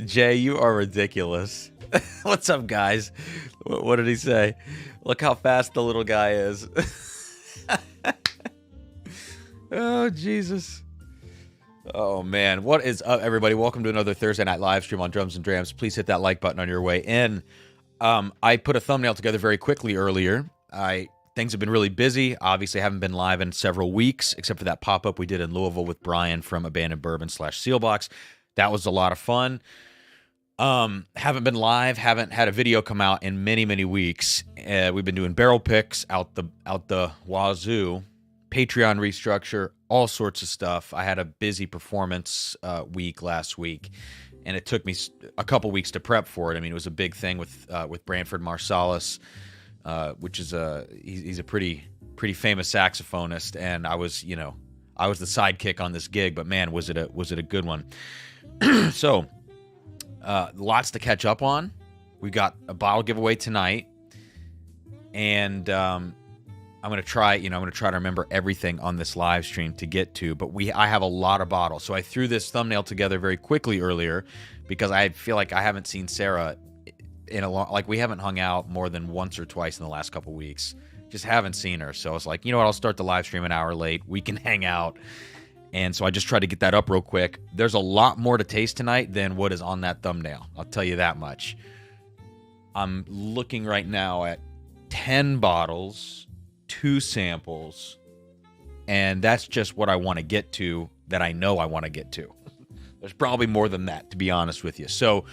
Jay, you are ridiculous. What's up, guys? What did he say? Look how fast the little guy is. Oh, Jesus. Oh, man. What is up, everybody? Welcome to another Thursday night live stream on Drums and Drams. Please hit that like button on your way in. I put a thumbnail together very quickly earlier. Things have been really busy. Obviously, I haven't been live in several weeks, except for that pop-up we did in Louisville with Brian from Abandoned Bourbon / Sealbox. That was a lot of fun. Haven't been live, haven't had a video come out in many, many weeks. We've been doing barrel picks out the wazoo, Patreon restructure, all sorts of stuff. I had a busy performance week last week, and it took me a couple weeks to prep for it. I mean, it was a big thing with Branford Marsalis, which is he's a pretty famous saxophonist, and I was the sidekick on this gig, but man, was it a good one. So, lots to catch up on. We got a bottle giveaway tonight, and I'm gonna try to remember everything on this live stream to get to. But I have a lot of bottles, so I threw this thumbnail together very quickly earlier because I feel like I haven't seen Sarah in a long, we haven't hung out more than once or twice in the last couple weeks. Just haven't seen her, so I was like, you know what? I'll start the live stream an hour late. We can hang out. And so I just tried to get that up real quick. There's a lot more to taste tonight than what is on that thumbnail. I'll tell you that much. I'm looking right now at 10 bottles, 2 samples, and that's just what I want to get to, that I know I want to get to. There's probably more than that, to be honest with you. So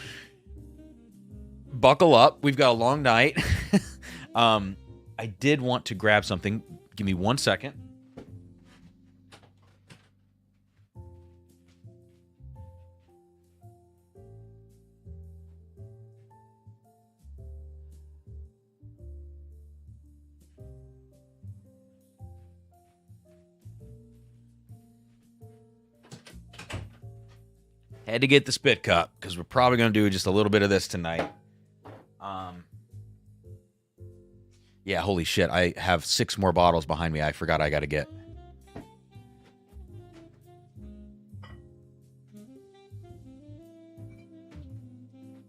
buckle up. We've got a long night. I did want to grab something. Give me 1 second. Had to get the spit cup because we're probably going to do just a little bit of this tonight. Yeah, holy shit. I have 6 more bottles behind me I forgot I got to get.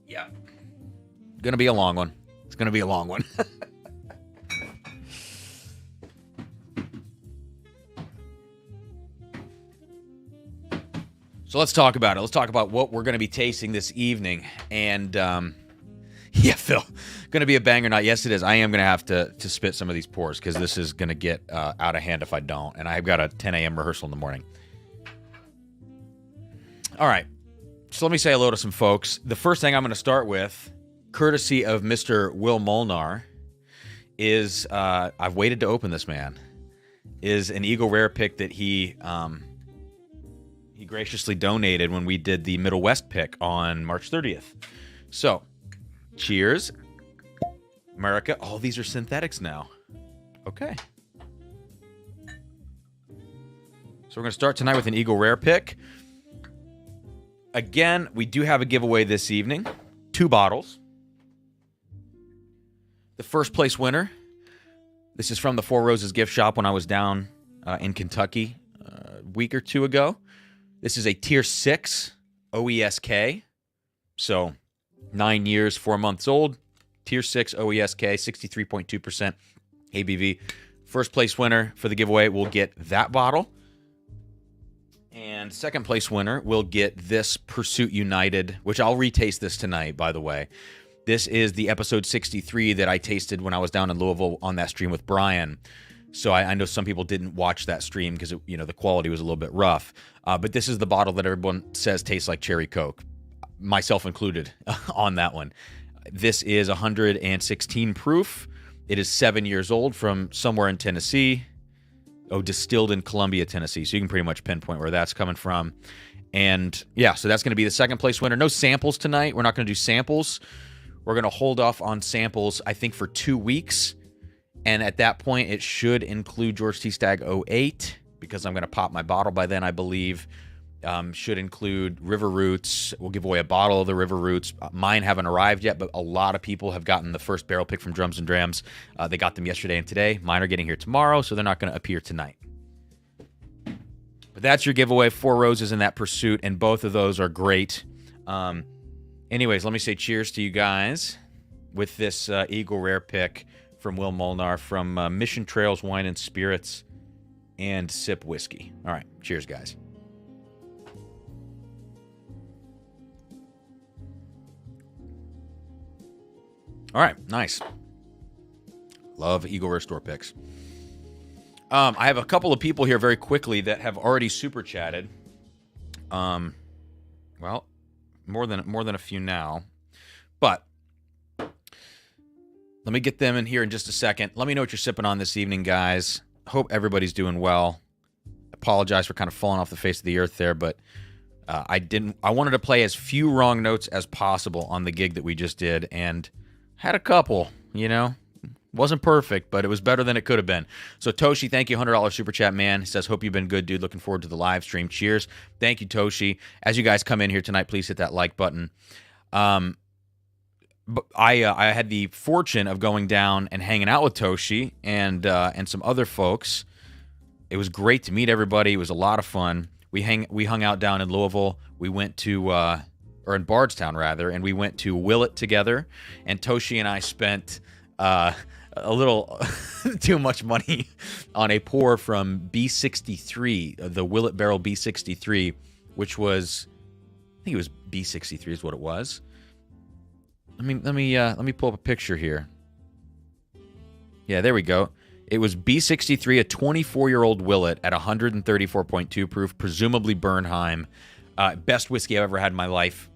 Yeah. Going to be a long one. It's going to be a long one. So let's talk about it. Let's talk about what we're going to be tasting this evening. And, yeah, Phil, going to be a banger night. Yes, it is. I am going to have to spit some of these pours because this is going to get out of hand if I don't. And I've got a 10 a.m. rehearsal in the morning. All right. So let me say hello to some folks. The first thing I'm going to start with, courtesy of Mr. Will Molnar, is I've waited to open this, man, is an Eagle Rare pick that he graciously donated when we did the Middle West pick on March 30th. So, cheers. America. Oh, these are synthetics now. Okay. So we're going to start tonight with an Eagle Rare pick. Again, we do have a giveaway this evening. 2 bottles. The first place winner. This is from the Four Roses gift shop when I was down in Kentucky a week or 2 ago. This is a Tier 6 OESK. So, 9 years, 4 months old. Tier 6 OESK, 63.2% ABV. First place winner for the giveaway will get that bottle. And second place winner will get this Pursuit United, which I'll retaste this tonight, by the way. This is the episode 63 that I tasted when I was down in Louisville on that stream with Brian. So I know some people didn't watch that stream because the quality was a little bit rough. But this is the bottle that everyone says tastes like cherry Coke, myself included, on that one. This is 116 proof. It is 7 years old from somewhere in Tennessee. Oh, distilled in Columbia, Tennessee. So you can pretty much pinpoint where that's coming from. And yeah, so that's going to be the second place winner. No samples tonight. We're not going to do samples. We're going to hold off on samples, I think, for 2 weeks. And at that point, it should include George T. Stagg 08, because I'm going to pop my bottle by then, I believe. Should include River Roots. We'll give away a bottle of the River Roots. Mine haven't arrived yet, but a lot of people have gotten the first barrel pick from Drums and Drams. They got them yesterday and today. Mine are getting here tomorrow, so they're not going to appear tonight. But that's your giveaway. 4 Roses in that Pursuit, and both of those are great. Anyways, let me say cheers to you guys with this Eagle Rare pick from Will Molnar from Mission Trails Wine and Spirits and Sip Whiskey. All right, cheers, guys. All right, nice. Love Eagle Rare store picks. I have a couple of people here very quickly that have already super chatted. Well, more than a few now, but let me get them in here in just a second. Let me know what you're sipping on this evening, guys. Hope everybody's doing well. Apologize for kind of falling off the face of the earth there, but I wanted to play as few wrong notes as possible on the gig that we just did, and had a couple, you know. Wasn't perfect, but it was better than it could have been. So, Toshi, thank you, $100 super chat, man. He says, hope you've been good, dude. Looking forward to the live stream. Cheers. Thank you, Toshi. As you guys come in here tonight, please hit that like button. But I had the fortune of going down and hanging out with Toshi and some other folks. It was great to meet everybody. It was a lot of fun. We hung out down in Louisville. We went to or in Bardstown rather, and we went to Willet together. And Toshi and I spent a little too much money on a pour from B63, the Willet Barrel B63, which was, I think it was B63 is what it was. Let me pull up a picture here. Yeah, there we go. It was B63, a 24-year-old Willet at 134.2 proof, presumably Bernheim. Best whiskey I've ever had in my life.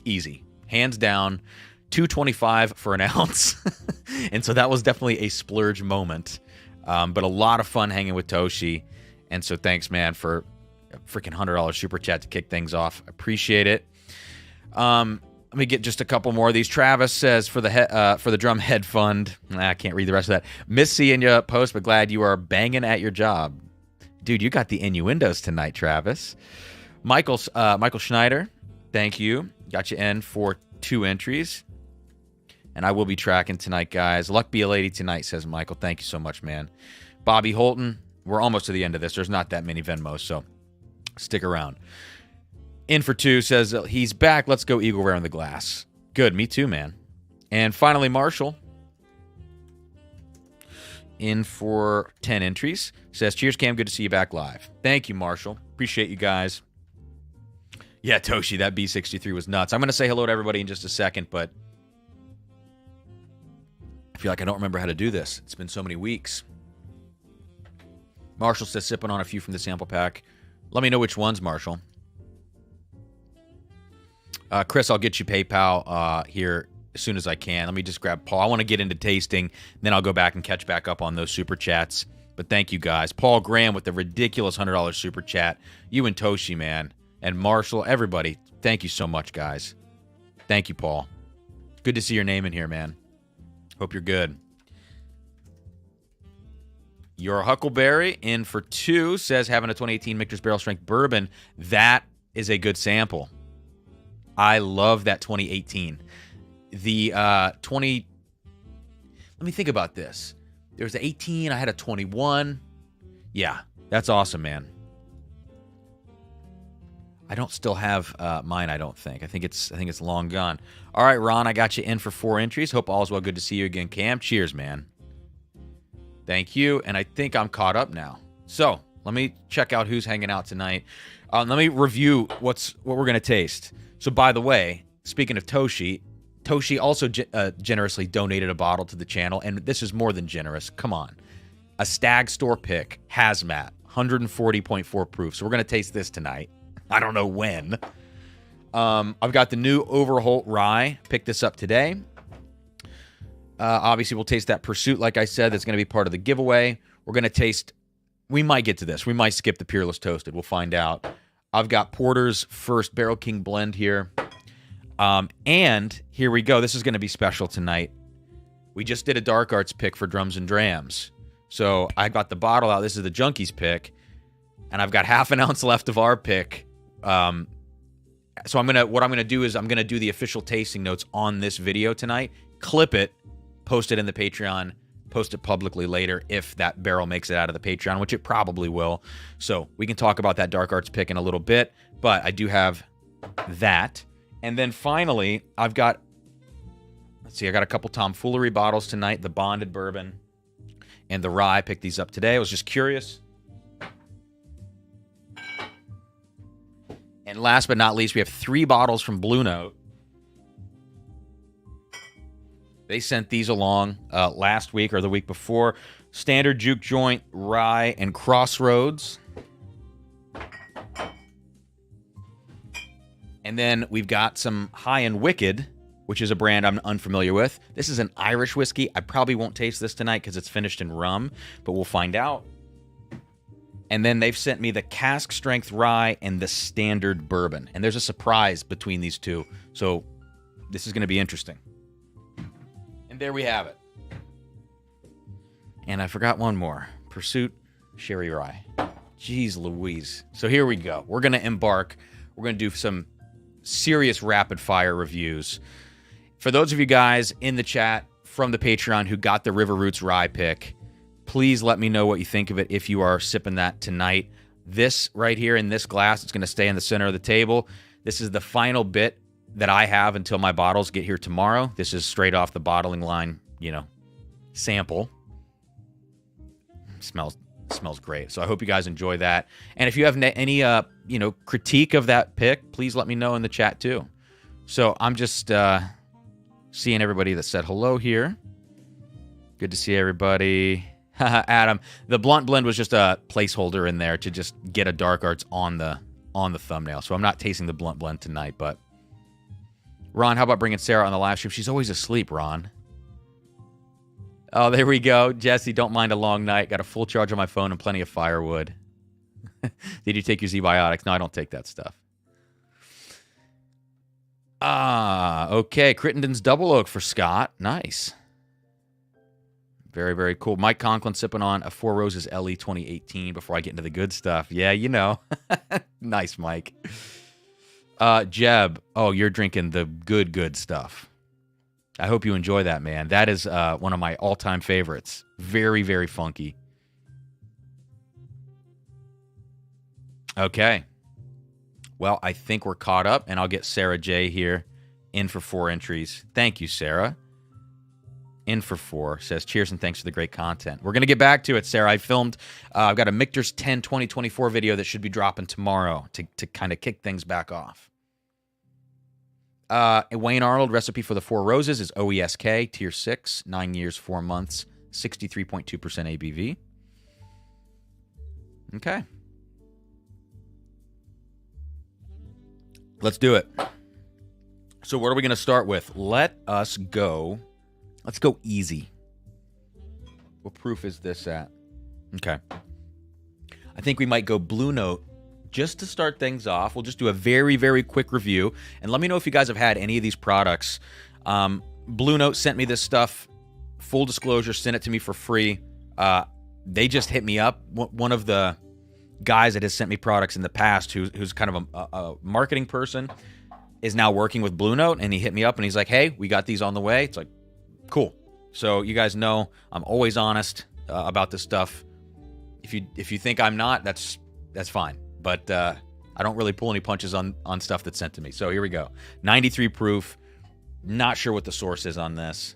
Easy. Hands down. $2.25 for an ounce. And so that was definitely a splurge moment. But a lot of fun hanging with Toshi. And so thanks, man, for a freaking $100 super chat to kick things off. Appreciate it. Let me get just a couple more of these. Travis says, for the Drum Head Fund. I can't read the rest of that. Miss seeing you post, but glad you are banging at your job. Dude, you got the innuendos tonight, Travis. Michael Schneider, thank you. Got you in for 2 entries. And I will be tracking tonight, guys. Luck be a lady tonight, says Michael. Thank you so much, man. Bobby Holton, we're almost to the end of this. There's not that many Venmos, so stick around. In for 2 says, he's back. Let's go Eagle Rare in the glass. Good, me too, man. And finally, Marshall, in for 10 entries, says, cheers, Cam. Good to see you back live. Thank you, Marshall. Appreciate you guys. Yeah, Toshi, that B63 was nuts. I'm going to say hello to everybody in just a second, but I feel like I don't remember how to do this. It's been so many weeks. Marshall says, sipping on a few from the sample pack. Let me know which ones, Marshall. Chris, I'll get you PayPal here as soon as I can. Let me just grab Paul. I want to get into tasting, then I'll go back and catch back up on those super chats. But thank you, guys. Paul Graham with the ridiculous $100 super chat. You and Toshi, man. And Marshall, everybody. Thank you so much, guys. Thank you, Paul. Good to see your name in here, man. Hope you're good. Your Huckleberry in for 2 says, having a 2018 Michter's Barrel Strength Bourbon. That is a good sample. I love that 2018. The 20... Let me think about this. There was an 18. I had a 21. Yeah, that's awesome, man. I don't still have mine, I don't think. I think it's long gone. All right, Ron, I got you in for 4 entries. Hope all is well. Good to see you again, Cam. Cheers, man. Thank you, and I think I'm caught up now. So let me check out who's hanging out tonight. Let me review what we're going to taste. So, by the way, speaking of Toshi also generously donated a bottle to the channel, and this is more than generous. Come on. A Stagg store pick, Hazmat, 140.4 proof. So we're going to taste this tonight. I don't know when. I've got the new Overholt Rye. Picked this up today. Obviously, we'll taste that Pursuit, like I said. That's going to be part of the giveaway. We're going to taste... We might get to this. We might skip the Peerless Toasted. We'll find out. I've got Porter's First Barrel King Blend here. And here we go. This is going to be special tonight. We just did a Dark Arts pick for Drums and Drams. So I got the bottle out. This is the Junkies pick. And I've got half an ounce left of our pick. So what I'm gonna do is I'm gonna do the official tasting notes on this video tonight, clip it, post it in the Patreon, post it publicly later if that barrel makes it out of the Patreon, which it probably will. So we can talk about that Dark Arts pick in a little bit, but I do have that. And then finally, I've got, let's see, I got a couple Foolery bottles tonight, the bonded bourbon and the rye. I picked these up today. I was just curious. And last but not least, we have 3 bottles from Blue Note. They sent these along last week or the week before. Standard, Juke Joint, Rye, and Crossroads. And then we've got some High and Wicked, which is a brand I'm unfamiliar with. This is an Irish whiskey. I probably won't taste this tonight because it's finished in rum, but we'll find out. And then they've sent me the cask strength rye and the standard bourbon. And there's a surprise between these two. So this is going to be interesting. And there we have it. And I forgot one more. Pursuit Sherry Rye. Jeez Louise. So here we go. We're going to embark. We're going to do some serious rapid fire reviews. For those of you guys in the chat from the Patreon who got the River Roots Rye pick, please let me know what you think of it if you are sipping that tonight. This right here in this glass, it's going to stay in the center of the table. This is the final bit that I have until my bottles get here tomorrow. This is straight off the bottling line, sample. Smells great. So I hope you guys enjoy that. And if you have any critique of that pick, please let me know in the chat too. So I'm just seeing everybody that said hello here. Good to see everybody. Adam, the blunt blend was just a placeholder in there to just get a dark arts on the thumbnail. So I'm not tasting the blunt blend tonight, but Ron, how about bringing Sarah on the live stream? She's always asleep, Ron. Oh, there we go. Jesse, don't mind a long night. Got a full charge on my phone and plenty of firewood. Did you take your Z-Biotics? No, I don't take that stuff. Okay. Crittenden's Double Oak for Scott. Nice. Very, very cool. Mike Conklin sipping on a Four Roses LE 2018 before I get into the good stuff. Yeah, Nice, Mike. Jeb, oh, you're drinking the good stuff. I hope you enjoy that, man. That is one of my all-time favorites. Very, very funky. Okay. Well, I think we're caught up, and I'll get Sarah J here in for 4 entries. Thank you, Sarah. In for 4 says, cheers and thanks for the great content. We're going to get back to it, Sarah. I've got a Michter's 10 2024 video that should be dropping tomorrow to kind of kick things back off. Wayne Arnold, recipe for the Four Roses is OESK, tier 6, 9 years, 4 months, 63.2% ABV. Okay. Let's do it. So what are we going to start with? Let's go easy. What proof is this at? Okay. I think we might go Blue Note just to start things off. We'll just do a very, very quick review. And let me know if you guys have had any of these products. Blue Note sent me this stuff. Full disclosure, sent it to me for free. They just hit me up. One of the guys that has sent me products in the past, who's kind of a marketing person, is now working with Blue Note. And he hit me up and he's like, hey, we got these on the way. It's like, cool. So you guys know I'm always honest about this stuff. If you think I'm not, that's fine. But I don't really pull any punches on stuff that's sent to me. So here we go. 93 proof. Not sure what the source is on this.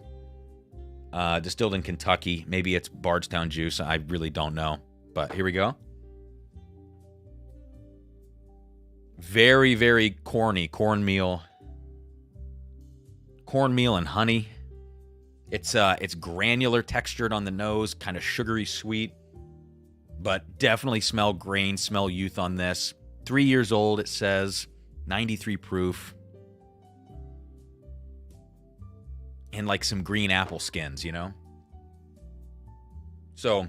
Distilled in Kentucky. Maybe it's Bardstown juice. I really don't know. But here we go. Very, very corny. Cornmeal and honey. It's granular textured on the nose, kind of sugary sweet, but definitely smell grain, smell youth on this. 3 years old, it says, 93 proof. And like some green apple skins, So,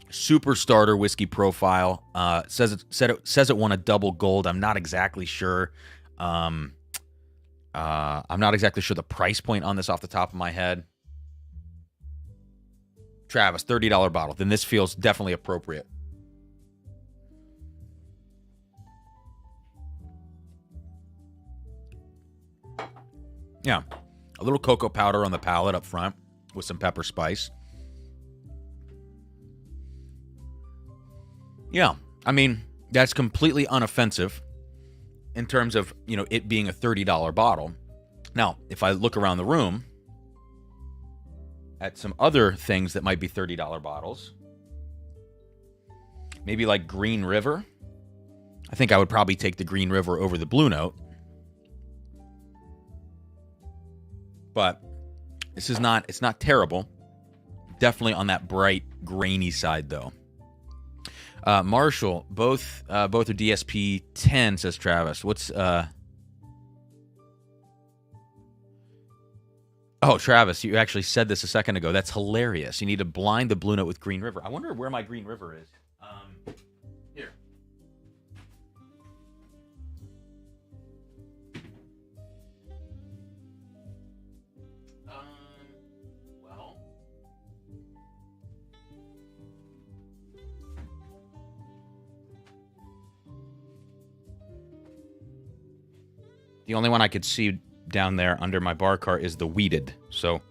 super starter whiskey profile. Says it won a double gold. I'm not exactly sure. I'm not exactly sure the price point on this off the top of my head. Travis, $30 bottle. Then this feels definitely appropriate. Yeah. A little cocoa powder on the palate up front with some pepper spice. Yeah. I mean, that's completely unoffensive. in terms of, it being a $30 bottle. Now, if I look around the room at some other things that might be $30 bottles, maybe like Green River, I think I would probably take the Green River over the Blue Note. But it's not terrible. Definitely on that bright, grainy side, though. Marshall, both are DSP 10, says Travis. What's Oh, Travis, you actually said this a second ago. That's hilarious. You need to blind the Blue Note with Green River. I wonder where my Green River is. Here. Well. The only one I could see down there under my bar cart is the weeded. So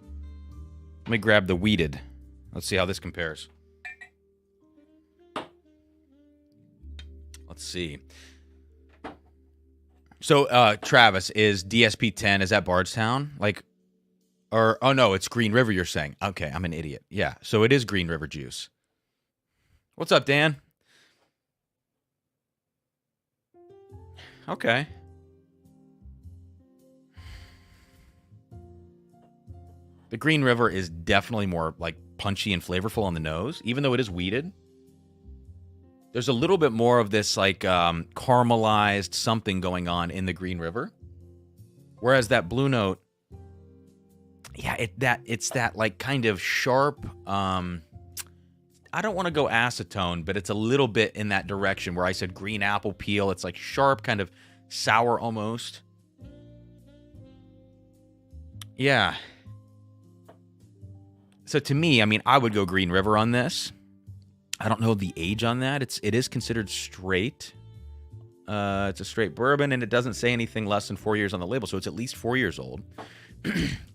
let me grab the weeded. Let's see how this compares. Let's see. So Travis, is DSP 10, is that Bardstown? Oh no, it's Green River you're saying. Okay, I'm an idiot. Yeah, so it is Green River juice. What's up, Dan? Okay. The Green River is definitely more punchy and flavorful on the nose, even though it is weeded. There's a little bit more of this caramelized something going on in the Green River, whereas that Blue Note, yeah, it's that kind of sharp. I don't want to go acetone, but it's a little bit in that direction where I said green apple peel. It's sharp, kind of sour almost. Yeah. So to me, I would go Green River on this. I don't know the age on that. It is considered straight. It's a straight bourbon, and it doesn't say anything less than 4 years on the label, so it's at least 4 years old.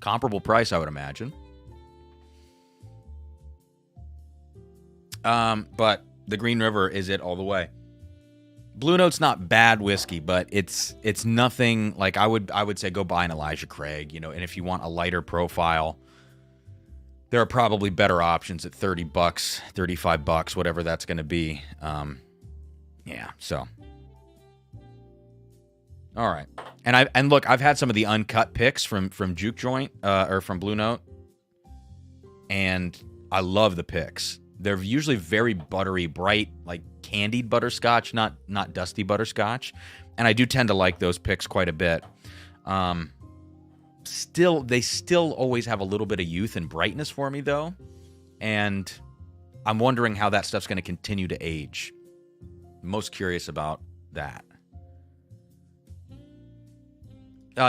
Comparable price, I would imagine. But the Green River is it all the way. Blue Note's not bad whiskey, but it's nothing I would say go buy an Elijah Craig, and if you want a lighter profile, there are probably better options at $30, $35, whatever that's going to be. Yeah, so. All right. And look, I've had some of the uncut picks from Juke Joint, or from Blue Note, and I love the picks. They're usually very buttery, bright, candied butterscotch, not dusty butterscotch. And I do tend to like those picks quite a bit. They still always have a little bit of youth and brightness for me, though. And I'm wondering how that stuff's going to continue to age. Most curious about that.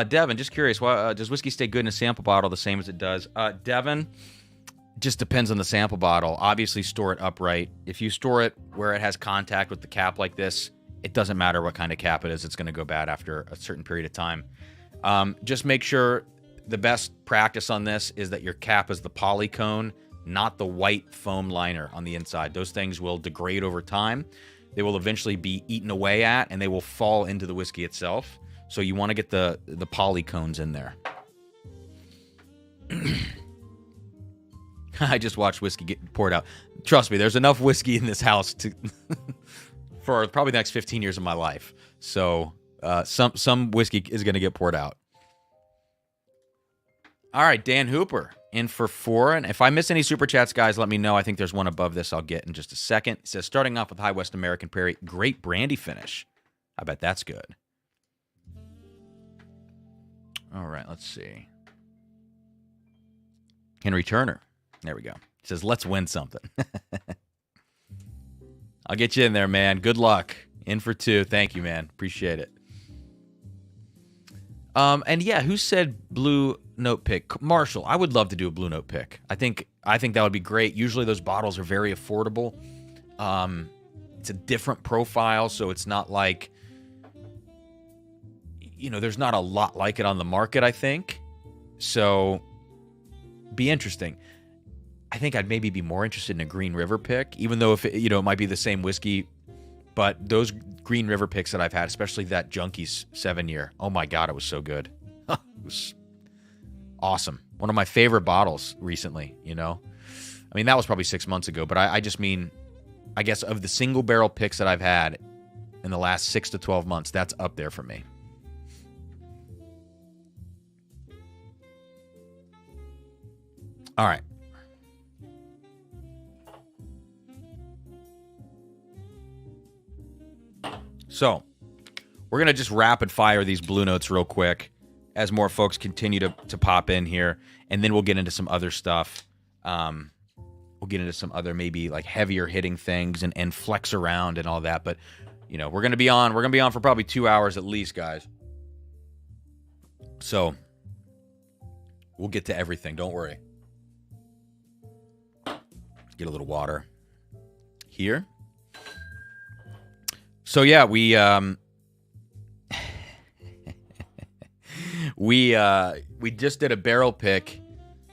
Devin, just curious, does whiskey stay good in a sample bottle the same as it does? Devin, just depends on the sample bottle. Obviously, store it upright. If you store it where it has contact with the cap like this, it doesn't matter what kind of cap it is. It's going to go bad after a certain period of time. Just make sure the best practice on this is that your cap is the polycone, not the white foam liner on the inside. Those things will degrade over time. They will eventually be eaten away at, and they will fall into the whiskey itself. So you want to get the polycones in there. I just watched whiskey get poured out. Trust me, there's enough whiskey in this house to for probably the next 15 years of my life. So some whiskey is going to get poured out. All right, Dan Hooper in for 4. And if I miss any super chats, guys, let me know. I think there's one above this I'll get in just a second. It says, starting off with High West American Prairie, great brandy finish. I bet that's good. All right, let's see. Henry Turner. There we go. He says, let's win something. I'll get you in there, man. Good luck. In for 2. Thank you, man. Appreciate it. And yeah, who said Blue Note pick? Marshall. I would love to do a Blue Note pick. I think that would be great. Usually those bottles are very affordable. It's a different profile, so it's not like, there's not a lot like it on the market, I think. So, be interesting. I think I'd maybe be more interested in a Green River pick, even though if it might be the same whiskey, but those Green River picks that I've had, especially that Junkies 7-year. Oh my God, it was so good. It was awesome. One of my favorite bottles recently, you know? I mean, that was probably 6 months ago, but I just mean, I guess of the single barrel picks that I've had in the last 6 to 12 months, that's up there for me. All right. So, we're going to just rapid fire these Blue Notes real quick as more folks continue to pop in here, and then we'll get into some other stuff. We'll get into some other maybe like heavier hitting things and flex around and all that, but you know, we're going to be on for probably 2 hours at least, guys. So, we'll get to everything, don't worry. Get a little water here. So yeah, we just did a barrel pick.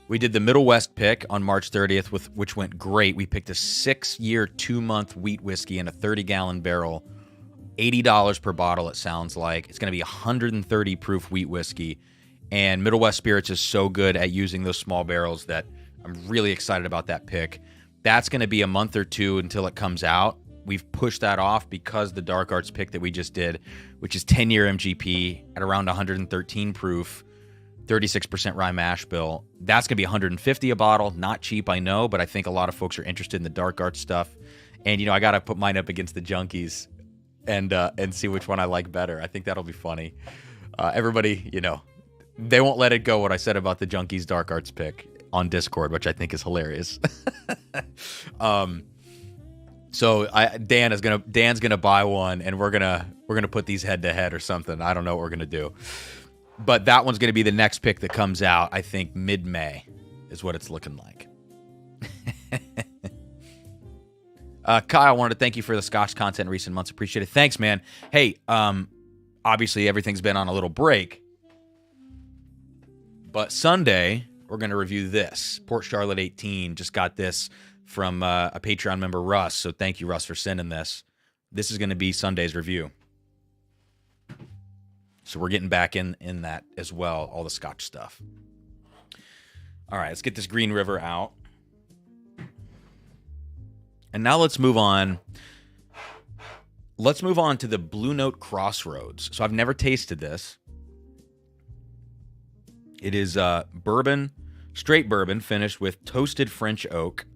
We did the Middle West pick on March 30th, which went great. We picked a 6-year, 2-month wheat whiskey in a 30-gallon barrel, $80 per bottle. It sounds like it's going to be 130 proof wheat whiskey, and Middle West Spirits is so good at using those small barrels that I'm really excited about that pick. That's going to be a month or two until it comes out. We've pushed that off because the Dark Arts pick that we just did, which is 10-year MGP at around 113 proof, 36% rye mash bill. That's going to be 150 a bottle. Not cheap, I know, but I think a lot of folks are interested in the Dark Arts stuff. And, you know, I got to put mine up against the Junkies and see which one I like better. I think that'll be funny. Everybody, you know, they won't let it go what I said about the Junkies Dark Arts pick on Discord, which I think is hilarious. So Dan's gonna buy one, and we're gonna put these head to head or something. I don't know what we're gonna do, but that one's gonna be the next pick that comes out. I think mid-May is what it's looking like. Kyle, I wanted to thank you for the Scotch content in recent months. Appreciate it. Thanks, man. Hey, obviously everything's been on a little break, but Sunday we're gonna review this Port Charlotte 18. Just got this from a Patreon member, Russ. So thank you, Russ, for sending this. This is going to be Sunday's review. So we're getting back in that as well, all the Scotch stuff. All right, let's get this Green River out. And now let's move on. Let's move on to the Blue Note Crossroads. So I've never tasted this. It is bourbon, straight bourbon, finished with toasted French oak.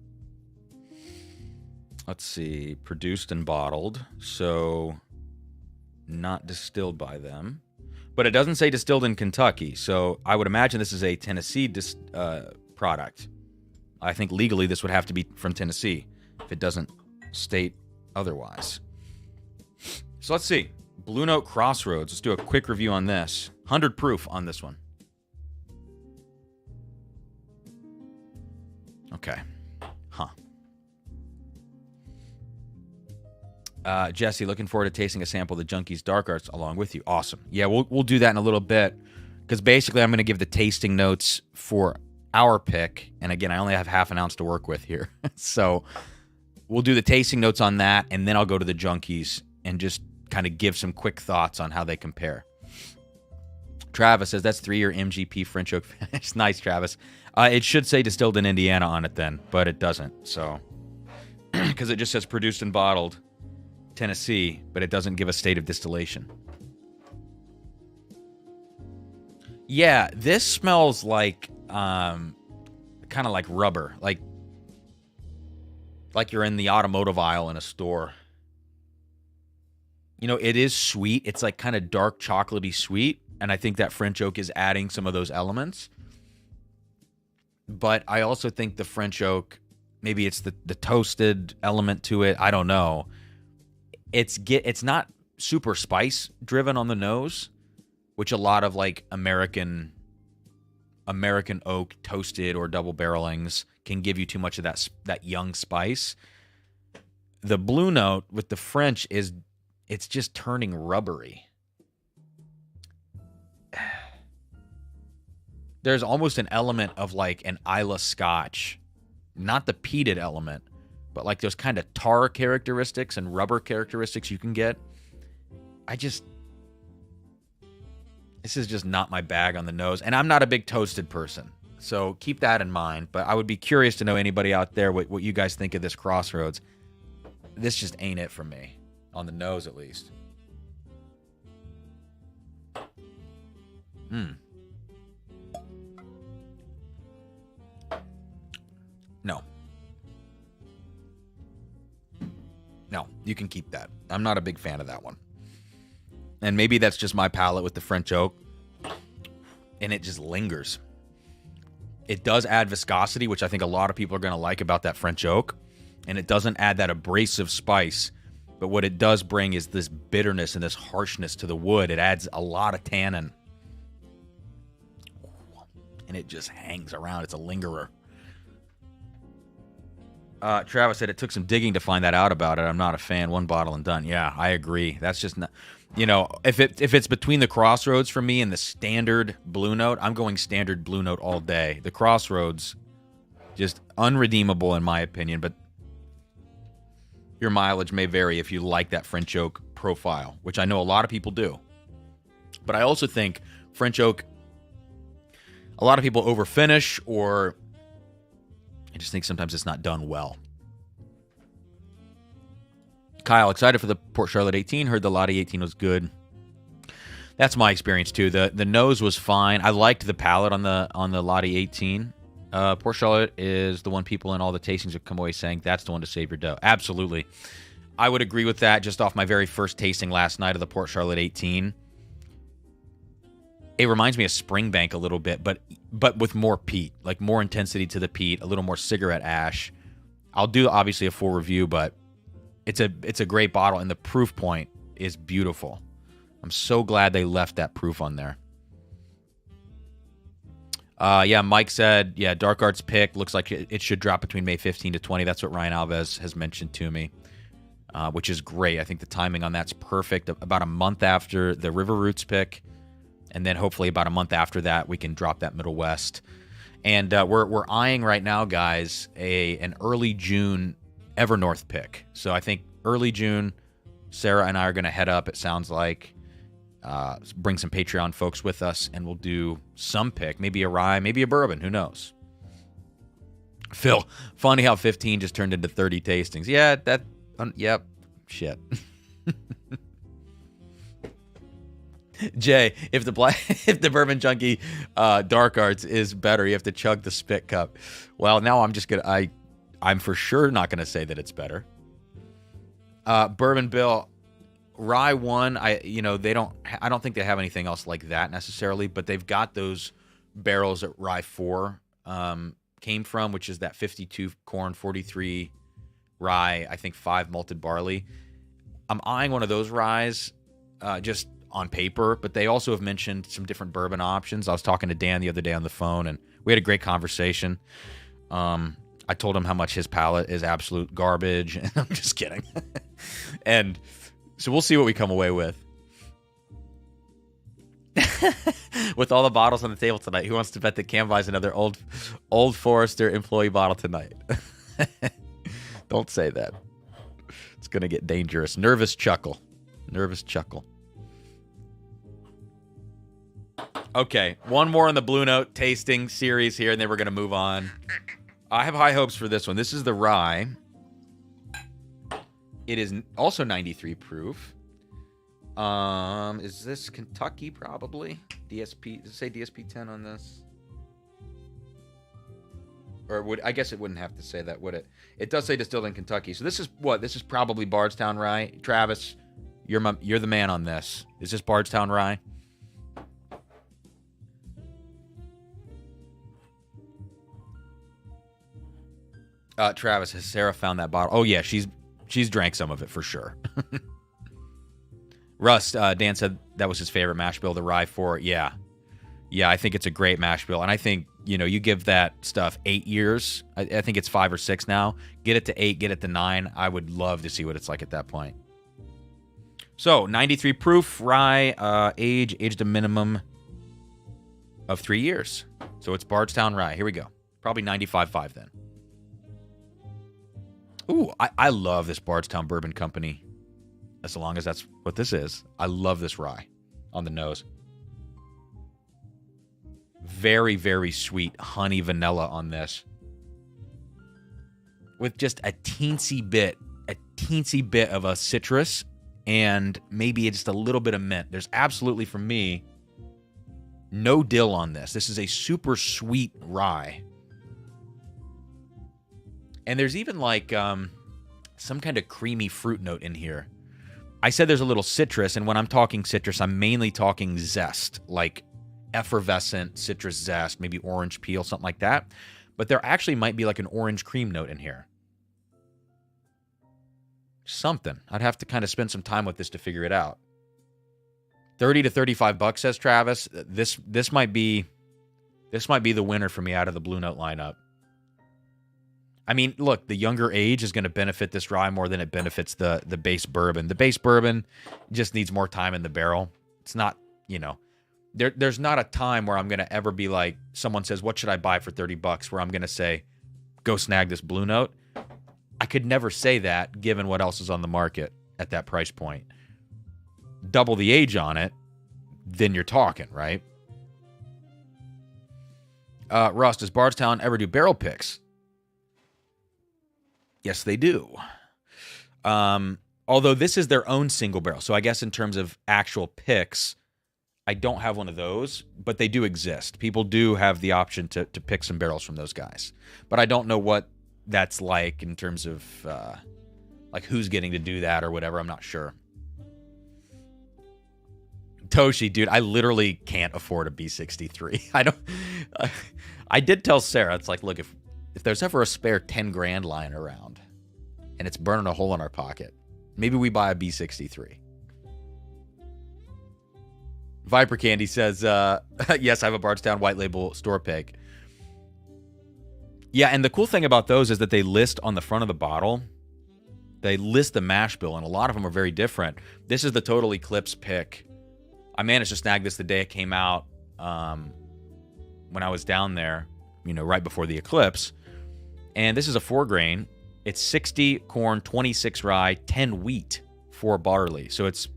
Let's see, produced and bottled, so not distilled by them. But it doesn't say distilled in Kentucky, so I would imagine this is a Tennessee product. I think legally this would have to be from Tennessee if it doesn't state otherwise. So let's see, Blue Note Crossroads. Let's do a quick review on this. 100 proof on this one. Okay. Huh. Jesse, looking forward to tasting a sample of the Junkies Dark Arts along with you. Awesome. Yeah, we'll do that in a little bit, because basically I'm going to give the tasting notes for our pick. And again, I only have half an ounce to work with here. So we'll do the tasting notes on that, and then I'll go to the Junkies and just kind of give some quick thoughts on how they compare. Travis says that's 3-year MGP French oak finish. Nice, Travis. It should say distilled in Indiana on it then, but it doesn't. So, because it just says produced and bottled Tennessee, but it doesn't give a state of distillation. Yeah, this smells like kind of like rubber, like you're in the automotive aisle in a store. You know, it is sweet. It's like kind of dark chocolatey sweet, and I think that French oak is adding some of those elements. But I also think the French oak, maybe it's the toasted element to it. I don't know. It's not super spice driven on the nose, which a lot of like American oak toasted or double barrelings can give you too much of that young spice. The Blue Note with the French it's just turning rubbery. There's almost an element of like an Islay Scotch, not the peated element, but like those kind of tar characteristics and rubber characteristics you can get. this is just not my bag on the nose. And I'm not a big toasted person. So keep that in mind. But I would be curious to know anybody out there what you guys think of this Crossroads. This just ain't it for me. On the nose, at least. No. No, you can keep that. I'm not a big fan of that one. And maybe that's just my palate with the French oak. And it just lingers. It does add viscosity, which I think a lot of people are going to like about that French oak. And it doesn't add that abrasive spice. But what it does bring is this bitterness and this harshness to the wood. It adds a lot of tannin. And it just hangs around. It's a lingerer. Travis said it took some digging to find that out about it. I'm not a fan. One bottle and done. Yeah, I agree. That's just not... You know, if it's between the Crossroads for me and the standard Blue Note, I'm going standard Blue Note all day. The Crossroads, just unredeemable in my opinion, but your mileage may vary if you like that French oak profile, which I know a lot of people do. But I also think French oak, a lot of people overfinish, or I just think sometimes it's not done well. Kyle, excited for the Port Charlotte 18. Heard the Lottie 18 was good. That's my experience too. The nose was fine. I liked the palate on the Lottie 18. Port Charlotte is the one people in all the tastings have come away saying that's the one to save your dough. Absolutely, I would agree with that. Just off my very first tasting last night of the Port Charlotte 18, it reminds me of Springbank a little bit, but with more peat, like more intensity to the peat, a little more cigarette ash. I'll do obviously a full review, but it's a great bottle, and the proof point is beautiful. I'm so glad they left that proof on there. Yeah, Mike said, yeah, Dark Arts pick looks like it should drop between May 15 to 20. That's what Ryan Alves has mentioned to me, which is great. I think the timing on that's perfect. About a month after the River Roots pick, and then hopefully about a month after that, we can drop that Middle West. And we're eyeing right now, guys, an early June Evernorth pick. So I think early June, Sarah and I are going to head up, it sounds like, bring some Patreon folks with us, and we'll do some pick, maybe a rye, maybe a bourbon, who knows. Phil, funny how 15 just turned into 30 tastings. Yeah, yep, shit. Jay, if the Bourbon Junkie Dark Arts is better, you have to chug the spit cup. Well, now I'm for sure not going to say that it's better. Bourbon Bill, Rye 1, I don't think they have anything else like that necessarily, but they've got those barrels that Rye 4 came from, which is that 52 corn, 43 rye, I think 5 malted barley. I'm eyeing one of those ryes just on paper, but they also have mentioned some different bourbon options. I was talking to Dan the other day on the phone, and we had a great conversation. I told him how much his palate is absolute garbage, and I'm just kidding. And so we'll see what we come away with. With all the bottles on the table tonight, who wants to bet that Cam buys another Old Forester employee bottle tonight? Don't say that. It's going to get dangerous. Nervous chuckle. Okay, one more on the Blue Note tasting series here, and then we're going to move on. I have high hopes for this one. This is the rye. It is also 93 proof. Is this Kentucky probably? DSP, does it say DSP 10 on this? Or I guess it wouldn't have to say that, would it? It does say distilled in Kentucky. So this is what? This is probably Bardstown rye. Travis, you're the man on this. Is this Bardstown rye? Travis, has Sarah found that bottle? Oh yeah, she's drank some of it for sure. Russ, Dan said that was his favorite mash bill, the Rye 4. Yeah, I think it's a great mash bill, and I think you give that stuff 8 years. I think it's 5 or 6 now. Get it to 8, get it to 9. I would love to see what it's like at that point. So 93 proof rye, aged a minimum of 3 years. So it's Bardstown rye. Here we go. Probably 95.5 then. Ooh, I love this Bardstown Bourbon Company as long as that's what this is. I love this rye on the nose. Very, very sweet honey vanilla on this. With just a teensy bit of a citrus and maybe just a little bit of mint. There's absolutely, for me, no dill on this. This is a super sweet rye. And there's even like some kind of creamy fruit note in here. I said there's a little citrus, and when I'm talking citrus, I'm mainly talking zest, like effervescent citrus zest, maybe orange peel, something like that. But there actually might be like an orange cream note in here. Something. I'd have to kind of spend some time with this to figure it out. 30 to 35 bucks, says Travis. This might be the winner for me out of the Blue Note lineup. I mean, look, the younger age is going to benefit this rye more than it benefits the base bourbon. The base bourbon just needs more time in the barrel. It's not, there's not a time where I'm going to ever be like, someone says, what should I buy for 30 bucks? Where I'm going to say, go snag this Blue Note. I could never say that given what else is on the market at that price point. Double the age on it, then you're talking, right? Russ, does Bardstown ever do barrel picks? Yes, they do. Although this is their own single barrel. So I guess in terms of actual picks, I don't have one of those, but they do exist. People do have the option to pick some barrels from those guys. But I don't know what that's like in terms of like who's getting to do that or whatever. I'm not sure. Toshi, dude, I literally can't afford a B63. I did tell Sarah, it's like, look, if there's ever a spare 10 grand lying around and it's burning a hole in our pocket, maybe we buy a B63. Viper Candy says, yes, I have a Bardstown white label store pick. Yeah, and the cool thing about those is that they list on the front of the bottle, they list the mash bill, and a lot of them are very different. This is the Total Eclipse pick. I managed to snag this the day it came out when I was down there, right before the eclipse. And this is a 4-grain. It's 60 corn, 26 rye, 10 wheat, 4 barley. So it's,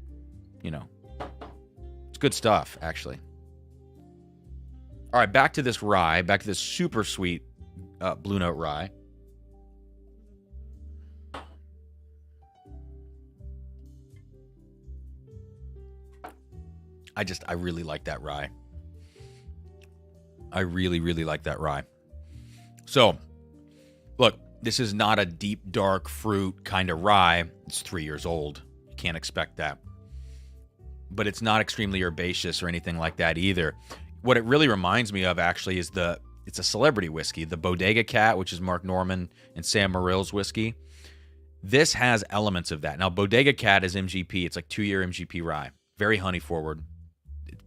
it's good stuff, actually. All right, back to this rye, back to this super sweet Blue Note rye. I really like that rye. I really, really like that rye. So, look, this is not a deep, dark fruit kind of rye. It's 3 years old. You can't expect that. But it's not extremely herbaceous or anything like that either. What it really reminds me of, actually, is it's a celebrity whiskey, the Bodega Cat, which is Mark Norman and Sam Morrill's whiskey. This has elements of that. Now, Bodega Cat is MGP. It's like 2-year MGP rye. Very honey forward.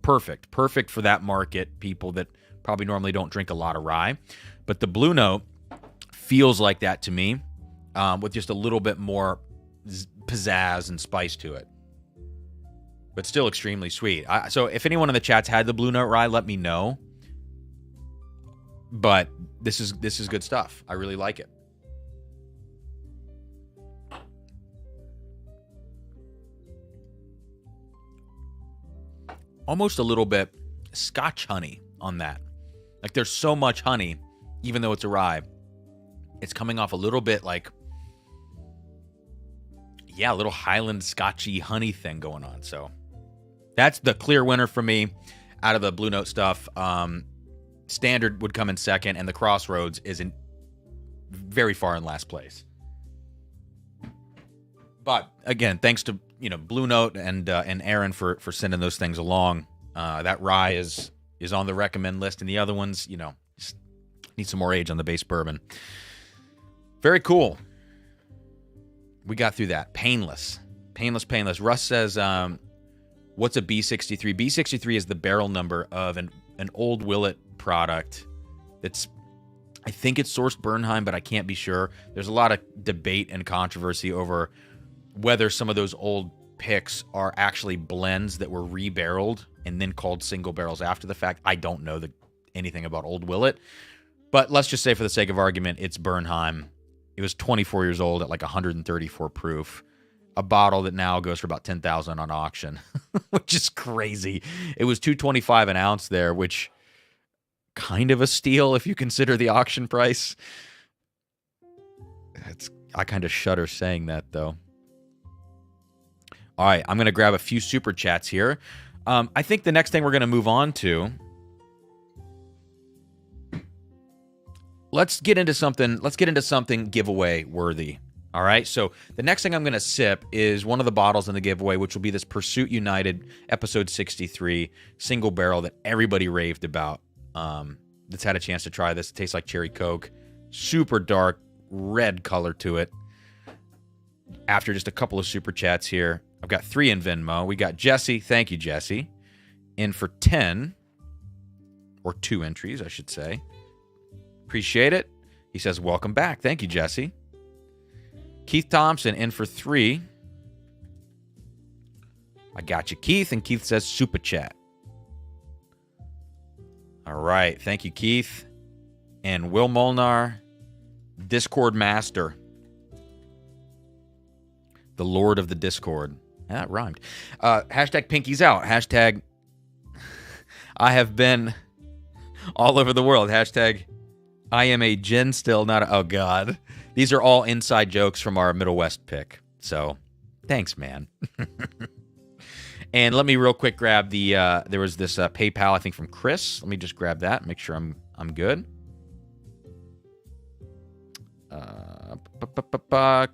Perfect for that market, people that probably normally don't drink a lot of rye. But the Blue Note feels like that to me, with just a little bit more pizzazz and spice to it. But still extremely sweet. So if anyone in the chat's had the Blue Note rye, let me know. But this is good stuff. I really like it. Almost a little bit Scotch honey on that. Like there's so much honey, even though it's a rye. It's coming off a little bit like, a little Highland Scotchy honey thing going on. So that's the clear winner for me out of the Blue Note stuff. Standard would come in second, and the Crossroads is very far in last place. But again, thanks to Blue Note and Aaron for sending those things along. That rye is on the recommend list, and the other ones, just need some more age on the base bourbon. Very cool. We got through that. Painless. Russ says, what's a B63? B63 is the barrel number of an Old Willet product. I think it's sourced Bernheim, but I can't be sure. There's a lot of debate and controversy over whether some of those old picks are actually blends that were rebarreled and then called single barrels after the fact. I don't know anything about Old Willet, but let's just say for the sake of argument, it's Bernheim. It was 24 years old at like 134 proof. a bottle that now goes for about $10,000 on auction, which is crazy. It was $225 an ounce there, which kind of a steal if you consider the auction price. I kind of shudder saying that, though. All right, I'm going to grab a few super chats here. I think the next thing we're going to move on to, let's get into something giveaway worthy. All right, so the next thing I'm going to sip is one of the bottles in the giveaway, which will be this Pursuit United episode 63 single barrel that everybody raved about. That's had a chance to try this. It tastes like cherry Coke. Super dark, red color to it. After just a couple of super chats here, I've got 3 in Venmo. We got Jesse. Thank you, Jesse. In for 10, or 2 entries, I should say. Appreciate it. He says, welcome back. Thank you, Jesse. Keith Thompson in for 3. I got you, Keith. And Keith says, super chat. All right. Thank you, Keith. And Will Molnar, Discord Master. The Lord of the Discord. That rhymed. Hashtag Pinky's out. Hashtag I have been all over the world. Hashtag I am a gin still, not a... Oh, God. These are all inside jokes from our Middle West pick. So, thanks, man. And let me real quick grab the... there was this PayPal, I think, from Chris. Let me just grab that. Make sure I'm good.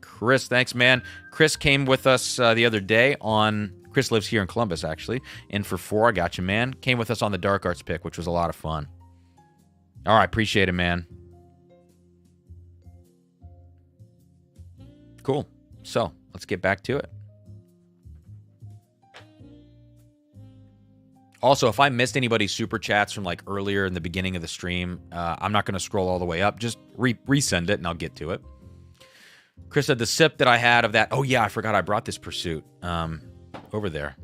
Chris, thanks, man. Chris came with us the other day on... Chris lives here in Columbus, actually. In for 4, I got you, man. Came with us on the Dark Arts pick, which was a lot of fun. All right, appreciate it, man. Cool. So, let's get back to it. Also, if I missed anybody's super chats from like earlier in the beginning of the stream, I'm not going to scroll all the way up. Just resend it, and I'll get to it. Chris said the sip that I had of that... Oh, yeah, I forgot I brought this Pursuit over there.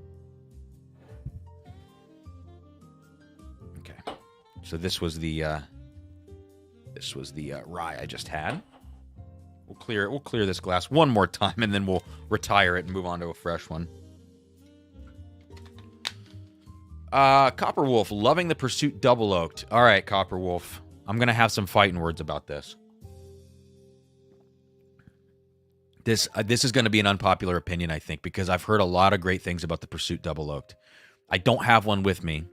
Okay. So this was the rye I just had. We'll clear this glass one more time, and then we'll retire it and move on to a fresh one. Copper Wolf, loving the Pursuit Double Oaked. All right, Copper Wolf. I'm going to have some fighting words about this. This is going to be an unpopular opinion, I think, because I've heard a lot of great things about the Pursuit Double Oaked. I don't have one with me,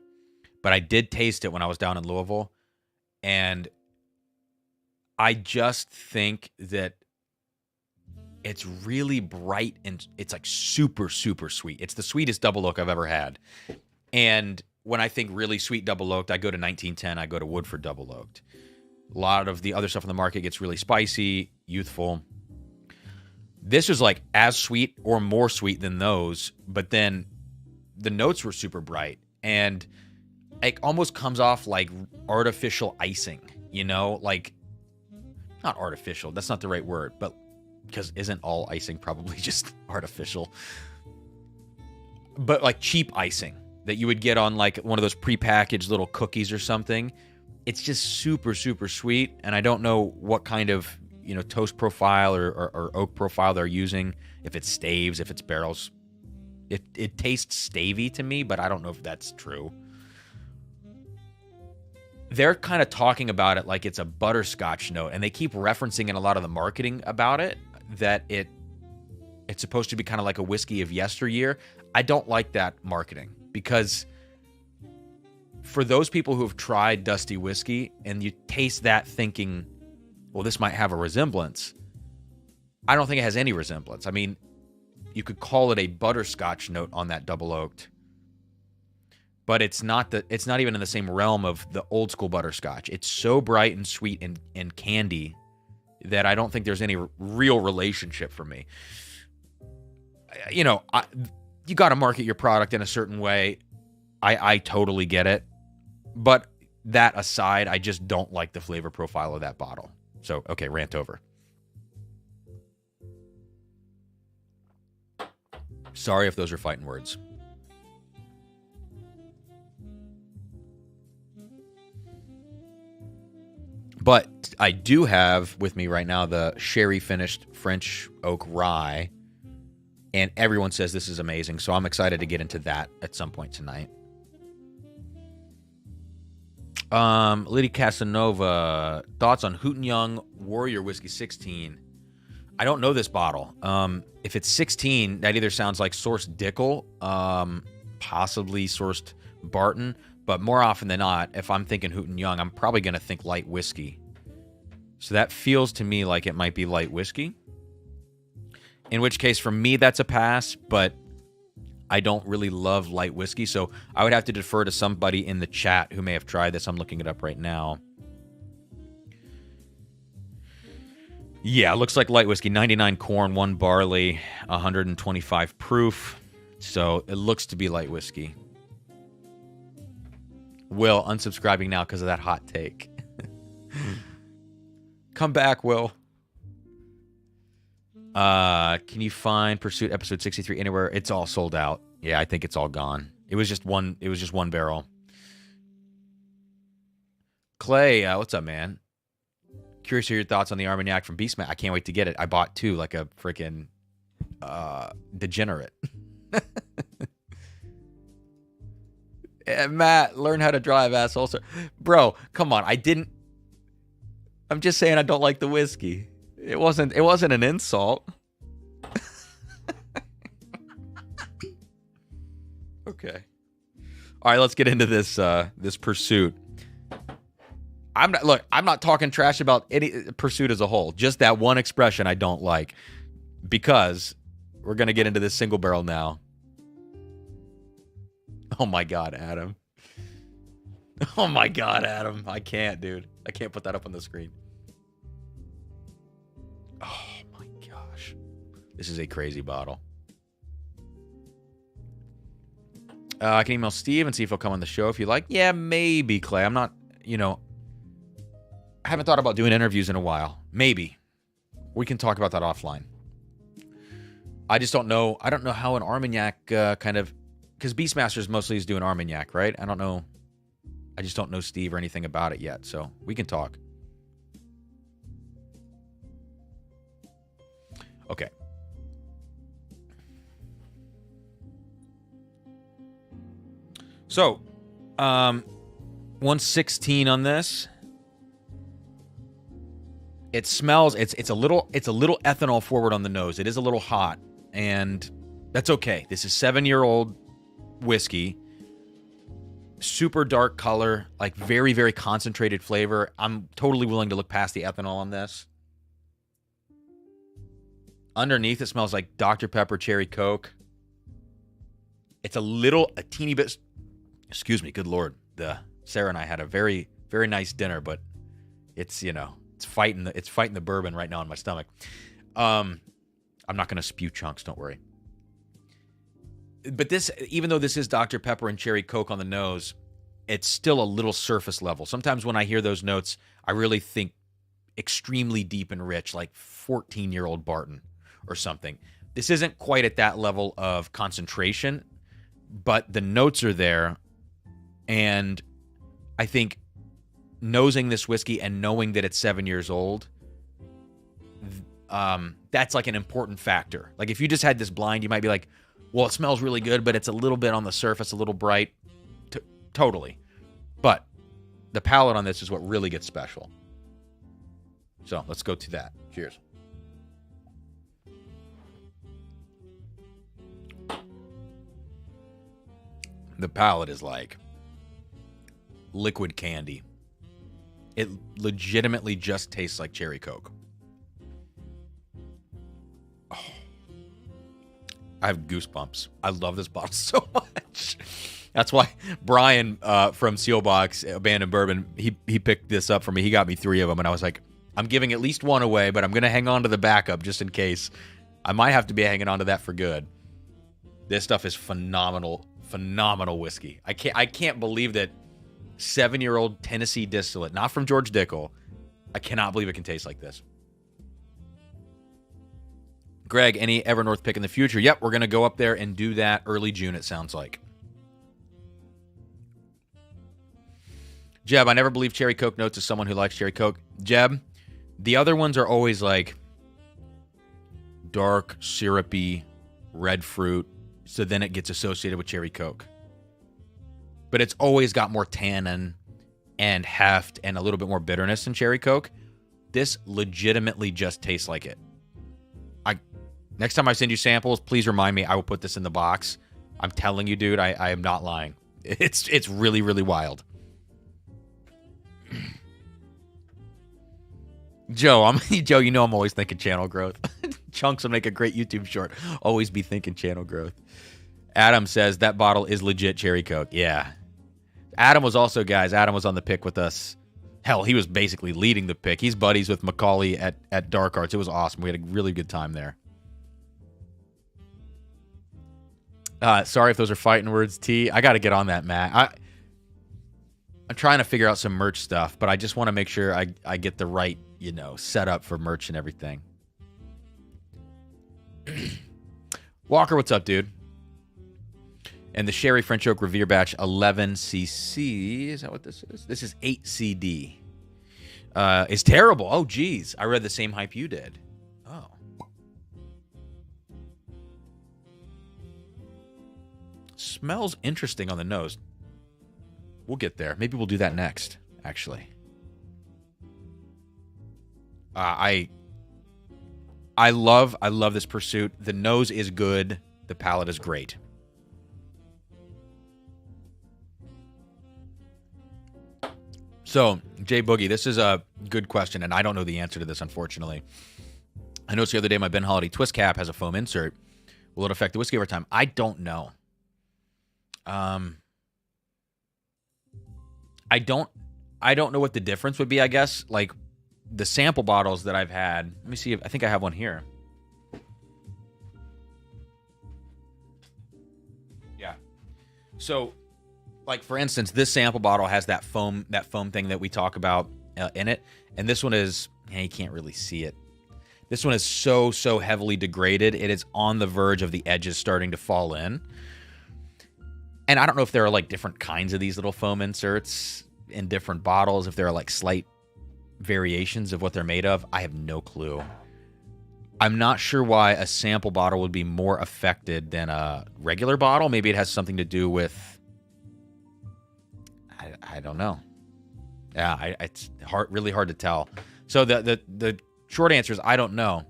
but I did taste it when I was down in Louisville, and I just think that it's really bright, and it's like super, super sweet. It's the sweetest Double Oak I've ever had. And when I think really sweet Double Oaked, I go to 1910, I go to Woodford Double Oaked. A lot of the other stuff on the market gets really spicy, youthful. This was like as sweet or more sweet than those, but then the notes were super bright, and it almost comes off like artificial icing, you know? Like, not artificial, that's not the right word, but because isn't all icing probably just artificial? But like cheap icing that you would get on like one of those prepackaged little cookies or something. It's just super, super sweet, and I don't know what kind of, you know, toast profile or oak profile they're using, if it's staves, if it's barrels. It tastes stavey to me, but I don't know if that's true. They're kind of talking about it like it's a butterscotch note, and they keep referencing in a lot of the marketing about it that it's supposed to be kind of like a whiskey of yesteryear. I don't like that marketing, because for those people who have tried dusty whiskey and you taste that thinking, well, this might have a resemblance, I don't think it has any resemblance. I mean, you could call it a butterscotch note on that Double Oaked, but it's not even in the same realm of the old school butterscotch. It's so bright and sweet and candy that I don't think there's any real relationship for me. You know, you got to market your product in a certain way. I totally get it. But that aside, I just don't like the flavor profile of that bottle. So, okay, rant over. Sorry if those are fighting words. But I do have with me right now the sherry finished French oak rye And everyone says this is amazing, so I'm excited to get into that at some point tonight. Lydia Casanova, thoughts on Hooten Young Warrior Whiskey 16. I don't know this bottle. If it's 16, that either sounds like sourced Dickel, possibly sourced Barton, but more often than not, if I'm thinking Hooten Young, I'm probably going to think light whiskey. So that feels to me like it might be light whiskey. In which case, for me, that's a pass, but I don't really love light whiskey, so I would have to defer to somebody in the chat who may have tried this. I'm looking it up right now. Yeah, it looks like light whiskey. 99 corn, 1 barley, 125 proof. So it looks to be light whiskey. Will, unsubscribing now because of that hot take. Come back, Will. Can you find Pursuit episode 63 anywhere? It's all sold out. Yeah, I think it's all gone. It was just one barrel. Clay, what's up, man? Curious to hear your thoughts on the Armagnac from Beastman. I can't wait to get it. I bought 2 like a freaking degenerate. Matt, learn how to drive, asshole. Bro, come on. I'm just saying I don't like the whiskey. It wasn't an insult. Okay. All right, let's get into this this Pursuit. I'm not talking trash about any Pursuit as a whole. Just that one expression I don't like, because we're going to get into this single barrel now. Oh my God, Adam. Oh my God, Adam. I can't, dude. I can't put that up on the screen. Oh my gosh. This is a crazy bottle. I can email Steve and see if he'll come on the show if you like. Yeah, maybe, Clay. I'm not, I haven't thought about doing interviews in a while. Maybe. We can talk about that offline. I just don't know. I don't know how an Armagnac kind of... Because Beastmasters mostly is doing Armagnac, right? I don't know. I just don't know Steve or anything about it yet, so we can talk. Okay. So, 116 on this. It smells. It's a little ethanol forward on the nose. It is a little hot, and that's okay. This is 7-year-old whiskey. Super dark color, like very, very concentrated flavor. I'm totally willing to look past the ethanol on this. Underneath, it smells like Dr. Pepper Cherry Coke. It's a teeny bit... Excuse me, good Lord. Sarah and I had a very, very nice dinner, but it's, it's fighting the bourbon right now in my stomach. I'm not going to spew chunks, don't worry. But this, even though this is Dr. Pepper and Cherry Coke on the nose, it's still a little surface level. Sometimes when I hear those notes, I really think extremely deep and rich, like 14-year-old Barton or something. This isn't quite at that level of concentration, but the notes are there. And I think nosing this whiskey and knowing that it's 7 years old, that's like an important factor. Like if you just had this blind, you might be like, well, it smells really good, but it's a little bit on the surface, a little bright. Totally. But the palate on this is what really gets special. So let's go to that. Cheers. The palate is like liquid candy. It legitimately just tastes like Cherry Coke. Oh. I have goosebumps. I love this bottle so much. That's why Brian from Sealbox Abandoned Bourbon, he picked this up for me. He got me 3 of them, and I was like, I'm giving at least one away, but I'm going to hang on to the backup just in case. I might have to be hanging on to that for good. This stuff is phenomenal, phenomenal whiskey. I can't believe that 7-year-old Tennessee distillate, not from George Dickel. I cannot believe it can taste like this. Greg, any Evernorth pick in the future? Yep, we're going to go up there and do that early June, it sounds like. Jeb, I never believed Cherry Coke notes as someone who likes Cherry Coke. Jeb, the other ones are always like dark, syrupy, red fruit, so then it gets associated with cherry Coke. But it's always got more tannin and heft and a little bit more bitterness than cherry Coke. This legitimately just tastes like it. Next time I send you samples, please remind me. I will put this in the box. I'm telling you, dude, I am not lying. It's really, really wild. Joe, Joe, you know I'm always thinking channel growth. Chunks will make a great YouTube short. Always be thinking channel growth. Adam says that bottle is legit cherry Coke. Yeah. Adam was also, guys, Adam was on the pick with us. Hell, he was basically leading the pick. He's buddies with Macaulay at Dark Arts. It was awesome. We had a really good time there. Sorry if those are fighting words, T. I got to get on that, Matt. I'm trying to figure out some merch stuff, but I just want to make sure I get the right, setup for merch and everything. Walker, what's up, dude? And the Sherry French Oak Revere Batch 11cc. Is that what this is? This is 8CD. It's terrible. Oh, geez. I read the same hype you did. Oh. Smells interesting on the nose. We'll get there. Maybe we'll do that next, actually. I love this pursuit. The nose is good. The palate is great. So, Jay Boogie, this is a good question, and I don't know the answer to this, unfortunately. I noticed the other day my Ben Holiday twist cap has a foam insert. Will it affect the whiskey over time? I don't know. I don't know what the difference would be, I guess. Like, the sample bottles that I've had. Let me see. I think I have one here. Yeah. So, like, for instance, this sample bottle has that foam thing that we talk about in it. And this one is, you can't really see it. This one is so heavily degraded. It is on the verge of the edges starting to fall in. And I don't know if there are, like, different kinds of these little foam inserts in different bottles, if there are, like, slight variations of what they're made of. I have no clue. I'm not sure why a sample bottle would be more affected than a regular bottle. Maybe it has something to do with... I don't know. Yeah, it's really hard to tell. So the short answer is I don't know.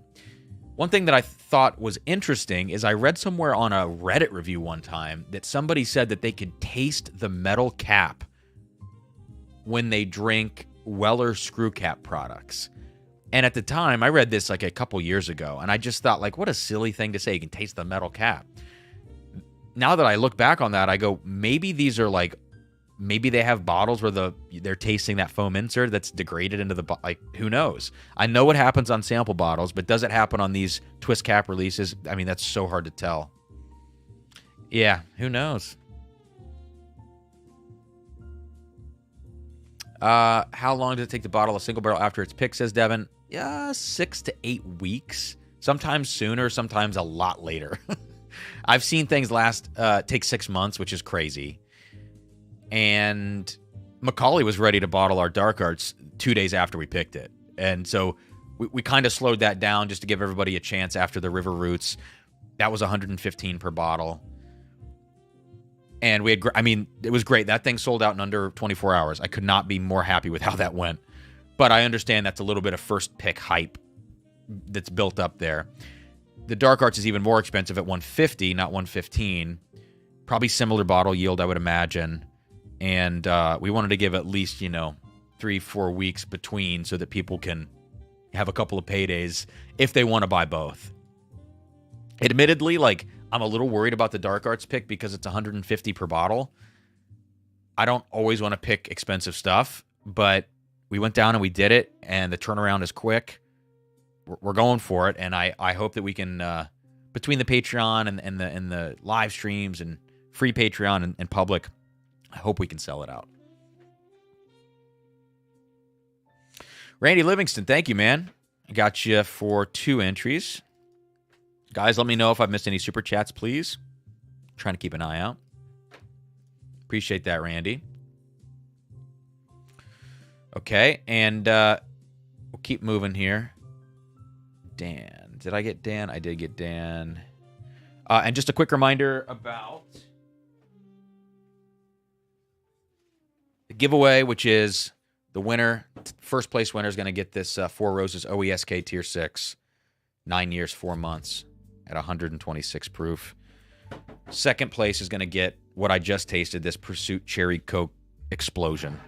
One thing that I thought was interesting is I read somewhere on a Reddit review one time that somebody said that they could taste the metal cap when they drink Weller screw cap products. And at the time, I read this like a couple years ago, and I just thought, like, what a silly thing to say. You can taste the metal cap. Now that I look back on that, I go, maybe these are like, maybe they have bottles where they're tasting that foam insert that's degraded into the, like, who knows? I know what happens on sample bottles, but does it happen on these twist cap releases? I mean, that's so hard to tell. Yeah, who knows? How long does it take to bottle a single barrel after it's picked, says Devin? Yeah, 6 to 8 weeks. Sometimes sooner, sometimes a lot later. I've seen things take 6 months, which is crazy. And Macaulay was ready to bottle our Dark Arts 2 days after we picked it. And so we kind of slowed that down just to give everybody a chance after the River Roots. That was $115 per bottle. And we had, it was great. That thing sold out in under 24 hours. I could not be more happy with how that went. But I understand that's a little bit of first pick hype that's built up there. The Dark Arts is even more expensive at $150, not $115. Probably similar bottle yield, I would imagine. And we wanted to give at least, 3-4 weeks between so that people can have a couple of paydays if they want to buy both. Admittedly, like, I'm a little worried about the Dark Arts pick because it's $150 per bottle. I don't always want to pick expensive stuff, but we went down and we did it, and the turnaround is quick. We're going for it, and I hope that we can, between the Patreon and the live streams and free Patreon and public, I hope we can sell it out. Randy Livingston, thank you, man. I got you for 2 entries. Guys, let me know if I've missed any super chats, please. I'm trying to keep an eye out. Appreciate that, Randy. Okay, and we'll keep moving here. Dan. Did I get Dan? I did get Dan. And just a quick reminder about the giveaway, which is the winner, first place winner is going to get this Four Roses OESK Tier 6, 9 years, 4 months at 126 proof. Second place is going to get what I just tasted, this Pursuit Cherry Coke Explosion.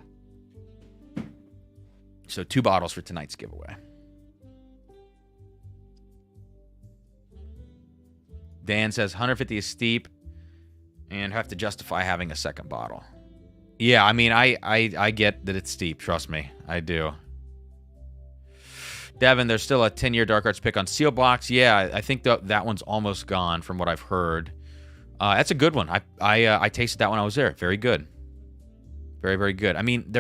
So 2 bottles for tonight's giveaway. Dan says 150 is steep and have to justify having a second bottle. Yeah, I mean, I get that it's steep. Trust me. I do. Devin, there's still a 10-year Dark Arts pick on Seal Box. Yeah, I think that one's almost gone from what I've heard. That's a good one. I tasted that when I was there. Very good. Very, very good. I mean,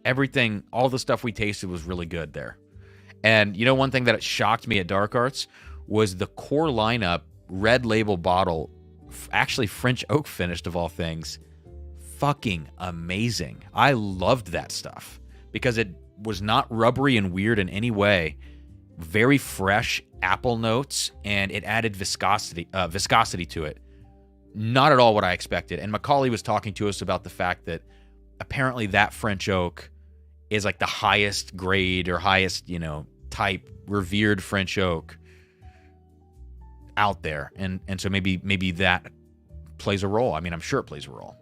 everything, all the stuff we tasted was really good there. And, you know, one thing that shocked me at Dark Arts was the core lineup red label bottle, actually French oak finished of all things. Fucking amazing. I loved that stuff because it was not rubbery and weird in any way. Very fresh apple notes, and it added viscosity to it. Not at all what I expected. And Macaulay was talking to us about the fact that apparently that French oak is like the highest grade or highest, you know, type revered French oak out there. And so maybe that plays a role. I mean, I'm sure it plays a role.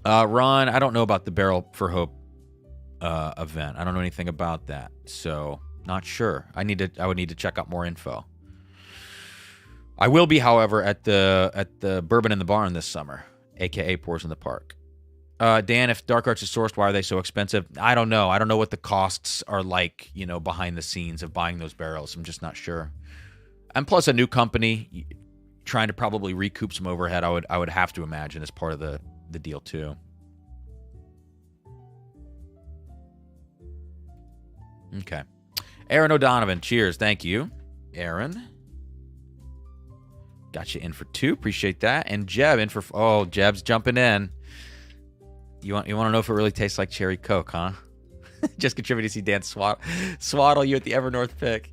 Ron, I don't know about the Barrel for Hope event. I don't know anything about that, so not sure. I would need to check out more info. I will be, however, at the Bourbon in the Barn this summer, aka Pours in the Park. Dan, if Dark Arts is sourced, why are they so expensive? I don't know. I don't know what the costs are like, you know, behind the scenes of buying those barrels. I'm just not sure. And plus, a new company trying to probably recoup some overhead. I would have to imagine as part of the deal too. Okay. Aaron O'Donovan, cheers. Thank you, Aaron. Got you in for 2. Appreciate that. And Jeb in for... Oh, Jeb's jumping in. You want to know if it really tastes like cherry Coke, huh? Just contributing to see Dan swaddle you at the Evernorth pick.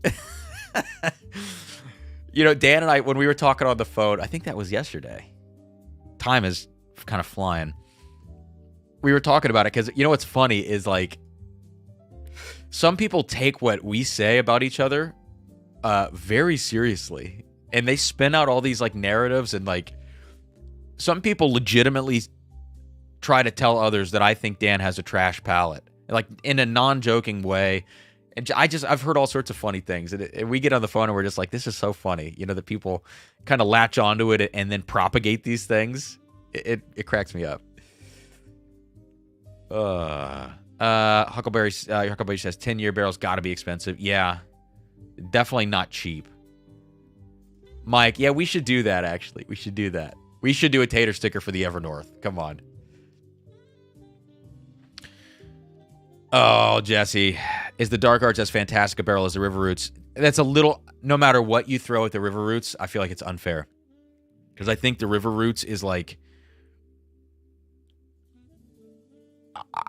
You know, Dan and I, when we were talking on the phone, I think that was yesterday. Time is kind of flying. We were talking about it because, you know, what's funny is, like, some people take what we say about each other very seriously. And they spin out all these, like, narratives, and, like, some people legitimately try to tell others that I think Dan has a trash palate, like, in a non-joking way. And I've heard all sorts of funny things. And we get on the phone and we're just like, this is so funny, you know, that people kind of latch onto it and then propagate these things. It cracks me up. Huckleberry says 10-year barrels got to be expensive. Yeah, definitely not cheap. Mike, yeah, we should do that, actually. We should do that. We should do a tater sticker for the Evernorth. Come on. Oh, Jesse. Is the Dark Arts as fantastic a barrel as the River Roots? That's a little... No matter what you throw at the River Roots, I feel like it's unfair. Because I think the River Roots is like...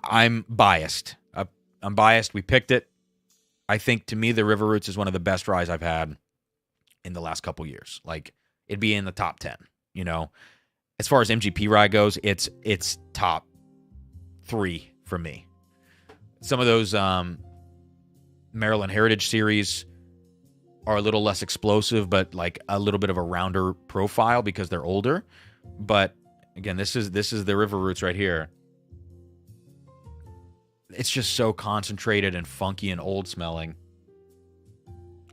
I'm biased. I'm biased. We picked it. I think, to me, the River Roots is one of the best ryes I've had in the last couple years. Like, it'd be in the top 10, you know? As far as MGP rye goes, it's top 3 for me. Some of those Maryland Heritage series are a little less explosive, but like a little bit of a rounder profile because they're older. But again, this is the River Roots right here. It's just so concentrated and funky and old smelling.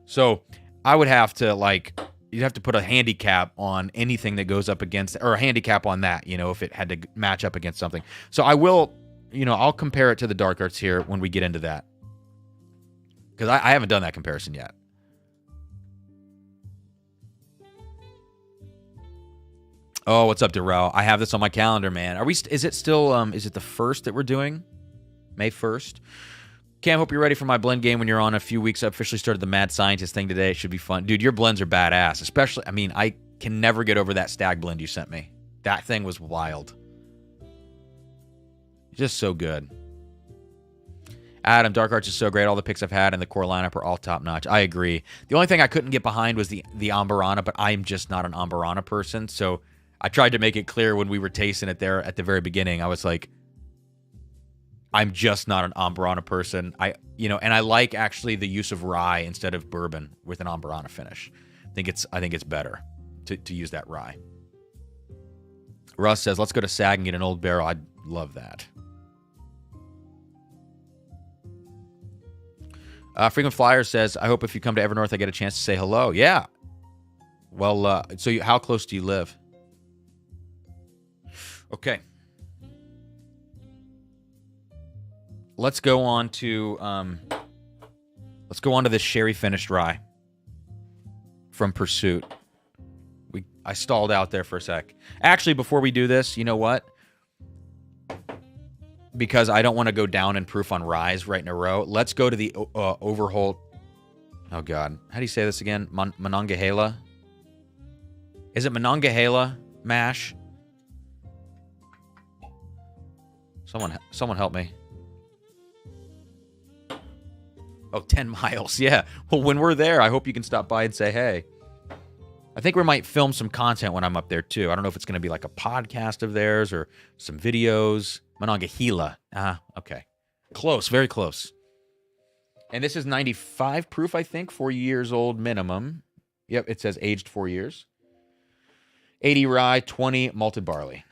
So I would have to, like, you'd have to put a handicap on anything that goes up against, or a handicap on that, you know, if it had to match up against something. So I will, you know, I'll compare it to the Dark Arts here when we get into that. Because I haven't done that comparison yet. Oh, what's up, Darrell? I have this on my calendar, man. Is it still, is it the 1st that we're doing? May 1st? Cam, hope you're ready for my blend game when you're on a few weeks. I officially started the Mad Scientist thing today. It should be fun. Dude, your blends are badass. Especially, I mean, I can never get over that Stagg blend you sent me. That thing was wild. Just so good. Adam, Dark Arch is so great. All the picks I've had in the core lineup are all top notch. I agree. The only thing I couldn't get behind was the Ambarana, but I'm just not an Ambarana person. So I tried to make it clear when we were tasting it there at the very beginning. I was like, I'm just not an Ambarana person. And I like actually the use of rye instead of bourbon with an Ambarana finish. I think it's better to use that rye. Russ says, let's go to Stagg and get an old barrel. I'd love that. Frequent Flyer says, I hope if you come to Evernorth, I get a chance to say hello. Yeah. Well, how close do you live? Okay. Let's go on to this sherry finished rye from Pursuit. I stalled out there for a sec. Actually, before we do this, you know what? Because I don't want to go down in proof on ryes right in a row. Let's go to the Overholt. Oh, God. How do you say this again? Monongahela? Is it Monongahela mash? Someone help me. Oh, 10 miles. Yeah. Well, when we're there, I hope you can stop by and say hey. I think we might film some content when I'm up there, too. I don't know if it's going to be like a podcast of theirs or some videos. Monongahela. Okay. Close. Very close. And this is 95 proof, I think. 4 years old minimum. Yep, it says aged 4 years. 80 rye, 20 malted barley.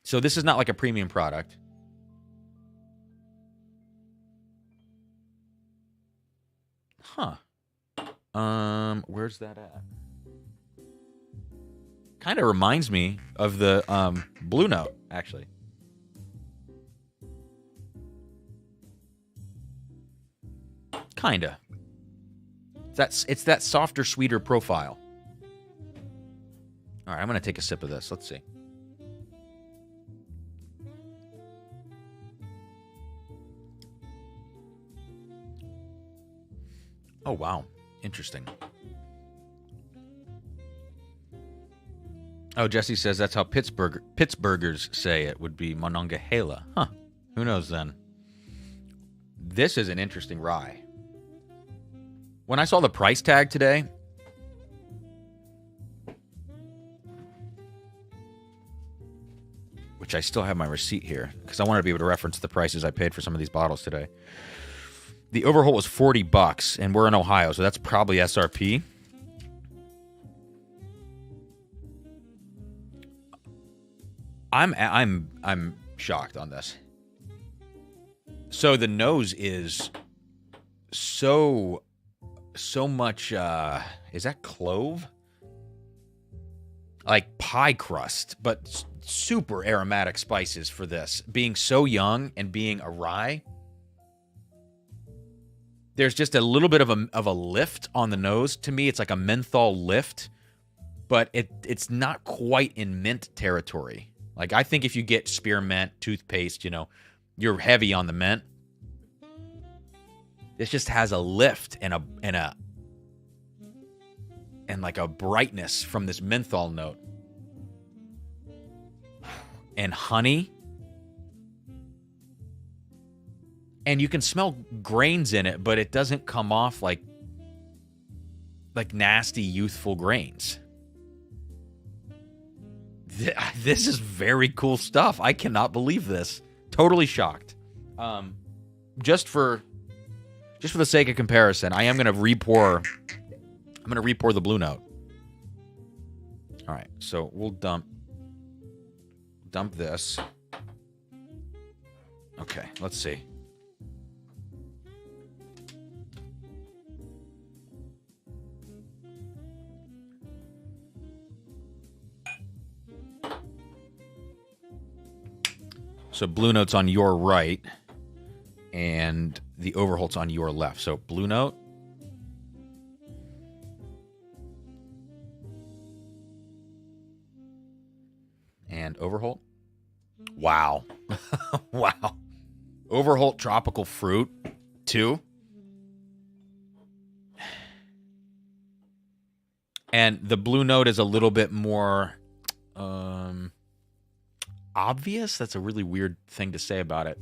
So this is not like a premium product. Huh. Where's that at? Kind of reminds me of the Blue Note, actually. Kinda. It's that softer, sweeter profile. All right, I'm gonna take a sip of this. Let's see. Oh wow, interesting. Oh, Jesse says that's how Pittsburghers say it would be Monongahela. Huh. Who knows then? This is an interesting rye. When I saw the price tag today, which I still have my receipt here, because I wanted to be able to reference the prices I paid for some of these bottles today. The Overholt was $40, and we're in Ohio, so that's probably SRP. I'm shocked on this. So the nose is so much is that clove? Like pie crust, but super aromatic spices for this. Being so young and being a rye, there's just a little bit of a lift on the nose. To me, it's like a menthol lift, but it's not quite in mint territory. Like, I think if you get spearmint, toothpaste, you're heavy on the mint. This just has a lift and like a brightness from this menthol note. And honey. And you can smell grains in it, but it doesn't come off like nasty, youthful grains. This is very cool stuff. I cannot believe this. Totally shocked. Just for the sake of comparison, I am going to re-pour. I'm going to re-pour the Blue Note. All right, so we'll dump this. Okay, let's see. So Blue Note's on your right, and the Overholt's on your left. So Blue Note. And Overholt. Wow. Wow. Overholt tropical fruit, too. And the Blue Note is a little bit more obvious. That's a really weird thing to say about it.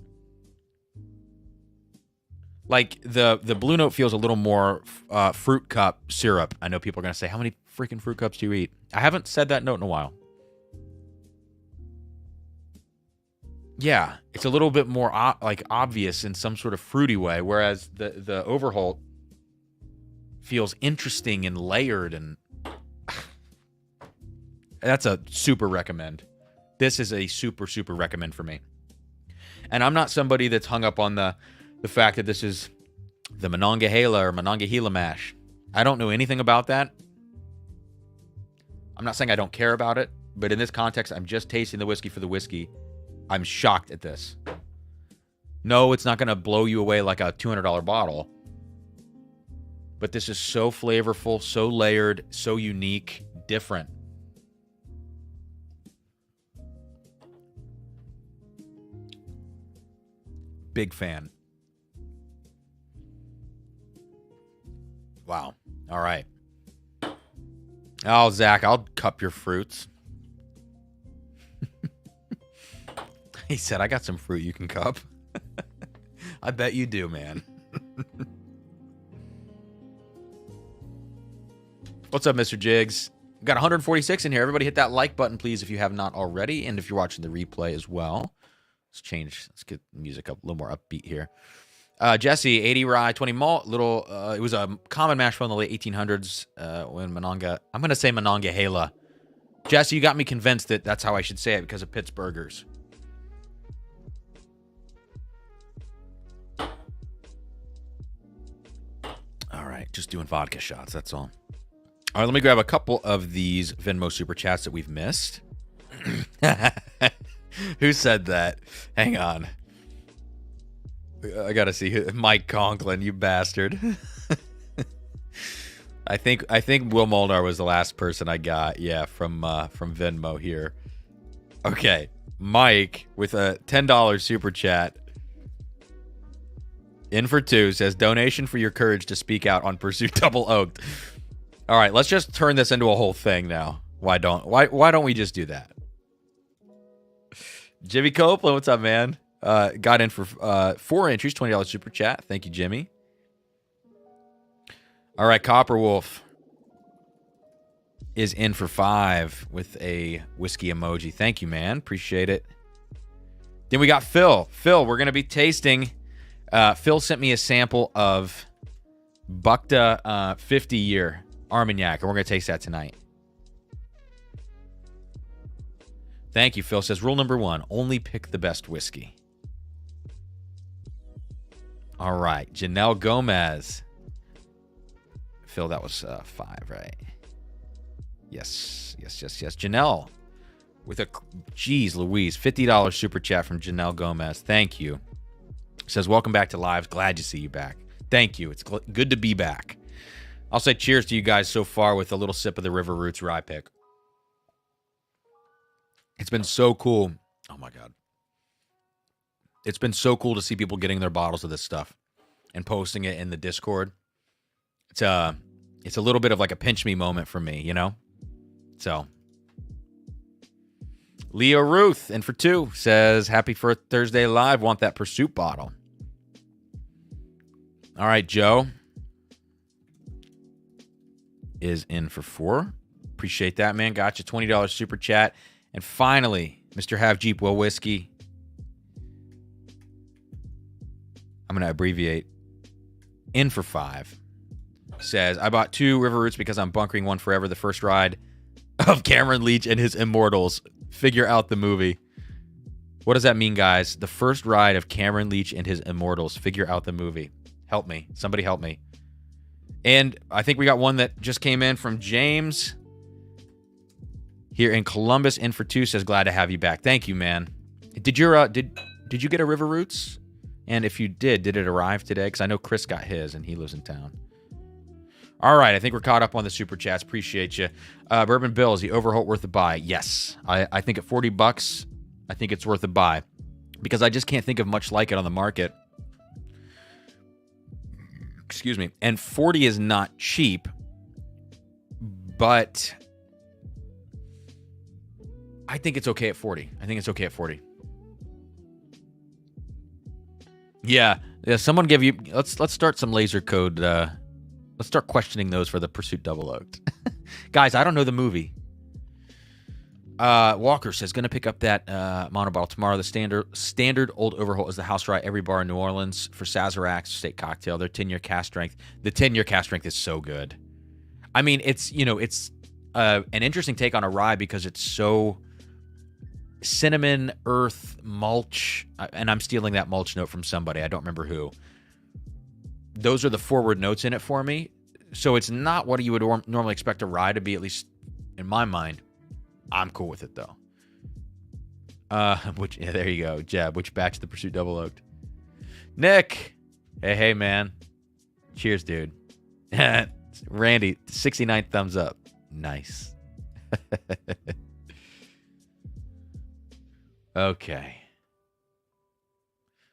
Like the Blue Note feels a little more fruit cup syrup. I know people are gonna say, how many freaking fruit cups do you eat? I haven't said that note in a while. Yeah, it's a little bit more like obvious in some sort of fruity way, whereas the Overholt feels interesting and layered, and that's a super recommend. This is a super recommend for me. And I'm not somebody that's hung up on the fact that this is the Monongahela or Monongahela mash. I don't know anything about that. I'm not saying I don't care about it, but in this context, I'm just tasting the whiskey for the whiskey. I'm shocked at this. No, it's not going to blow you away like a $200 bottle. But this is so flavorful, so layered, so unique, different. Big fan. Wow. All right. Oh, Zach, I'll cup your fruits. He said, I got some fruit you can cup. I bet you do, man. What's up, Mr. Jigs? We've got 146 in here. Everybody hit that like button, please, if you have not already. And if you're watching the replay as well. Let's get the music up a little more upbeat here. Jesse, 80 rye, 20 malt. It was a common mash bill in the late 1800s when I'm going to say Monongahela. Jesse, you got me convinced that that's how I should say it because of Pittsburghers. All right, just doing vodka shots, that's all. All right, let me grab a couple of these Venmo Super Chats that we've missed. Who said that? Hang on. I gotta see who. Mike Conklin, you bastard. I think Will Molnar was the last person I got. Yeah, from Venmo here. Okay, Mike with a $10 super chat. In for two says donation for your courage to speak out on Pursuit Double Oaked. All right, let's just turn this into a whole thing now. Why don't we just do that? Jimmy Copeland, what's up, man? Got in for 4 entries, $20 super chat. Thank you, Jimmy. All right, Copper Wolf is in for 5 with a whiskey emoji. Thank you, man. Appreciate it. Then we got Phil. Phil, we're going to be tasting. Phil sent me a sample of Buckta 50-year Armagnac, and we're going to taste that tonight. Thank you, Phil. Says, rule number 1, only pick the best whiskey. All right, Janelle Gomez. Phil, that was 5, right? Yes. Janelle with a, geez Louise, $50 super chat from Janelle Gomez. Thank you. Says, welcome back to Lives. Glad to see you back. Thank you. It's good to be back. I'll say cheers to you guys so far with a little sip of the River Roots rye pick. It's been so cool. Oh, my God. It's been so cool to see people getting their bottles of this stuff and posting it in the Discord. It's a little bit of like a pinch me moment for me, you know? So, Leo Ruth, in for 2, says, happy for Thursday Live. Want that Pursuit bottle. All right, Joe is in for 4. Appreciate that, man. Got you. $20 super chat. And finally, Mr. Have Jeep Will Whiskey. I'm going to abbreviate. In for 5. Says, I bought 2 River Roots because I'm bunkering one forever. The first ride of Cameron Leach and his Immortals. Figure out the movie. What does that mean, guys? The first ride of Cameron Leach and his Immortals. Figure out the movie. Help me. Somebody help me. And I think we got one that just came in from James here in Columbus. In for 2 says, glad to have you back. Thank you, man. Did you get a River Roots? And if you did it arrive today? Because I know Chris got his and he lives in town. All right, I think we're caught up on the super chats. Appreciate you. Bourbon Bill, is the Overholt worth a buy? Yes. I think at $40, I think it's worth a buy. Because I just can't think of much like it on the market. Excuse me. And 40 is not cheap. But I think it's okay at 40. Yeah. Someone give you. Let's start some laser code. Let's start questioning those for the Pursuit Double Oaked. Guys, I don't know the movie. Walker says, gonna pick up that mono bottle tomorrow. The standard Old Overholt is the house rye every bar in New Orleans for Sazerac State Cocktail. Their 10-year cast strength. The 10-year cast strength is so good. I mean, it's an interesting take on a rye because it's so cinnamon, earth, mulch, and I'm stealing that mulch note from somebody. I don't remember who. Those are the forward notes in it for me. So it's not what you would normally expect a rye to be, at least in my mind. I'm cool with it, though. There you go, Jeb. Which batch the Pursuit Double Oaked? Nick! Hey, man. Cheers, dude. Randy, 69th thumbs up. Nice. Okay.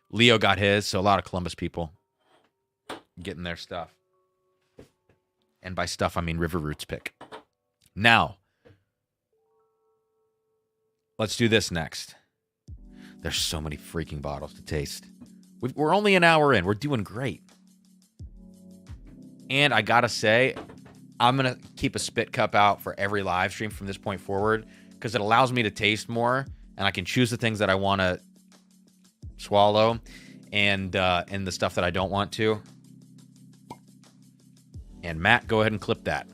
Leo got his, so a lot of Columbus people getting their stuff. And by stuff, I mean River Roots pick. Now, let's do this next. There's so many freaking bottles to taste. We're only an hour in. We're doing great. And I gotta say, I'm going to keep a spit cup out for every live stream from this point forward because it allows me to taste more and I can choose the things that I want to swallow and the stuff that I don't want to. And Matt, go ahead and clip that.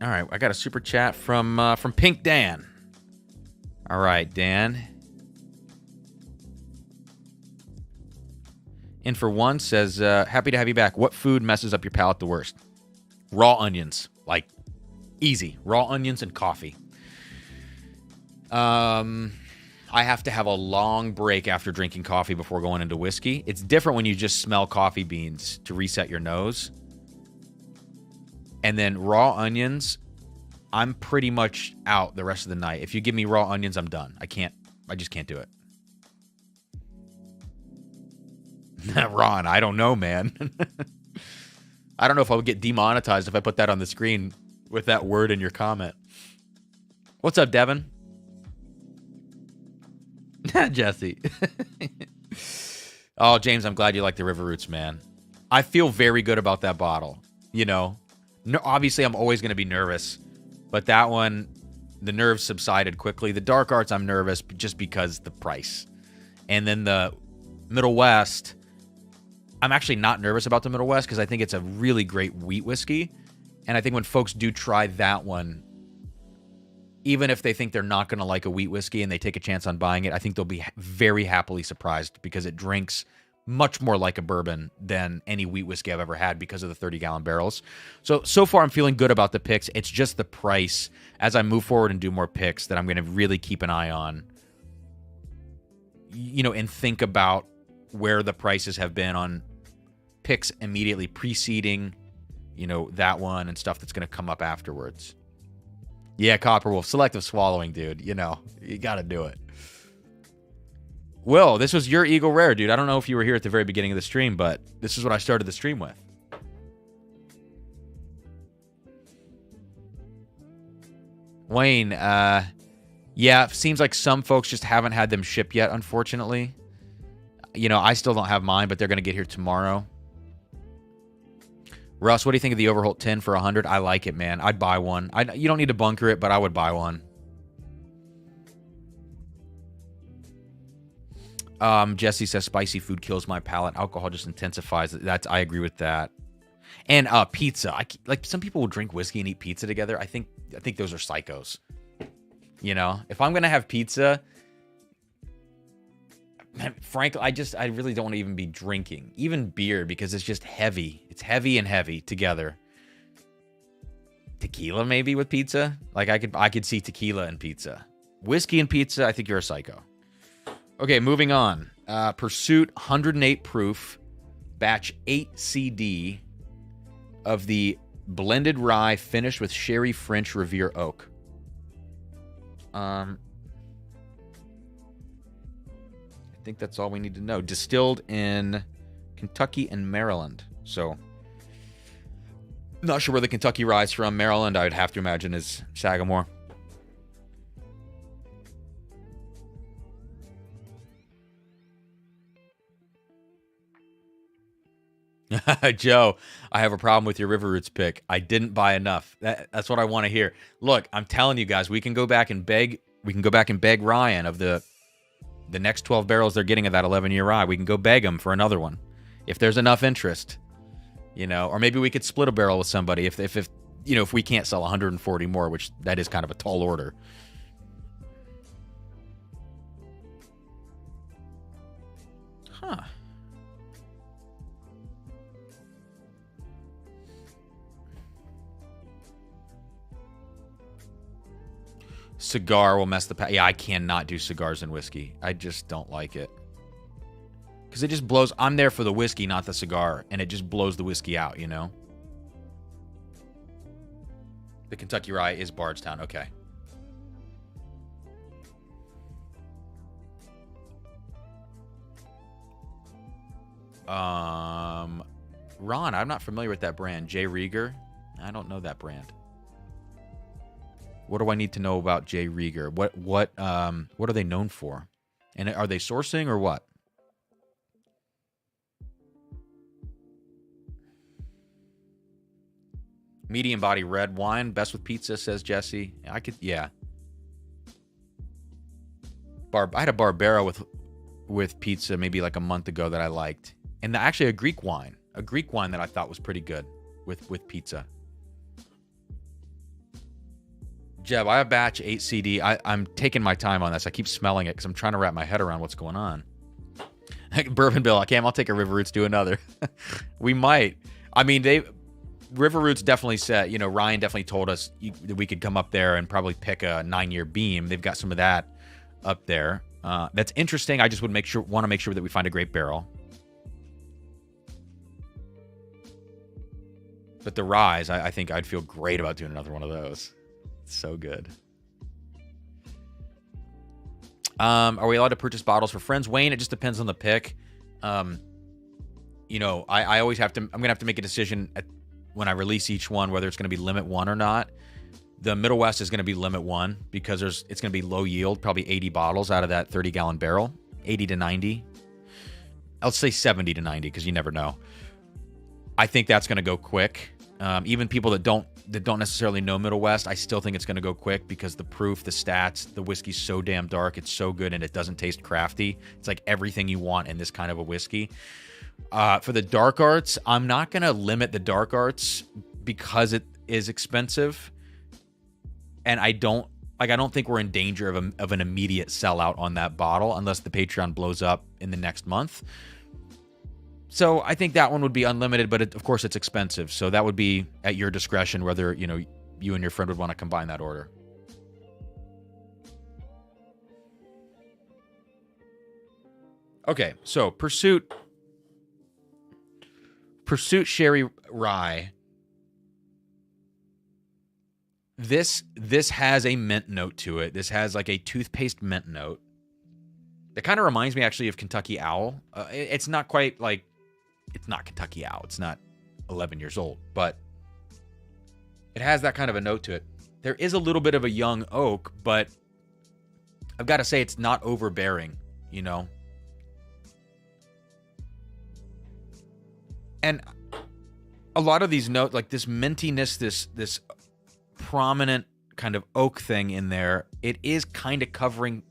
All right, I got a super chat from Pink Dan. All right, Dan. And for one says, happy to have you back. What food messes up your palate the worst? Raw onions. Like, easy. Raw onions and coffee. I have to have a long break after drinking coffee before going into whiskey. It's different when you just smell coffee beans to reset your nose. And then raw onions, I'm pretty much out the rest of the night. If you give me raw onions, I'm done. I just can't do it. Ron, I don't know, man. I don't know if I would get demonetized if I put that on the screen with that word in your comment. What's up, Devin? Jesse. Oh, James, I'm glad you like the River Roots, man. I feel very good about that bottle. You know, no, obviously I'm always going to be nervous, but that one, the nerves subsided quickly. The Dark Arts, I'm nervous just because the price. And then the Middle West, I'm actually not nervous about the Middle West because I think it's a really great wheat whiskey. And I think when folks do try that one, even if they think they're not going to like a wheat whiskey and they take a chance on buying it, I think they'll be very happily surprised because it drinks much more like a bourbon than any wheat whiskey I've ever had because of the 30-gallon barrels. So far, I'm feeling good about the picks. It's just the price as I move forward and do more picks that I'm going to really keep an eye on, you know, and think about where the prices have been on picks immediately preceding, you know, that one and stuff that's going to come up afterwards. Yeah, Copperwolf, selective swallowing, dude. You know, you got to do it. Will, this was your Eagle Rare, dude. I don't know if you were here at the very beginning of the stream, but this is what I started the stream with. Wayne, yeah, seems like some folks just haven't had them shipped yet, unfortunately. You know, I still don't have mine, but they're going to get here tomorrow. Russ, what do you think of the Overholt 10 for 100? I like it, man. I'd buy one. You don't need to bunker it, but I would buy one. Jesse says spicy food kills my palate. Alcohol just intensifies it. I agree with that. And pizza. Like some people will drink whiskey and eat pizza together. I think those are psychos. You know, if I'm gonna have pizza, frankly, I really don't want to even be drinking, even beer, because it's just heavy. It's heavy and heavy together. Tequila maybe with pizza. Like I could see tequila and pizza. Whiskey and pizza. I think you're a psycho. Okay, moving on. Pursuit 108 proof, batch 8 CD of the blended rye finished with sherry French Riviere oak. I think that's all we need to know. Distilled in Kentucky and Maryland. So Not sure where the Kentucky Rye's from. Maryland, I would have to imagine, is Sagamore. Joe, I have a problem with your River Roots pick. I didn't buy enough. That's what I want to hear. Look, I'm telling you guys, we can go back and beg. We can go back and beg Ryan of the next 12 barrels they're getting of that 11-year rye. We can go beg him for another one if there's enough interest, you know. Or maybe we could split a barrel with somebody if you know, if we can't sell 140 more, which that is kind of a tall order. Huh. Cigar will mess the yeah, I cannot do cigars and whiskey. I just don't like it. Because it just blows. I'm there for the whiskey, not the cigar. And it just blows the whiskey out, you know? The Kentucky Rye is Bardstown. Okay. Ron, I'm not familiar with that brand. J. Rieger? I don't know that brand. What do I need to know about J. Rieger? What are they known for? And are they sourcing or what? Medium body red wine, best with pizza, says Jesse. Yeah. I had a Barbera with pizza maybe like a month ago that I liked. And actually a Greek wine that I thought was pretty good with pizza. Jeb, I have batch 8 CD. I'm taking my time on this. I keep smelling it because I'm trying to wrap my head around what's going on. Bourbon Bill, I'll take a River Roots, do another. We might. I mean, River Roots definitely said, you know, Ryan definitely told us that we could come up there and probably pick a 9-year beam. They've got some of that up there. That's interesting. I just want to make sure that we find a great barrel. But the Ryes, I think I'd feel great about doing another one of those. So good. Are we allowed to purchase bottles for friends? Wayne, it just depends on the pick. You know, I always have to, I'm going to have to make a decision when I release each one, whether it's going to be limit 1 or not. The Middle West is going to be limit 1 because it's going to be low yield, probably 80 bottles out of that 30-gallon barrel, 80 to 90. I'll say 70 to 90 because you never know. I think that's going to go quick. Even people that don't necessarily know Middle West, I still think it's going to go quick because the proof, the stats, the whiskey's so damn dark. It's so good and it doesn't taste crafty. It's like everything you want in this kind of a whiskey. For the dark arts, I'm not going to limit the dark arts because it is expensive. And I don't think we're in danger of an immediate sellout on that bottle unless the Patreon blows up in the next month. So I think that one would be unlimited, but of course it's expensive. So that would be at your discretion whether, you know, you and your friend would want to combine that order. Okay, so Pursuit Sherry Rye. This has a mint note to it. This has like a toothpaste mint note. It kind of reminds me actually of Kentucky Owl. It's not quite like, it's not Kentucky Owl. It's not 11 years old, but it has that kind of a note to it. There is a little bit of a young oak, but I've got to say it's not overbearing, you know? And a lot of these notes, like this mintiness, this prominent kind of oak thing in there, it is kind of covering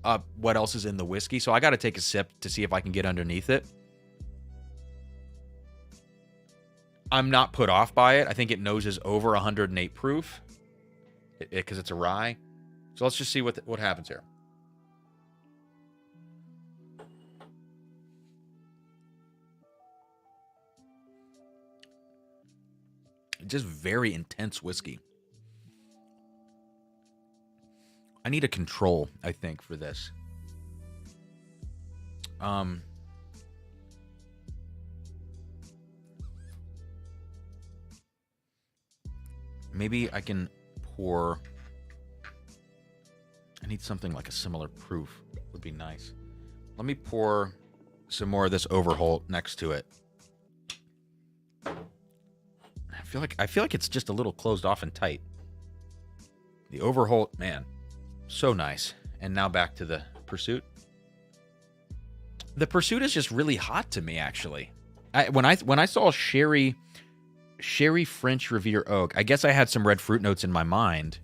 up what else is in the whiskey. So I got to take a sip to see if I can get underneath it. I'm not put off by it. I think it noses over 108 proof because it's a rye. So let's just see what happens here. Just very intense whiskey. I need a control, I think, for this. Maybe I can pour... I need something like a similar proof. Would be nice. Let me pour some more of this Overholt next to it. I feel like it's just a little closed off and tight. The Overholt, man, so nice. And now back to the Pursuit. The Pursuit is just really hot to me, actually. When I saw Sherry French Riviere Oak, I guess I had some red fruit notes in my mind.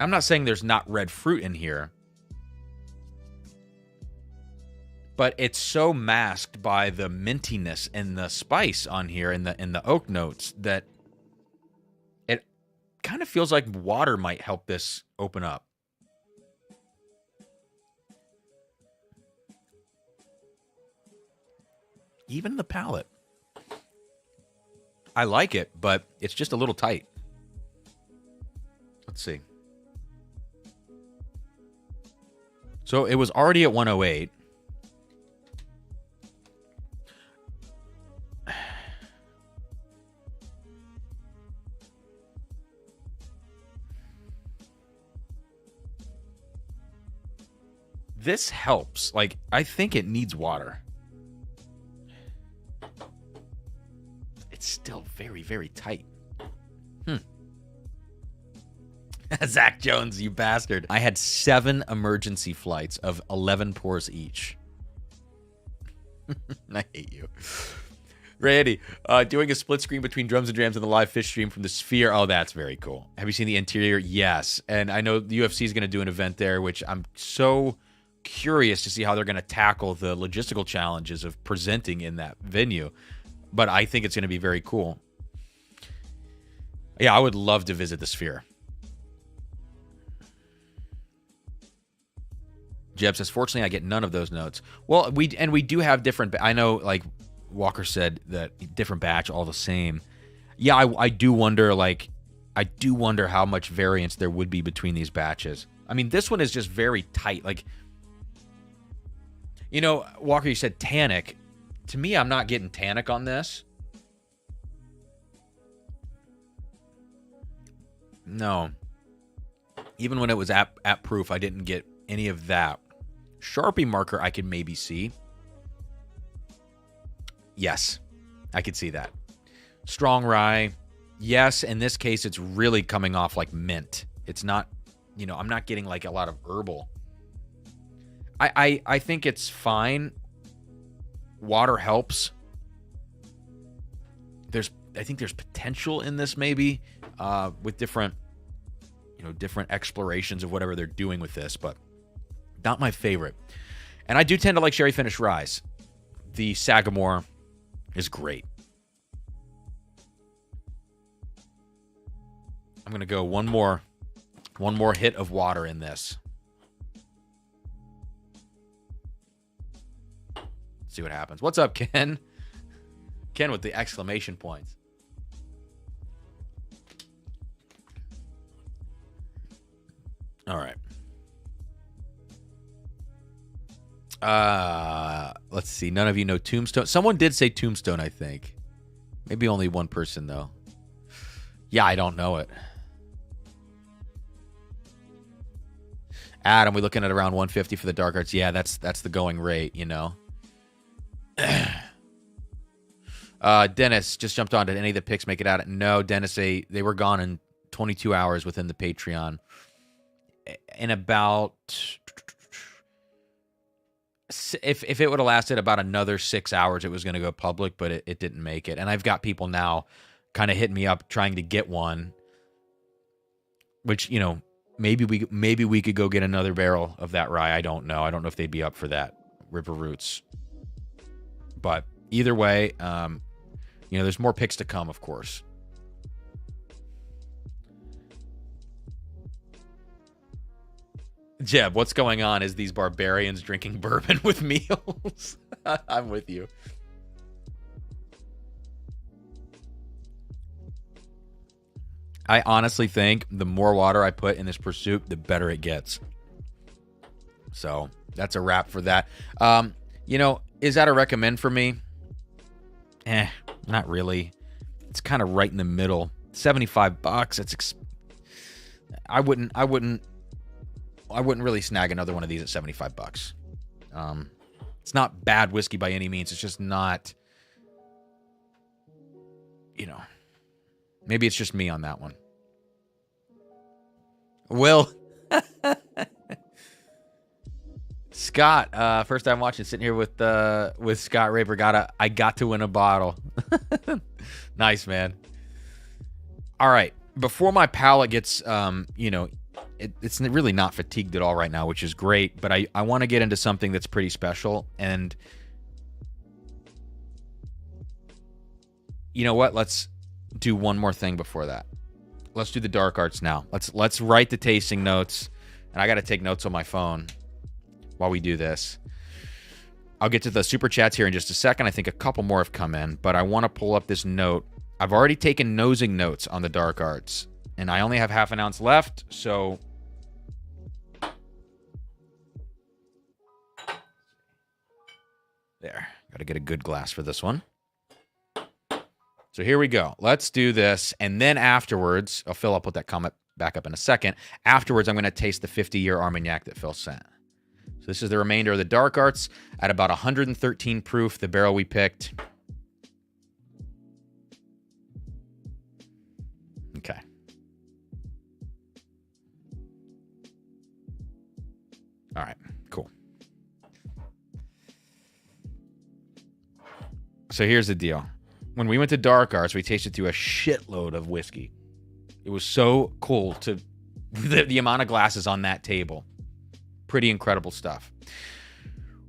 I'm not saying there's not red fruit in here, but it's so masked by the mintiness and the spice on here and the oak notes that it kind of feels like water might help this open up. Even the palate. I like it, but it's just a little tight. Let's see. So it was already at 108. This helps. Like, I think it needs water. It's still very, very tight. Zach Jones, you bastard. I had 7 emergency flights of 11 pours each. I hate you. Randy, doing a split screen between Drums and Drams and the live fish stream from the Sphere. Oh, that's very cool. Have you seen the interior? Yes. And I know the UFC is going to do an event there, which I'm so curious to see how they're going to tackle the logistical challenges of presenting in that venue. But I think it's going to be very cool. Yeah, I would love to visit the Sphere. Jeb says, fortunately, I get none of those notes. Well, we do have different. I know, like Walker said, that different batch, all the same. Yeah, I do wonder. Like, I do wonder how much variance there would be between these batches. I mean, this one is just very tight. Like, you know, Walker, you said tannic. To me, I'm not getting tannic on this. No. Even when it was at proof, I didn't get any of that. Sharpie marker, I could maybe see. Yes, I could see that. Strong rye. Yes, in this case, it's really coming off like mint. It's not, you know, I'm not getting like a lot of herbal. I think it's fine. Water helps. I think there's potential in this maybe with different, you know, different explorations of whatever they're doing with this, but not my favorite. And I do tend to like sherry finish ryes. The Sagamore is great. I'm gonna go one more hit of water in this. See what happens. What's up, Ken? Ken with the exclamation points. All right. Let's see. None of you know Tombstone. Someone did say Tombstone, I think. Maybe only one person, though. Yeah, I don't know it. Adam, we looking at around 150 for the dark arts. Yeah, that's the going rate, you know. Dennis just jumped on. Did any of the picks make it out? No, Dennis, they were gone in 22 hours within the Patreon. In about, if it would have lasted about another 6 hours, it was going to go public, but it didn't make it. And I've got people now kind of hitting me up trying to get one, which, you know, maybe we could go get another barrel of that rye. I don't know. I don't know if they'd be up for that. River Roots. But either way, you know, there's more picks to come, of course. Jeb, what's going on is these barbarians drinking bourbon with meals. I'm with you. I honestly think the more water I put in this Pursuit, the better it gets. So that's a wrap for that. You know, is that a recommend for me? Not really. It's kind of right in the middle. $75. It's I wouldn't really snag another one of these at $75. It's not bad whiskey by any means. It's just not, you know, maybe it's just me on that one. Will. Scott, first time watching, sitting here with Scott Raper. I got to win a bottle. Nice, man. All right. Before my palate gets, it's really not fatigued at all right now, which is great, but I want to get into something that's pretty special. And you know what? Let's do one more thing before that. Let's do the dark arts now. Let's write the tasting notes. And I got to take notes on my phone while we do this. I'll get to the super chats here in just a second. I think a couple more have come in, but I want to pull up this note. I've already taken nosing notes on the dark arts, and I only have half an ounce left, so there. Got to get a good glass for this one. So here we go. Let's do this, and then afterwards, I'll put that comment back up in a second. Afterwards, I'm going to taste the 50-year Armagnac that Phil sent. So this is the remainder of the dark arts at about 113 proof, the barrel we picked. Okay. All right, cool. So here's the deal. When we went to dark arts, we tasted through a shitload of whiskey. It was so cool to the amount of glasses on that table. Pretty incredible stuff.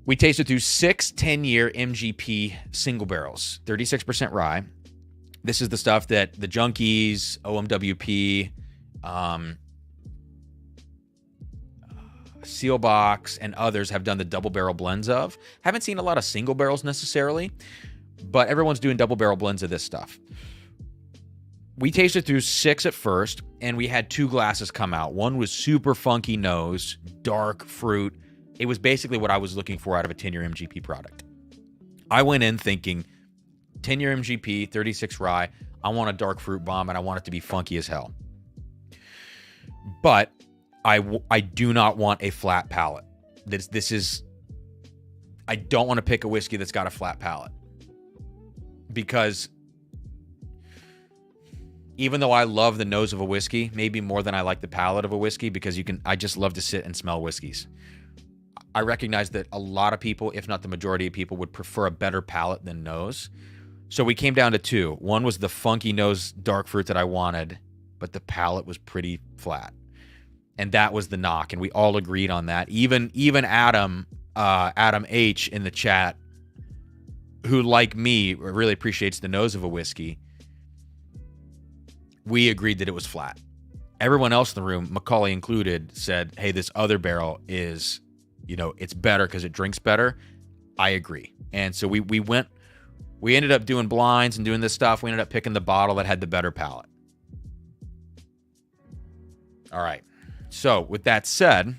We tasted through 6 10-year MGP single barrels, 36% rye. This is the stuff that the Junkies, OMWP, Sealbox, and others have done the double barrel blends of. Haven't seen a lot of single barrels necessarily, but everyone's doing double barrel blends of this stuff. We tasted through 6 at first, and we had 2 glasses come out. One was super funky nose, dark fruit. It was basically what I was looking for out of a 10-year MGP product. I went in thinking 10-year MGP, 36 rye. I want a dark fruit bomb, and I want it to be funky as hell. But I do not want a flat palate. I don't want to pick a whiskey that's got a flat palate. Because even though I love the nose of a whiskey, maybe more than I like the palate of a whiskey, because I just love to sit and smell whiskeys. I recognize that a lot of people, if not the majority of people, would prefer a better palate than nose. So we came down to 2. One was the funky nose dark fruit that I wanted, but the palate was pretty flat. And that was the knock, and we all agreed on that. Even Adam H in the chat, who, like me, really appreciates the nose of a whiskey, we agreed that it was flat. Everyone else in the room, Macaulay included, said, hey, this other barrel is, it's better because it drinks better. I agree. And so we ended up doing blinds and doing this stuff. We ended up picking the bottle that had the better palate. All right. So with that said,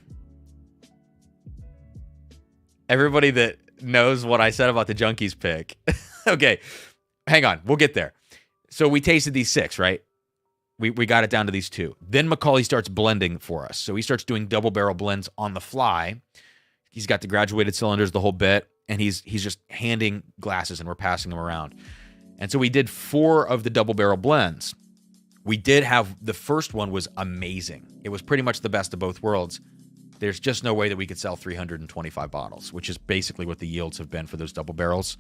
everybody that knows what I said about the Junkies pick. Okay, hang on. We'll get there. So we tasted these 6, right? We got it down to these 2. Then Macaulay starts blending for us. So he starts doing double barrel blends on the fly. He's got the graduated cylinders, the whole bit, and he's just handing glasses and we're passing them around. And so we did 4 of the double barrel blends. We did have, the first one was amazing. It was pretty much the best of both worlds. There's just no way that we could sell 325 bottles, which is basically what the yields have been for those double barrels.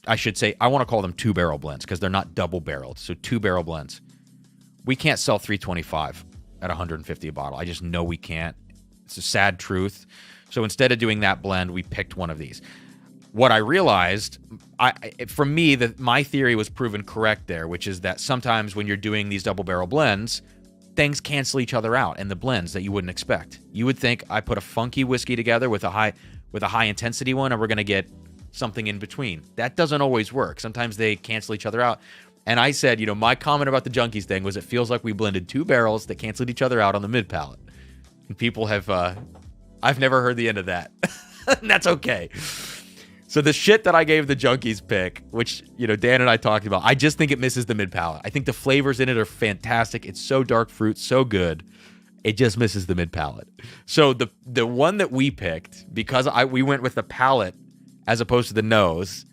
I should say, I want to call them 2-barrel blends because they're not double-barreled. So 2-barrel blends. We can't sell 325 at 150 a bottle. I just know we can't. It's a sad truth. So instead of doing that blend, we picked one of these. What I realized, for me, that my theory was proven correct there, which is that sometimes when you're doing these double-barrel blends, things cancel each other out in the blends that you wouldn't expect. You would think I put a funky whiskey together with a high intensity one, and we're going to get something in between. That doesn't always work. Sometimes they cancel each other out. And I said, my comment about the Junkies thing was it feels like we blended 2 barrels that canceled each other out on the mid palate. And people have, I've never heard the end of that. And that's okay. So the shit that I gave the Junkies pick, which, Dan and I talked about, I just think it misses the mid palate. I think the flavors in it are fantastic. It's so dark fruit, so good. It just misses the mid palate. So the one that we picked, because we went with the palate as opposed to the nose,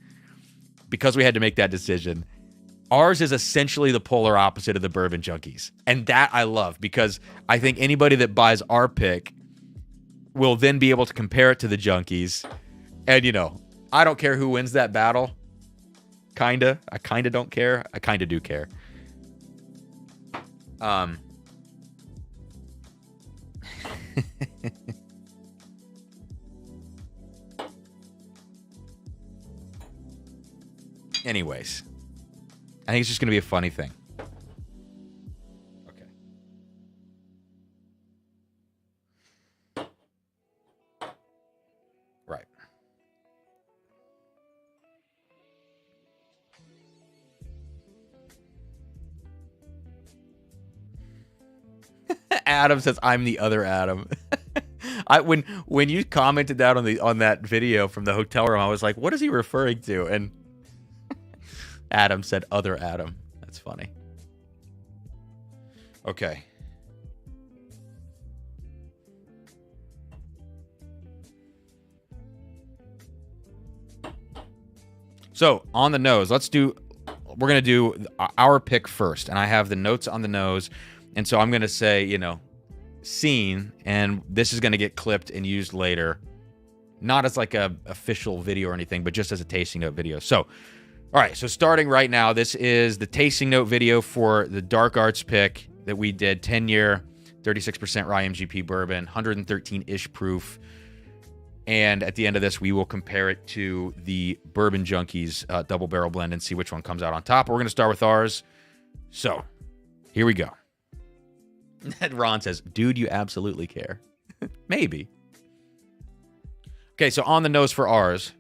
because we had to make that decision. Ours is essentially the polar opposite of the Bourbon Junkies. And that I love, because I think anybody that buys our pick will then be able to compare it to the Junkies. And, you know, I don't care who wins that battle. Kinda. I kinda don't care. I kinda do care. Anyways, I think it's just going to be a funny thing. Okay. Right. Adam says, "I'm the other Adam." When you commented that on that video from the hotel room, I was like, "What is he referring to?" And Adam said, "Other Adam." That's funny. Okay. So on the nose, we're gonna do our pick first, and I have the notes on the nose, and so I'm gonna say, you know, scene, and this is gonna get clipped and used later, not as like a official video or anything, but just as a tasting note video. So, all right, so starting right now, this is the tasting note video for the Dark Arts pick that we did, 10-year, 36% rye MGP bourbon, 113-ish proof. And at the end of this, we will compare it to the Bourbon Junkies double barrel blend and see which one comes out on top. We're going to start with ours. So, here we go. Ron says, "Dude, you absolutely care." Maybe. Okay, so on the nose for ours,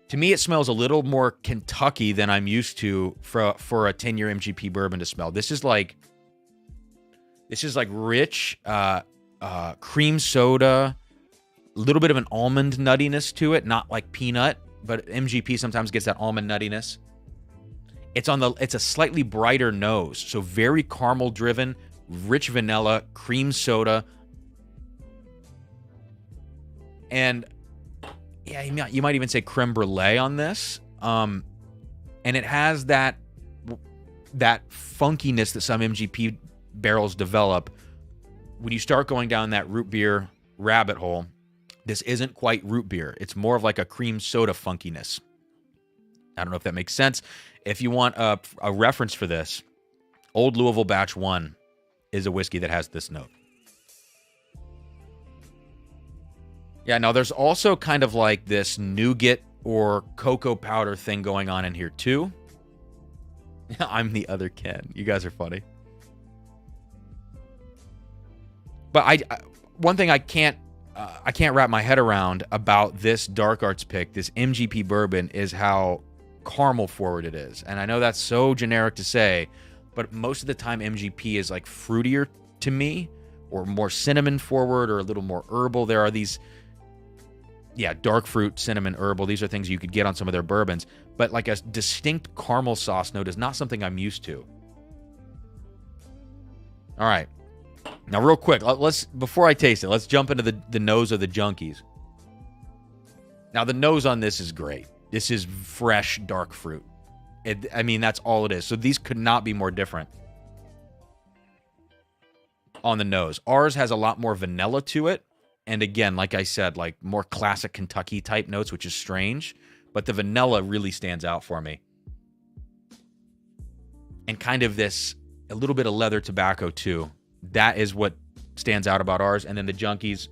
to me, it smells a little more Kentucky than I'm used to for a 10-year MGP bourbon to smell. This is like rich cream soda, a little bit of an almond nuttiness to it, not like peanut, but MGP sometimes gets that almond nuttiness. It's a slightly brighter nose, so very caramel driven, rich vanilla, cream soda, and yeah, you might even say creme brulee on this. And it has that funkiness that some MGP barrels develop. When you start going down that root beer rabbit hole, this isn't quite root beer. It's more of like a cream soda funkiness. I don't know if that makes sense. If you want a reference for this, Old Louisville Batch 1 is a whiskey that has this note. Yeah, now there's also kind of like this nougat or cocoa powder thing going on in here too. I'm the other Ken. You guys are funny. But one thing I can't wrap my head around about this Dark Arts pick, this MGP bourbon, is how caramel forward it is. And I know that's so generic to say, but most of the time MGP is like fruitier to me, or more cinnamon forward, or a little more herbal. There are these, dark fruit, cinnamon, herbal. These are things you could get on some of their bourbons. But like a distinct caramel sauce note is not something I'm used to. All right. Now, real quick, before I taste it, let's jump into the nose of the Junkies. Now, the nose on this is great. This is fresh, dark fruit. That's all it is. So these could not be more different on the nose. Ours has a lot more vanilla to it. And again, like I said, like more classic Kentucky type notes, which is strange. But the vanilla really stands out for me. And kind of this, a little bit of leather tobacco too. That is what stands out about ours. And then the Junkies,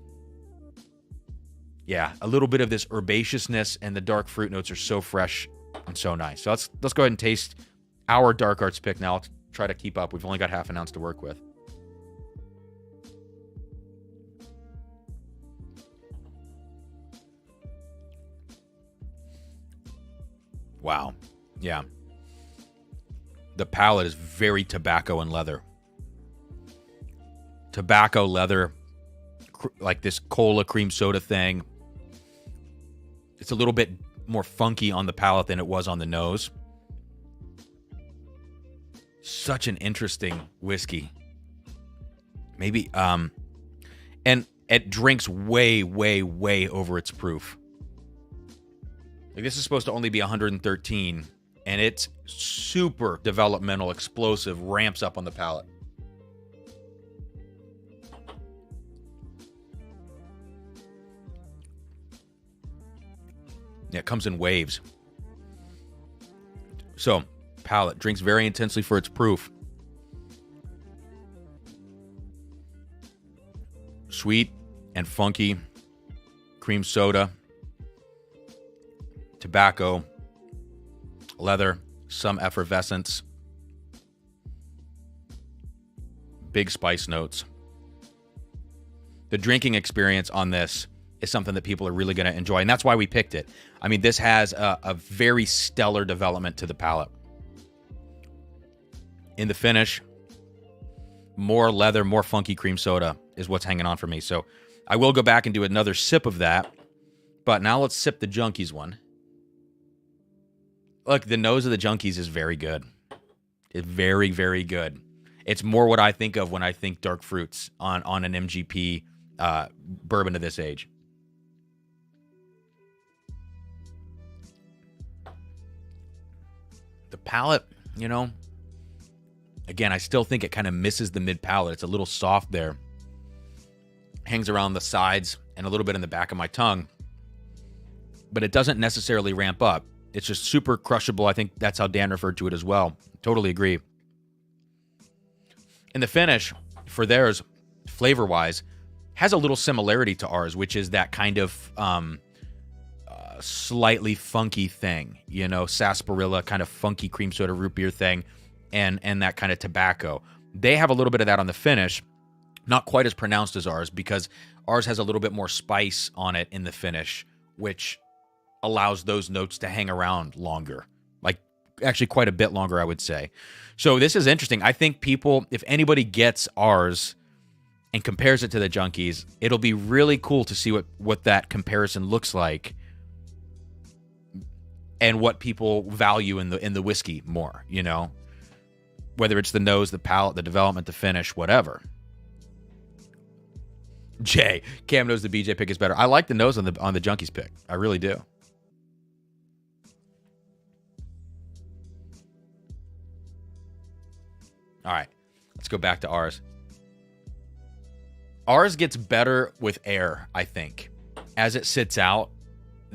a little bit of this herbaceousness, and the dark fruit notes are so fresh and so nice. So let's go ahead and taste our Dark Arts pick now. I'll try to keep up. We've only got half an ounce to work with. Wow. Yeah. The palate is very tobacco and leather. Tobacco, leather, like this cola cream soda thing. It's a little bit more funky on the palate than it was on the nose. Such an interesting whiskey. Maybe, and it drinks way, way, way over its proof. Like, this is supposed to only be 113, and it's super developmental, explosive, ramps up on the palate. Yeah, it comes in waves. So, palate drinks very intensely for its proof. Sweet and funky, cream soda, tobacco, leather, some effervescence, big spice notes. The drinking experience on this is something that people are really going to enjoy, and that's why we picked it. I mean, this has a very stellar development to the palate. In the finish, more leather, more funky cream soda is what's hanging on for me. So I will go back and do another sip of that, but now let's sip the Junkies one. Look, the nose of the Junkies is very good. It's very, very good. It's more what I think of when I think dark fruits on an MGP bourbon of this age. The palate, you know, again, I still think it kind of misses the mid palate. It's a little soft there. Hangs around the sides and a little bit in the back of my tongue. But it doesn't necessarily ramp up. It's just super crushable. I think that's how Dan referred to it as well. Totally agree. And the finish for theirs, flavor-wise, has a little similarity to ours, which is that kind of slightly funky thing. You know, sarsaparilla, kind of funky cream soda root beer thing, and that kind of tobacco. They have a little bit of that on the finish. Not quite as pronounced as ours, because ours has a little bit more spice on it in the finish, which allows those notes to hang around longer. Like, actually quite a bit longer, I would say. So this is interesting. I think people, if anybody gets ours and compares it to the Junkies, it'll be really cool to see what that comparison looks like and what people value in the whiskey more, you know? Whether it's the nose, the palate, the development, the finish, whatever. Jay, Cam knows the BJ pick is better. I like the nose on the Junkies pick. I really do. All right, let's go back to ours. Ours gets better with air, I think. As it sits out,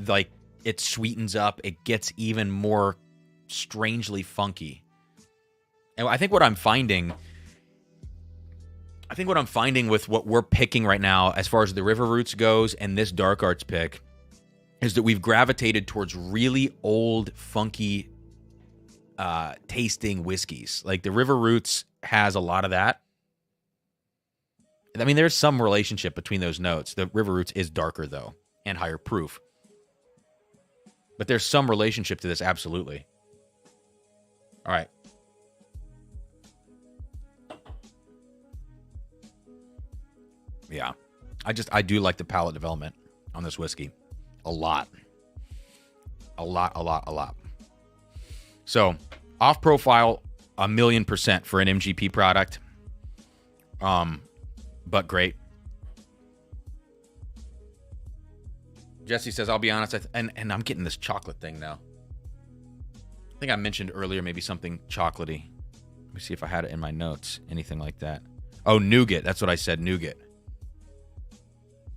like, it sweetens up. It gets even more strangely funky. And I think what I'm finding with what we're picking right now, as far as the River Roots goes and this Dark Arts pick, is that we've gravitated towards really old, funky tasting whiskeys. Like, the River Roots has a lot of that. I mean, there's some relationship between those notes. The River Roots is darker, though, and higher proof. But there's some relationship to this, absolutely. All right. Yeah. I do like the palate development on this whiskey. A lot. So, off profile, 1,000,000% for an MGP product. But great. Jesse says, I'll be honest, and I'm getting this chocolate thing now. I think I mentioned earlier maybe something chocolatey. Let me see if I had it in my notes. Anything like that. Oh, nougat. That's what I said, nougat.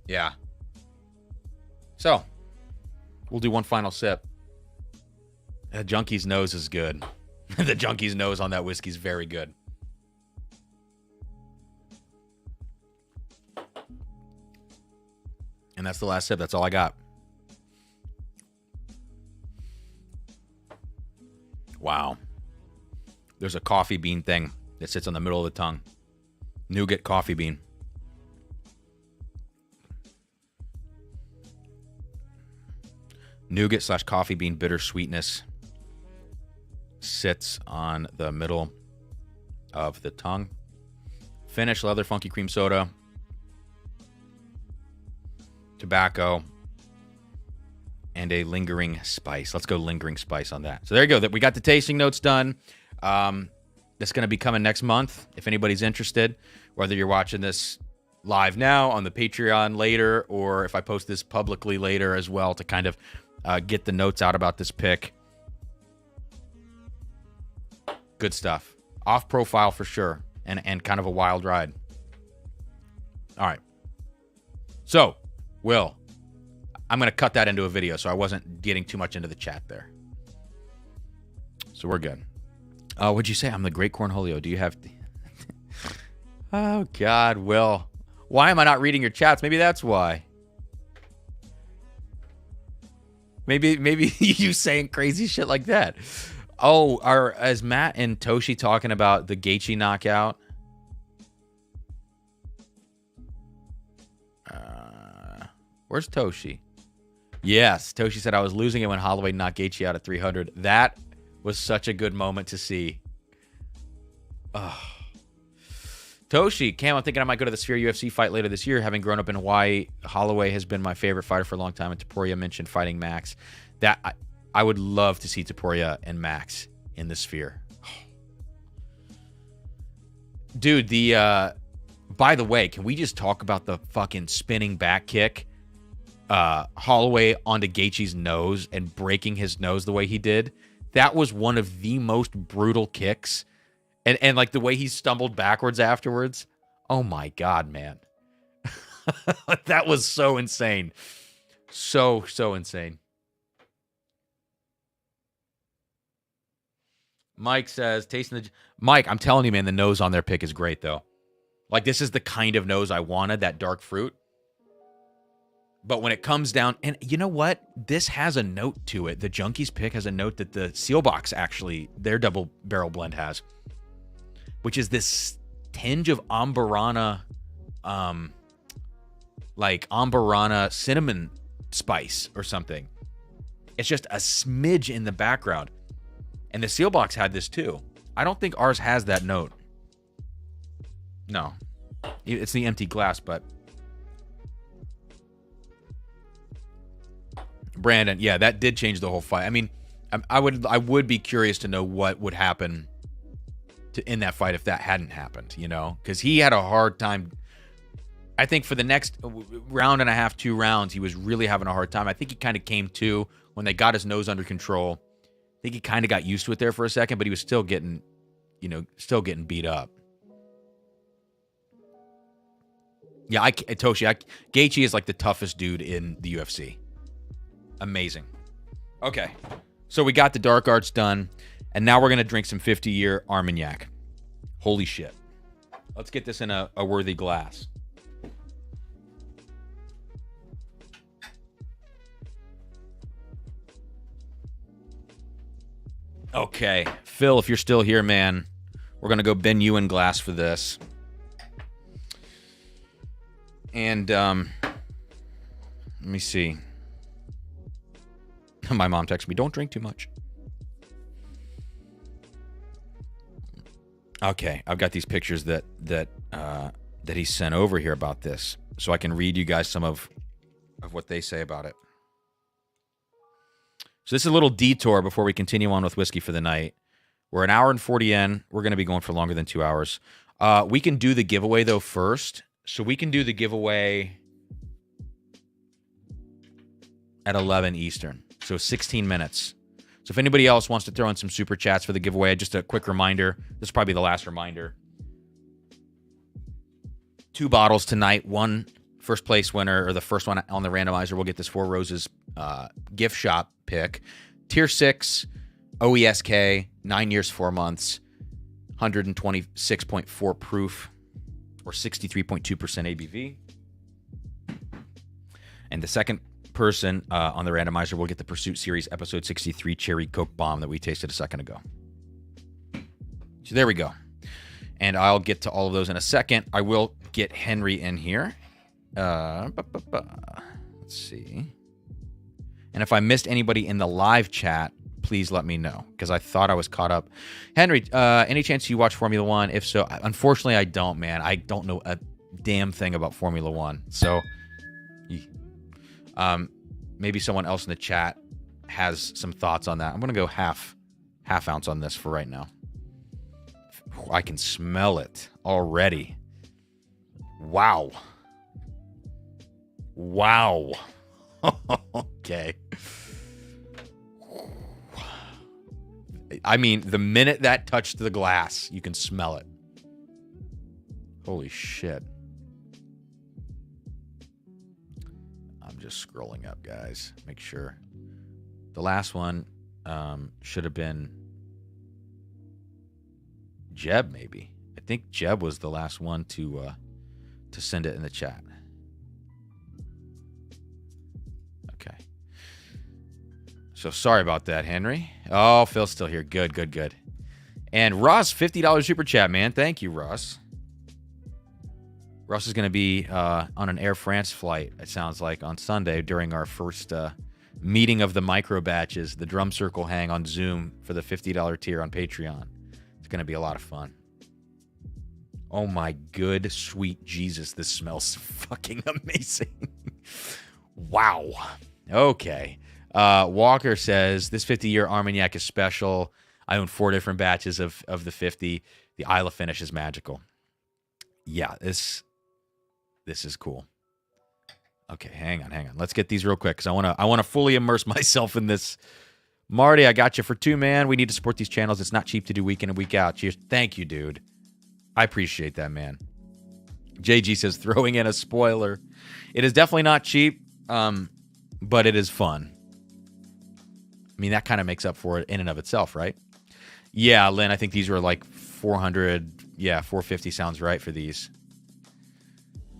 Yeah. So, we'll do one final sip. The Junkie's nose is good. The Junkie's nose on that whiskey is very good. And that's the last sip. That's all I got. Wow. There's a coffee bean thing that sits on the middle of the tongue. Nougat coffee bean. Nougat / coffee bean bitter sweetness sits on the middle of the tongue. Finish, leather, funky cream soda, tobacco, and a lingering spice. Let's go lingering spice on that. So there you go. We got the tasting notes done. That's going to be coming next month. If anybody's interested, whether you're watching this live now on the Patreon later, or if I post this publicly later as well to kind of get the notes out about this pick. Good stuff. Off profile for sure, and kind of a wild ride. All right. So, Will, I'm going to cut that into a video, so I wasn't getting too much into the chat there. So we're good. What'd you say? I'm the great Cornholio. Do you have... Oh, God, Will. Why am I not reading your chats? Maybe that's why. Maybe you saying crazy shit like that. Oh, is Matt and Toshi talking about the Gaethje knockout? Where's Toshi? Yes, Toshi said I was losing it when Holloway knocked Gaethje out at 300. That was such a good moment to see. Oh. Toshi, Cam, I'm thinking I might go to the Sphere UFC fight later this year. Having grown up in Hawaii, Holloway has been my favorite fighter for a long time, and Topuria mentioned fighting Max. That I would love to see Topuria and Max in the Sphere. Dude, by the way, can we just talk about the fucking spinning back kick? Holloway onto Gaethje's nose and breaking his nose the way he did. That was one of the most brutal kicks. And like the way he stumbled backwards afterwards. Oh my God, man. That was so insane. So insane. Mike says, tasting the... Mike, I'm telling you, man, the nose on their pick is great, though. Like, this is the kind of nose I wanted, that dark fruit. But when it comes down... And you know what? This has a note to it. The Junkies pick has a note that the Sealbox, actually, their double barrel blend has. Which is this tinge of Ambarana... like, Ambarana cinnamon spice or something. It's just a smidge in the background. And the Sealbox had this too. I don't think ours has that note. No. It's the empty glass, but... Brandon, yeah, that did change the whole fight. I mean, I would be curious to know what would happen in that fight if that hadn't happened, you know? Because he had a hard time... I think for the next round and a half, 2 rounds, he was really having a hard time. I think he kind of came to when they got his nose under control. I think he kind of got used to it there for a second, but he was still getting, beat up. Yeah, Toshi, Gaethje is like the toughest dude in the UFC. Amazing. Okay, so we got the dark arts done, and now we're going to drink some 50-year Armagnac. Holy shit. Let's get this in a worthy glass. Okay, Phil, if you're still here, man, we're going to go Bennuaine glass for this. And, let me see. My mom texted me, don't drink too much. Okay, I've got these pictures that he sent over here about this, so I can read you guys some of what they say about it. So this is a little detour before we continue on with whiskey for the night. We're an hour and 40 in. We're going to be going for longer than 2 hours. We can do the giveaway, though, first. So we can do the giveaway at 11 Eastern. So 16 minutes. So if anybody else wants to throw in some super chats for the giveaway, just a quick reminder. This is probably the last reminder. 2 bottles tonight. 1 first place winner, or the first one on the randomizer, will get this 4 Roses gift shop pick. Tier 6 OESK, 9 years 4 months, 126.4 proof, or 63.2% ABV. And the second person on the randomizer will get the Pursuit Series episode 63 Cherry Coke Bomb that we tasted a second ago. So there we go. And I'll get to all of those in a second. I will get Henry in here. Let's see. And if I missed anybody in the live chat, please let me know, because I thought I was caught up. Henry, any chance you watch Formula One? If so, unfortunately, I don't, man. I don't know a damn thing about Formula One. So, maybe someone else in the chat has some thoughts on that. I'm going to go half ounce on this for right now. I can smell it already. Wow. Wow. Okay. I mean, the minute that touched the glass, you can smell it. Holy shit. I'm just scrolling up, guys. Make sure. The last one should have been Jeb, maybe. I think Jeb was the last one to send it in the chat. Okay. So sorry about that, Henry. Oh, Phil's still here. Good, good, good. And Russ, $50 super chat, man. Thank you, Russ. Russ is going to be on an Air France flight, it sounds like, on Sunday during our first meeting of the micro batches, the drum circle hang on Zoom for the $50 tier on Patreon. It's going to be a lot of fun. Oh my good, sweet Jesus, this smells fucking amazing. Wow. Okay. Walker says, this 50-year Armagnac is special. I own 4 different batches of the 50. The Isla finish is magical. Yeah, this is cool. Okay, hang on. Let's get these real quick because I want to fully immerse myself in this. Marty, I got you for 2, man. We need to support these channels. It's not cheap to do week in and week out. Cheers. Thank you, dude. I appreciate that, man. JG says, throwing in a spoiler. It is definitely not cheap, but it is fun. I mean, that kind of makes up for it in and of itself, right? Yeah, Lynn, I think these were like 400. Yeah, 450 sounds right for these.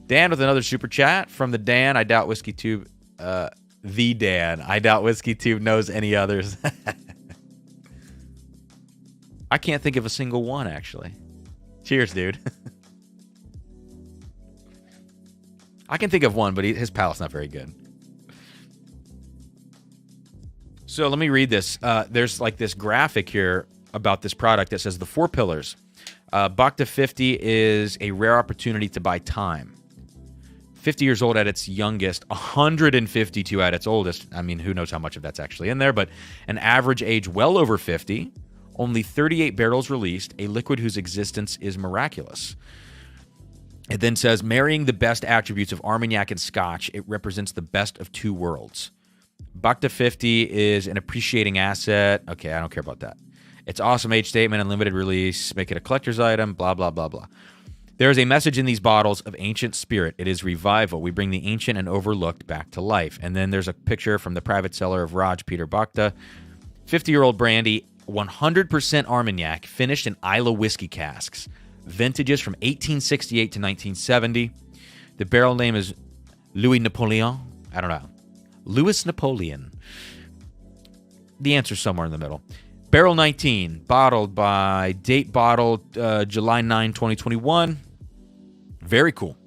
Dan with another super chat from the Dan. I doubt Whiskey Tube, the Dan. I doubt Whiskey Tube knows any others. I can't think of a single one, actually. Cheers, dude. I can think of one, but his palate's not very good. So let me read this. There's like this graphic here about this product that says the 4 pillars. Bacta 50 is a rare opportunity to buy time. 50 years old at its youngest, 152 at its oldest. I mean, who knows how much of that's actually in there, but an average age well over 50, only 38 barrels released, a liquid whose existence is miraculous. It then says, marrying the best attributes of Armagnac and Scotch, it represents the best of 2 worlds. Bacta 50 is an appreciating asset. Okay, I don't care about that. It's awesome age statement and limited release. Make it a collector's item, blah, blah, blah, blah. There is a message in these bottles of ancient spirit. It is revival. We bring the ancient and overlooked back to life. And then there's a picture from the private cellar of Raj Peter Bacta. 50-year-old brandy, 100% Armagnac, finished in Isla whiskey casks. Vintages from 1868 to 1970. The barrel name is Louis Napoleon. I don't know. Louis Napoleon. The answer's somewhere in the middle. Barrel 19, bottled by date bottled July 9, 2021. Very cool.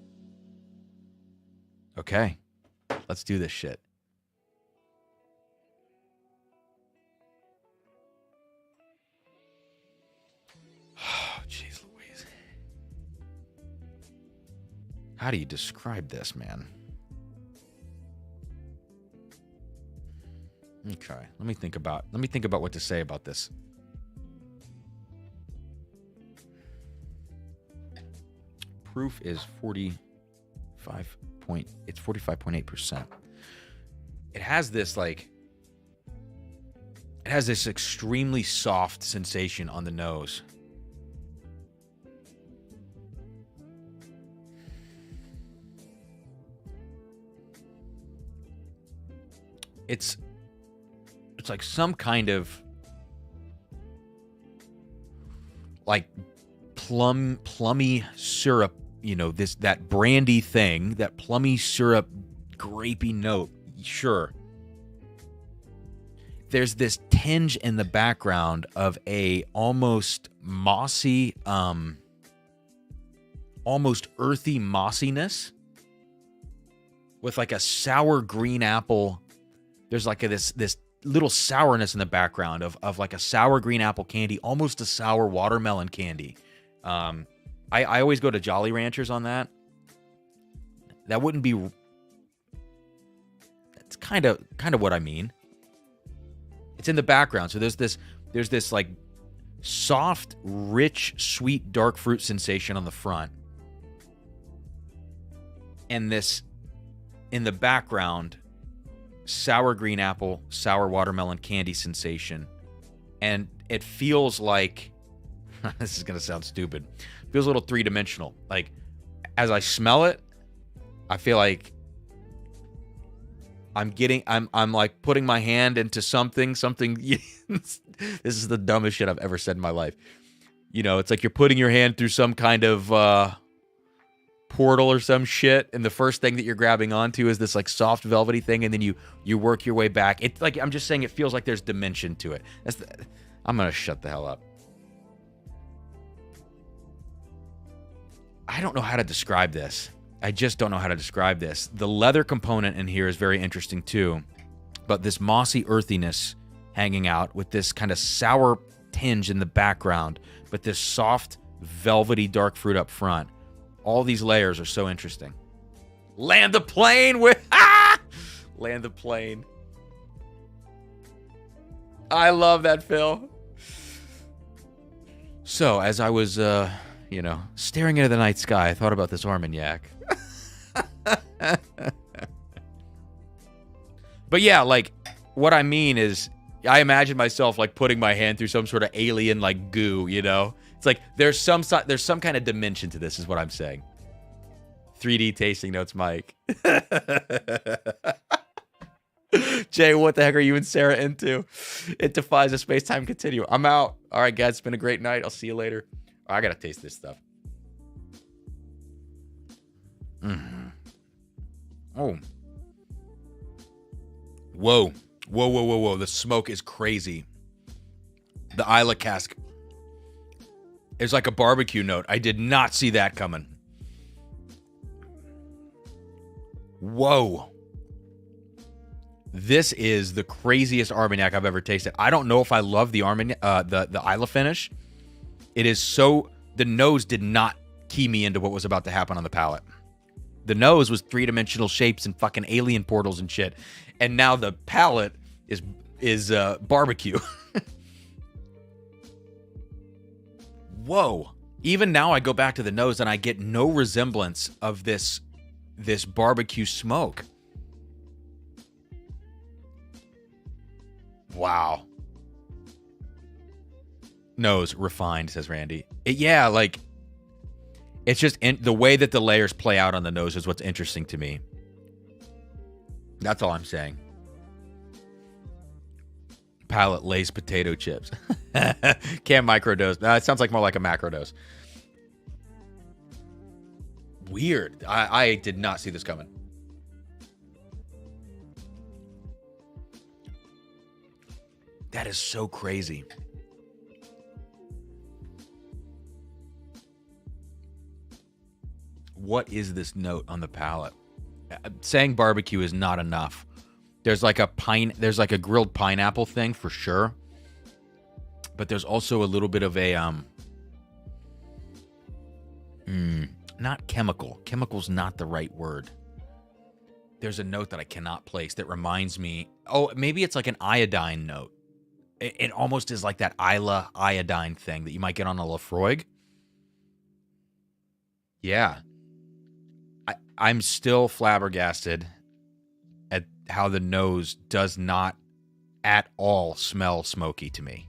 Okay, let's do this shit. Oh, jeez Louise. How do you describe this, man? Okay, let me think about what to say about this. Proof is 45.8%. It has this extremely soft sensation on the nose. It's like some kind of like plummy syrup, you know, that brandy thing, that plummy syrup, grapey note. Sure. There's this tinge in the background of a almost mossy, almost earthy mossiness with like a sour green apple. There's like this little sourness in the background of like a sour green apple candy, almost a sour watermelon candy. I always go to Jolly Ranchers on that. That wouldn't be. That's kind of what I mean. It's in the background, so there's this like soft, rich, sweet, dark fruit sensation on the front, and this in the background. Sour green apple, sour watermelon candy sensation And it feels like, this is going to sound stupid, it feels a little three-dimensional. Like, as I smell it, I feel like I'm like putting my hand into something. This is the dumbest shit I've ever said in my life. You know, it's like you're putting your hand through some kind of portal or some shit, and the first thing that you're grabbing onto is this like soft velvety thing, and then you work your way back. It's like, I'm just saying, it feels like there's dimension to it. I'm gonna shut the hell up. I don't know how to describe this. I just don't know how to describe this. The leather component in here is very interesting too, but this mossy earthiness hanging out with this kind of sour tinge in the background, but this soft, velvety dark fruit up front. All these layers are so interesting. Land the plane with... Land the plane. I love that, Phil. So, as I was, staring into the night sky, I thought about this Armagnac. But yeah, like, what I mean is, I imagine myself, like, putting my hand through some sort of alien, like, goo, you know? It's like, there's some kind of dimension to this, is what I'm saying. 3D tasting notes, Mike. Jay, what the heck are you and Sarah into? It defies a space-time continuum. I'm out. All right, guys, it's been a great night. I'll see you later. I gotta taste this stuff. Oh. Whoa. Whoa. The smoke is crazy. The Isla cask is like a barbecue note. I did not see that coming. Whoa. This is the craziest Armagnac I've ever tasted. I don't know if I love the Armagnac, the Isla finish. It is so... The nose did not key me into what was about to happen on the palate. The nose was three-dimensional shapes and fucking alien portals and shit. And now the palate is barbecue. Whoa. Even now I go back to the nose and I get no resemblance of this barbecue smoke. Wow. Nose refined, says Randy. Like, it's just the way that the layers play out on the nose is what's interesting to me. That's all I'm saying. Palate Lay's potato chips. Can't microdose. It sounds like more like a macrodose. Weird. I did not see this coming. That is so crazy. What is this note on the palate? Saying barbecue is not enough. There's like a grilled pineapple thing for sure. But there's also a little bit of a not chemical. Chemical's not the right word. There's a note that I cannot place that reminds me. Oh, maybe it's like an iodine note. It almost is like that Isla iodine thing that you might get on a Lafroig. Yeah. I'm still flabbergasted at how the nose does not at all smell smoky to me.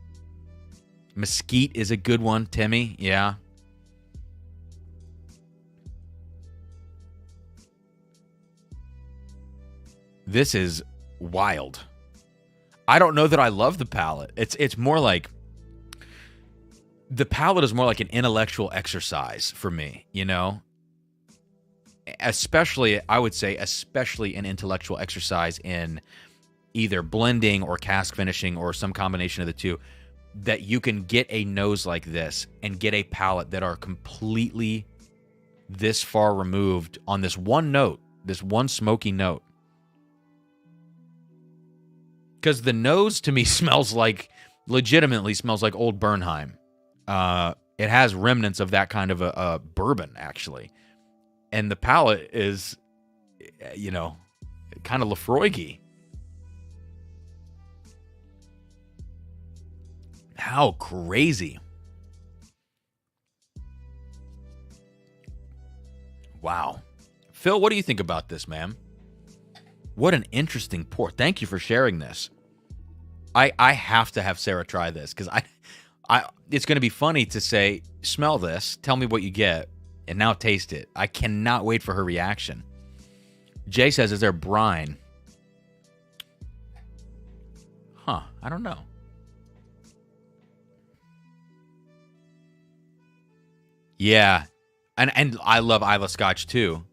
Mesquite is a good one, Timmy. Yeah. This is wild. I don't know that I love the palate. It's more like... The palate is more like an intellectual exercise for me, you know? Especially, I would say, especially an intellectual exercise in either blending or cask finishing or some combination of the two, that you can get a nose like this and get a palate that are completely this far removed on this one note, this one smoky note. Because the nose, to me, legitimately smells like old Bernheim. It has remnants of that kind of a bourbon, actually. And the palate is, kind of Lafroig-y. How crazy. Wow. Phil, what do you think about this, man? What an interesting pour. Thank you for sharing this. I have to have Sarah try this because it's going to be funny to say, smell this, tell me what you get, and now taste it. I cannot wait for her reaction. Jay says, is there brine? Huh, I don't know. Yeah, and I love Isla Scotch too.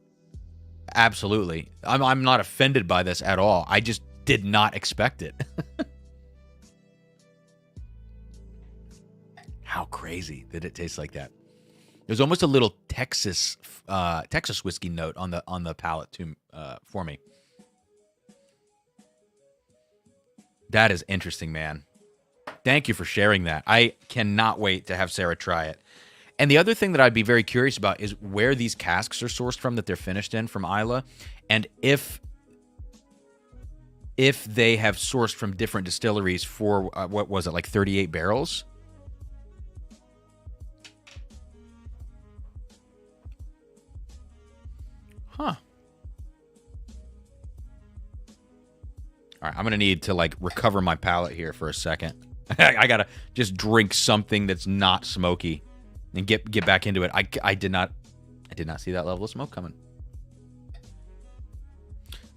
Absolutely. I'm not offended by this at all. I just did not expect it. How crazy did it taste like that? There's almost a little Texas whiskey note on the palate too for me. That is interesting, man. Thank you for sharing that. I cannot wait to have Sarah try it. And the other thing that I'd be very curious about is where these casks are sourced from that they're finished in from Isla, and if they have sourced from different distilleries for, what was it, like 38 barrels? Huh. All right, I'm going to need to, like, recover my palate here for a second. I got to just drink something that's not smoky. And get back into it. I did not see that level of smoke coming.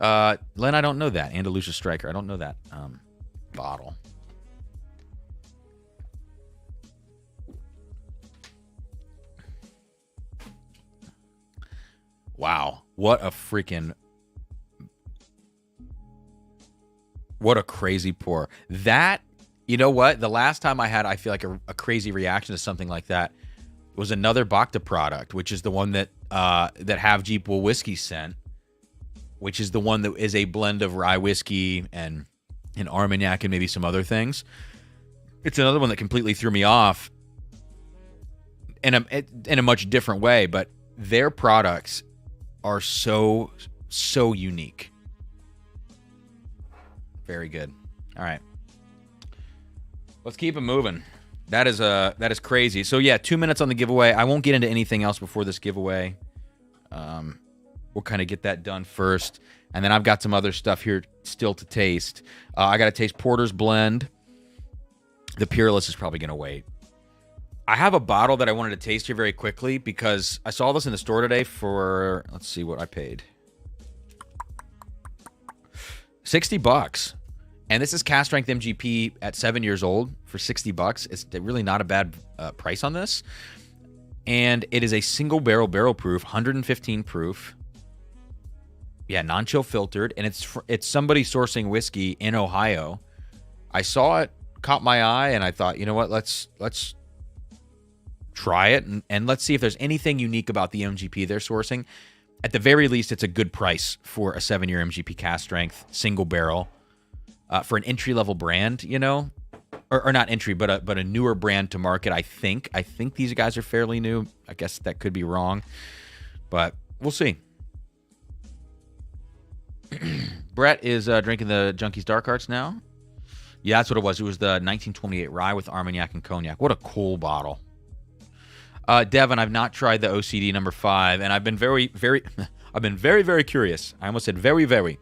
Len, I don't know that. Andalusia Striker. I don't know that bottle. Wow. What a crazy pour. That, you know what? The last time I had, I feel like a crazy reaction to something like that was another Bacta product, which is the one that Have Jeep Will Whiskey sent, which is the one that is a blend of rye whiskey and Armagnac and maybe some other things. It's another one that completely threw me off in a much different way, but their products are so unique. Very good. All right. Let's keep it moving. That is crazy. So yeah, 2 minutes on the giveaway. I won't get into anything else before this giveaway. We'll kind of get that done first, and then I've got some other stuff here still to taste. I got to taste Porter's Blend. The Peerless is probably going to wait. I have a bottle that I wanted to taste here very quickly because I saw this in the store today for, let's see what I paid. $60. And this is cast strength MGP at 7 years old for $60. It's really not a bad price on this. And it is a single barrel proof, 115 proof. Yeah, non-chill filtered. And it's somebody sourcing whiskey in Ohio. I saw it, caught my eye, and I thought, you know what, let's try it and let's see if there's anything unique about the MGP they're sourcing. At the very least, it's a good price for a 7-year MGP cast strength single barrel. For an entry-level brand, you know, or not entry, but a newer brand to market. I think these guys are fairly new. I guess that could be wrong, but we'll see. Brett is drinking the Junkies Dark Arts now. Yeah, that's what it was. It was the 1928 rye with Armagnac and cognac. What a cool bottle. Devin, I've not tried the OCD number 5, and I've been very curious. I almost said very.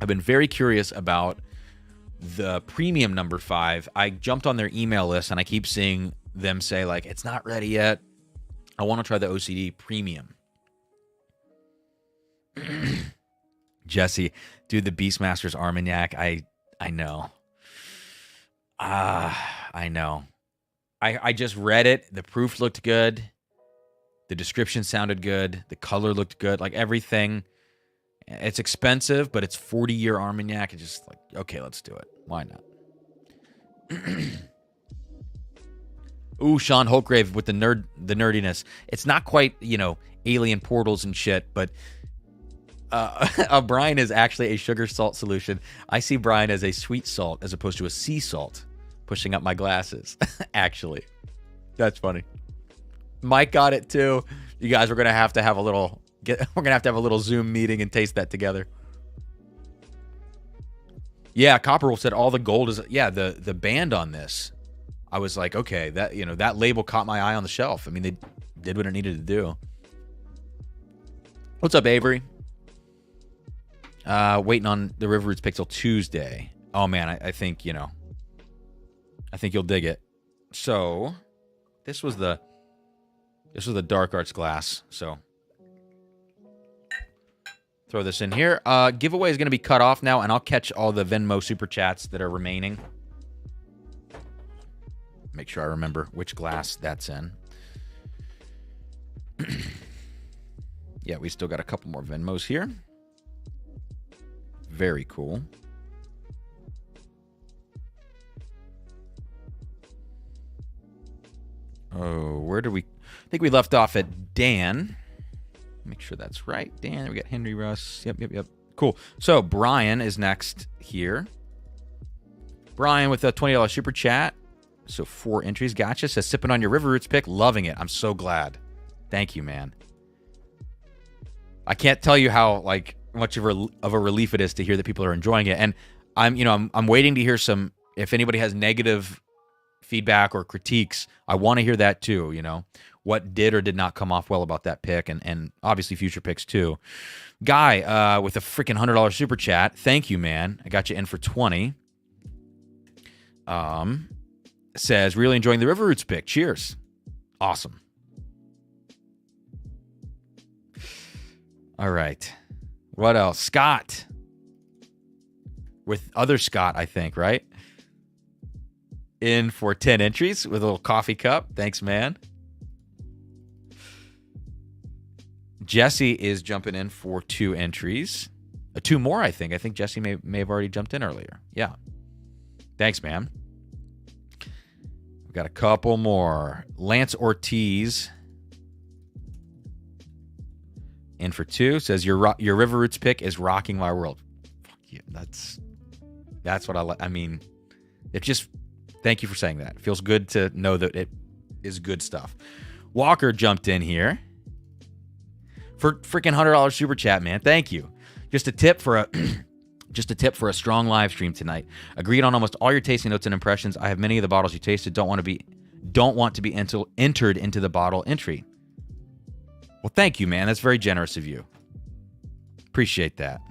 I've been very curious about the premium number 5. I jumped on their email list and I keep seeing them say, like, it's not ready yet. I want to try the OCD premium. Jesse, dude, the Beastmaster's Armagnac. I know. I know. I just read it. The proof looked good. The description sounded good. The color looked good. Like everything. It's expensive, but it's 40-year Armagnac. It's just like, okay, let's do it. Why not? Ooh, Sean Holtgrave with the nerdiness. It's not quite, you know, alien portals and shit, but a brine is actually a sugar salt solution. I see brine as a sweet salt as opposed to a sea salt. Pushing up my glasses. Actually, that's funny. Mike got it too. You guys are gonna have to have a little. We're gonna have to have a little Zoom meeting and taste that together. Yeah, Copperwolf said all the gold is. Yeah, the band on this. I was like, okay, that, you know, that label caught my eye on the shelf. I mean, they did what it needed to do. What's up, Avery? Waiting on the River Roots pick till Tuesday. Oh man, I think, you know, I think you'll dig it. So, this was the Dark Arts glass. So, throw this in here. Giveaway is going to be cut off now, and I'll catch all the Venmo super chats that are remaining. Make sure I remember which glass that's in. Yeah, we still got a couple more Venmos here. Very cool. Oh, where do we... I think we left off at Dan. Make sure that's right. Dan, we got Henry Russ. Yep. Cool. So, Brian is next here. Brian with a $20 super chat. So, 4 entries. Gotcha. Says, sipping on your River Roots pick. Loving it. I'm so glad. Thank you, man. I can't tell you how, like, much of a relief it is to hear that people are enjoying it. And I'm waiting to hear some... If anybody has negative feedback or critiques, I want to hear that too, you know. What did or did not come off well about that pick, and obviously future picks too. Guy with a freaking $100 super chat. Thank you, man. I got you in for 20. Says, really enjoying the River Roots pick. Cheers. Awesome. All right. What else? Scott. With other Scott, I think, right? In for 10 entries with a little coffee cup. Thanks, man. Jesse is jumping in for 2 entries. 2 more, I think. I think Jesse may have already jumped in earlier. Yeah. Thanks, man. We've got a couple more. Lance Ortiz in for 2. Says, your River Roots pick is rocking my world. Fuck you. That's what I like. I mean, it just... Thank you for saying that. It feels good to know that it is good stuff. Walker jumped in here for freaking $100 super chat, man. Thank you. Just a tip for a strong live stream tonight. Agreed on almost all your tasting notes and impressions. I have many of the bottles you tasted. Don't want to be entered into the bottle entry. Well, thank you, man. That's very generous of you. Appreciate that.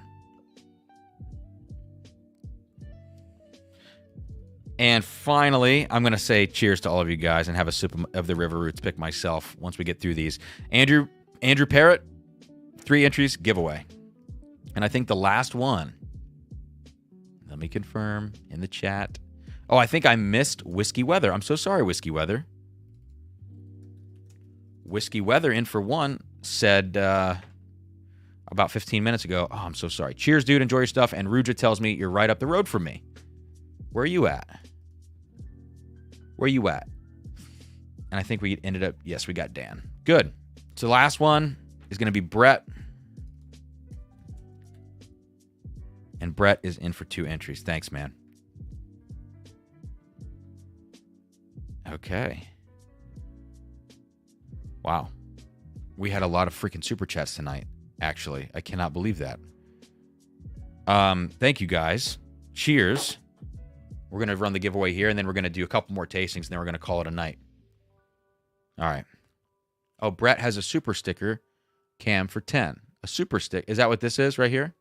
And finally, I'm going to say cheers to all of you guys and have a sip of the River Roots pick myself once we get through these. Andrew Parrott, 3 entries, giveaway. And I think the last one, let me confirm in the chat. Oh, I think I missed Whiskey Weather. I'm so sorry, Whiskey Weather. Whiskey Weather in for 1 said about 15 minutes ago, oh, I'm so sorry. Cheers, dude. Enjoy your stuff. And Ruja tells me you're right up the road from me. Where are you at? Where are you at? And I think we ended up, yes, we got Dan. Good. So the last one is going to be Brett. And Brett is in for 2 entries. Thanks, man. Okay. Wow. We had a lot of freaking super chats tonight, actually. I cannot believe that. Thank you, guys. Cheers. We're going to run the giveaway here, and then we're going to do a couple more tastings, and then we're going to call it a night. All right. Oh, Brett has a super sticker cam for 10. A super stick. Is that what this is right here?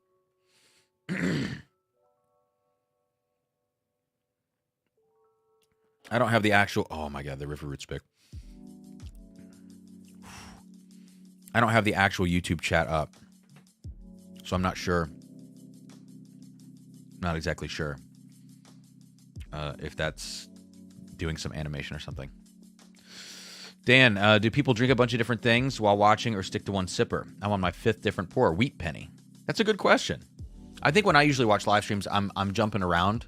I don't have the actual... Oh, my God, the River Roots pick. I don't have the actual YouTube chat up. So I'm not sure. Not exactly sure. If that's doing some animation or something. Dan, do people drink a bunch of different things while watching or stick to one sipper? I'm on my 5th different pour. Wheat penny. That's a good question. I think when I usually watch live streams, I'm jumping around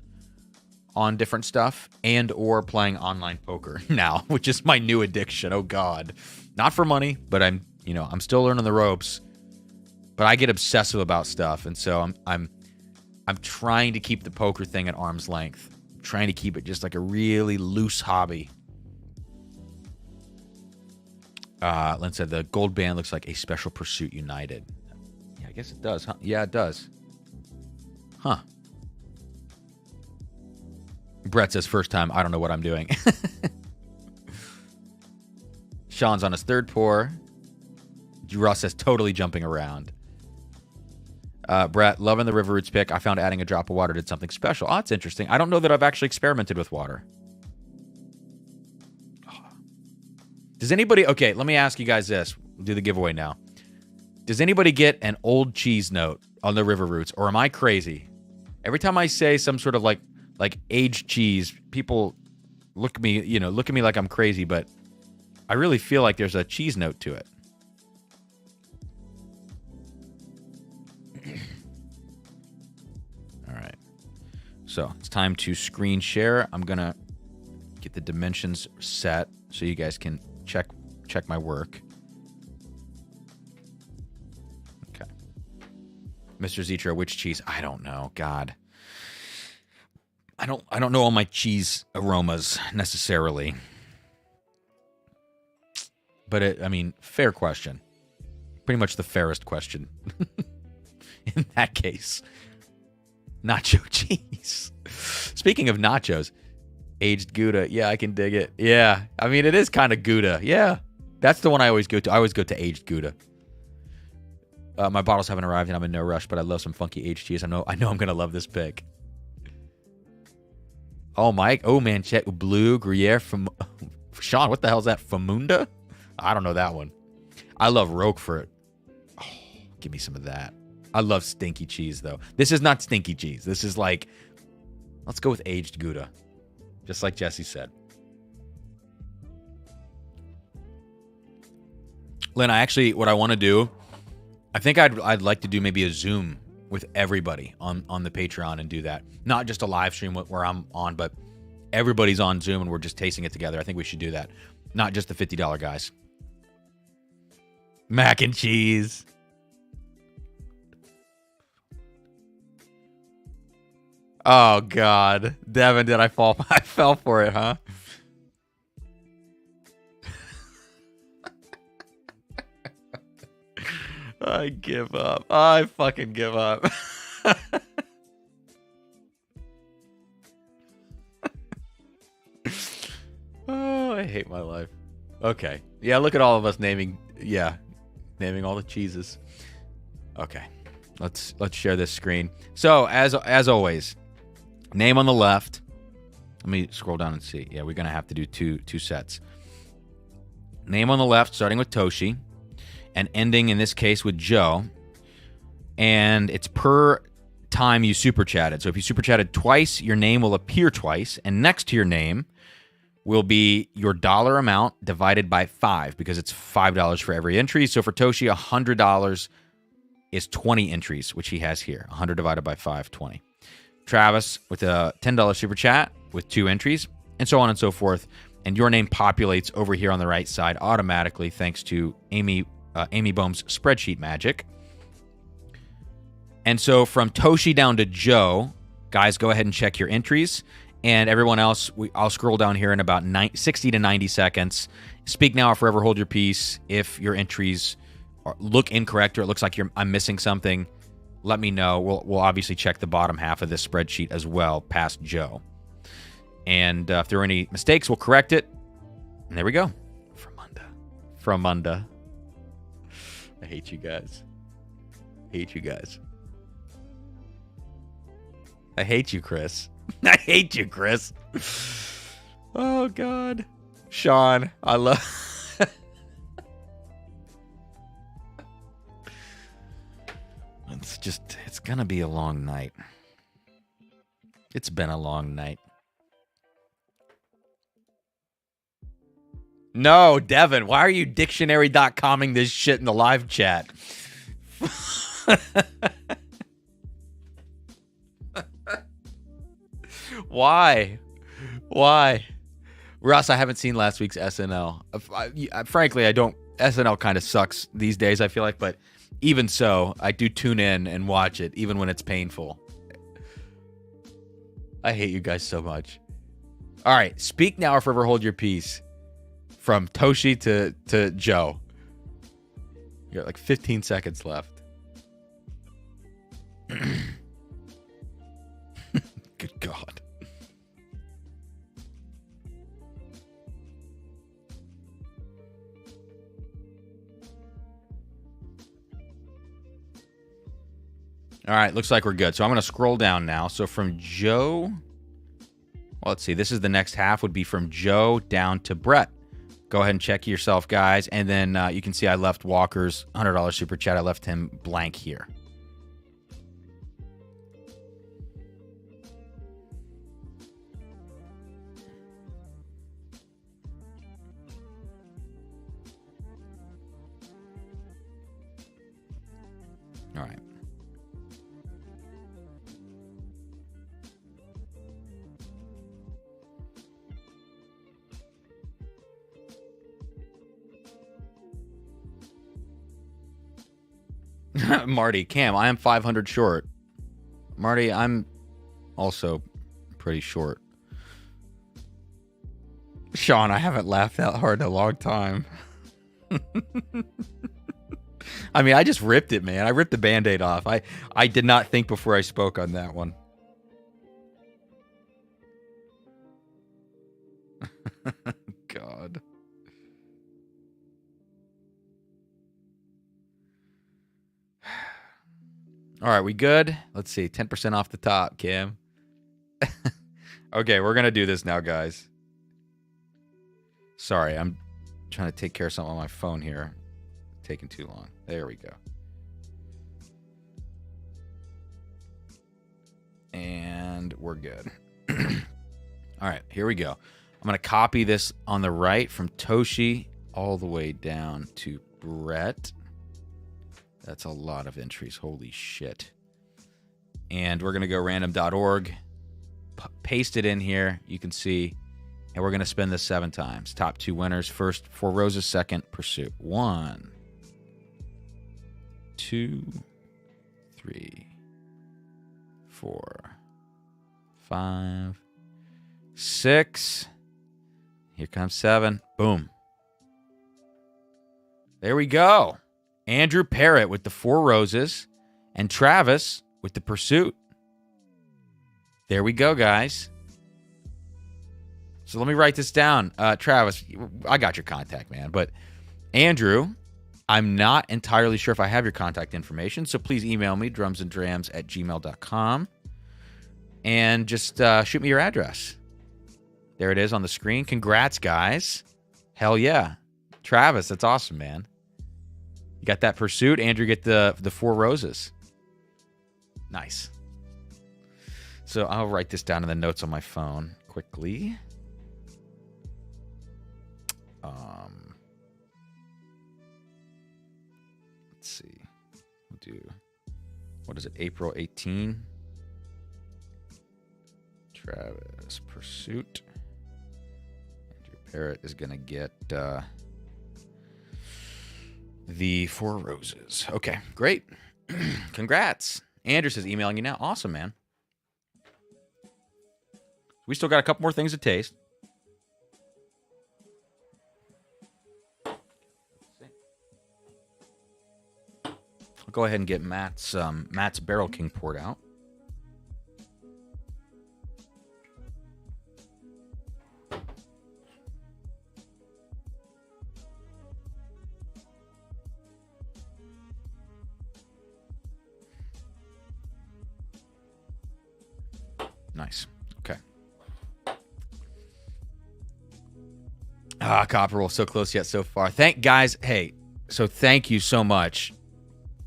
on different stuff and or playing online poker now, which is my new addiction. Oh God. Not for money, but I'm still learning the ropes. But I get obsessive about stuff, and so I'm trying to keep the poker thing at arm's length. Trying to keep it just like a really loose hobby. Len said the gold band looks like a Special Pursuit United. Yeah, I guess it does, huh? Yeah, it does. Huh. Brett says first time, I don't know what I'm doing. Sean's on his 3rd pour. Russ says totally jumping around. Brett, loving the River Roots pick. I found adding a drop of water did something special. Oh, that's interesting. I don't know that I've actually experimented with water. Does anybody... Okay, let me ask you guys this. We'll do the giveaway now. Does anybody get an old cheese note on the river roots, or am I crazy? Every time I say some sort of like aged cheese, people look at me like I'm crazy, but I really feel like there's a cheese note to it. All right. So it's time to screen share. I'm going to get the dimensions set so you guys can check my work. Okay. Mr. Zitra, which cheese? I don't know. God. I don't know all my cheese aromas necessarily. But fair question. Pretty much the fairest question. In that case. Nacho cheese. Speaking of nachos, aged Gouda. Yeah, I can dig it. Yeah. I mean, it is kind of Gouda. Yeah. That's the one I always go to. I always go to aged Gouda. My bottles haven't arrived and I'm in no rush, but I love some funky aged cheese. I know I'm going to love this pick. Oh, Mike. Oh, man. Check Blue Gruyere from Sean. What the hell is that? Famunda? I don't know that one. I love Roquefort. Oh, give me some of that. I love stinky cheese, though. This is not stinky cheese. This is like, let's go with aged Gouda. Just like Jesse said. Lynn, what I want to do, I think I'd like to do maybe a Zoom with everybody on the Patreon and do that. Not just a live stream where I'm on, but everybody's on Zoom and we're just tasting it together. I think we should do that. Not just the $50 guys. Mac and cheese. Oh, God. Devin, did I fall? I fell for it, huh? I give up. I fucking give up. Oh, I hate my life. Okay. Yeah, look at all of us naming all the cheeses. Okay. Let's share this screen. So, as always, name on the left. Let me scroll down and see. Yeah, we're going to have to do two sets. Name on the left, starting with Toshi, and ending, in this case, with Joe. And it's per time you super chatted. So if you super chatted twice, your name will appear twice. And next to your name will be your dollar amount divided by 5, because it's $5 for every entry. So for Toshi, $100 is 20 entries, which he has here. 100 divided by 5, 20. Travis with a $10 super chat with 2 entries, and so on and so forth. And your name populates over here on the right side automatically thanks to Amy Bohm's spreadsheet magic. And so from Toshi down to Joe, guys, go ahead and check your entries. And everyone else, I'll scroll down here in about 60 to 90 seconds. Speak now or forever hold your peace. If your entries look incorrect or it looks like I'm missing something, let me know. We'll obviously check the bottom half of this spreadsheet as well, past Joe. And if there are any mistakes, we'll correct it. And there we go. Fromunda. I hate you guys. I hate you, Chris. I hate you, Chris. Oh, God. Sean, I love... It's going to be a long night. It's been a long night. No, Devin, why are you dictionary.comming this shit in the live chat? Why? Russ, I haven't seen last week's SNL. Frankly, I don't. SNL kind of sucks these days, I feel like, but even so, I do tune in and watch it, even when it's painful. I hate you guys so much. All right, speak now or forever hold your peace. From Toshi to Joe. You got like 15 seconds left. Good God. All right, looks like we're good. So I'm going to scroll down now. So from Joe, well, let's see. This is the next half would be from Joe down to Brett. Go ahead and check yourself, guys. And then you can see I left Walker's $100 super chat. I left him blank here. All right. Marty, Cam, I am 500 short. Marty, I'm also pretty short. Sean, I haven't laughed that hard in a long time. I mean, I just ripped it, man. I ripped the Band-Aid off. I did not think before I spoke on that one. God. All right, we good? Let's see. 10% off the top, Kim. Okay, we're going to do this now, guys. Sorry, I'm trying to take care of something on my phone here. Taking too long. There we go. And we're good. All right, here we go. I'm going to copy this on the right from Toshi all the way down to Brett. That's a lot of entries. Holy shit. And we're going to go random.org. Paste it in here. You can see. And we're going to spin this 7 times. Top 2 winners. First, Four Roses. Second, Pursuit. 1, 2, 3, 4, 5, 6. Here comes 7. Boom. There we go. Andrew Parrott with the Four Roses and Travis with the Pursuit. There we go, guys. So let me write this down. Travis, I got your contact, man. But Andrew, I'm not entirely sure if I have your contact information, so please email me, drumsanddrams@gmail.com, and just shoot me your address. There it is on the screen. Congrats, guys. Hell yeah. Travis, that's awesome, man. You got that Pursuit. Andrew, get the Four Roses. Nice. So I'll write this down in the notes on my phone quickly. Let's see. We'll do, what is it, April 18? Travis Pursuit. Andrew Parrott is going to get the Four Roses. Okay, great. Congrats. Anders is emailing you now. Awesome, man. We still got a couple more things to taste. I'll go ahead and get Matt's Barrel King poured out. Nice. Okay. Copper Wolf, so close yet so far. Guys, hey, so thank you so much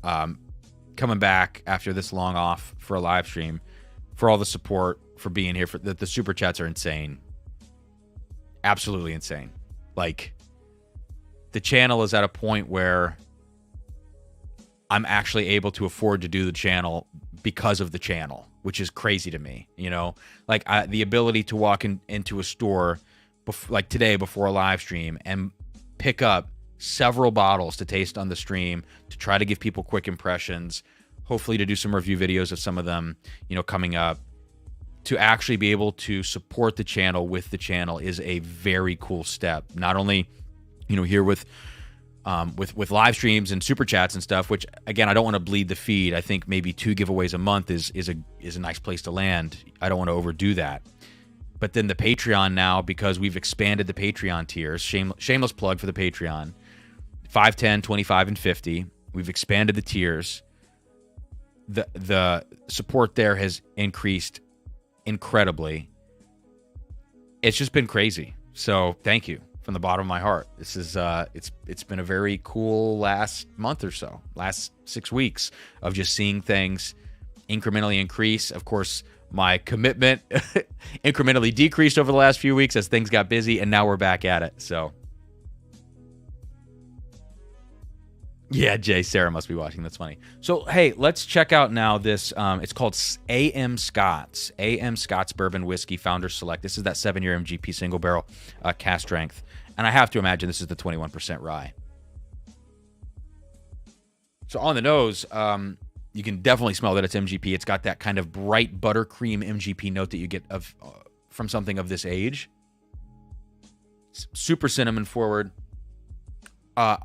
coming back after this long off for a live stream, for all the support, for being here. For the super chats are insane. Absolutely insane. Like, the channel is at a point where I'm actually able to afford to do the channel because of the channel, which is crazy to me, you know? Like, the ability to walk into a store, like today before a live stream, and pick up several bottles to taste on the stream, to try to give people quick impressions, hopefully to do some review videos of some of them, you know, coming up. To actually be able to support the channel with the channel is a very cool step. Not only, you know, here with live streams and super chats and stuff, which again, I don't want to bleed the feed. I think maybe 2 giveaways a month is a nice place to land. I don't want to overdo that. But then the Patreon now, because we've expanded the Patreon tiers, shameless plug for the Patreon, 5, 10, 25, and 50. We've expanded the tiers. The support there has increased incredibly. It's just been crazy. So thank you. from the bottom of my heart. This is it's been a very cool last month or so, last 6 weeks of just seeing things incrementally increase. Of course, my commitment incrementally decreased over the last few weeks as things got busy, and now we're back at it. So yeah, Jay, Sarah must be watching. That's funny. So, hey, let's check out now this. It's called AM Scott's. AM Scott's Bourbon Whiskey Founders Select. This is that 7-year MGP single barrel cask strength. And I have to imagine this is the 21% rye. So on the nose, you can definitely smell that it's MGP. It's got that kind of bright buttercream MGP note that you get from something of this age. It's super cinnamon forward.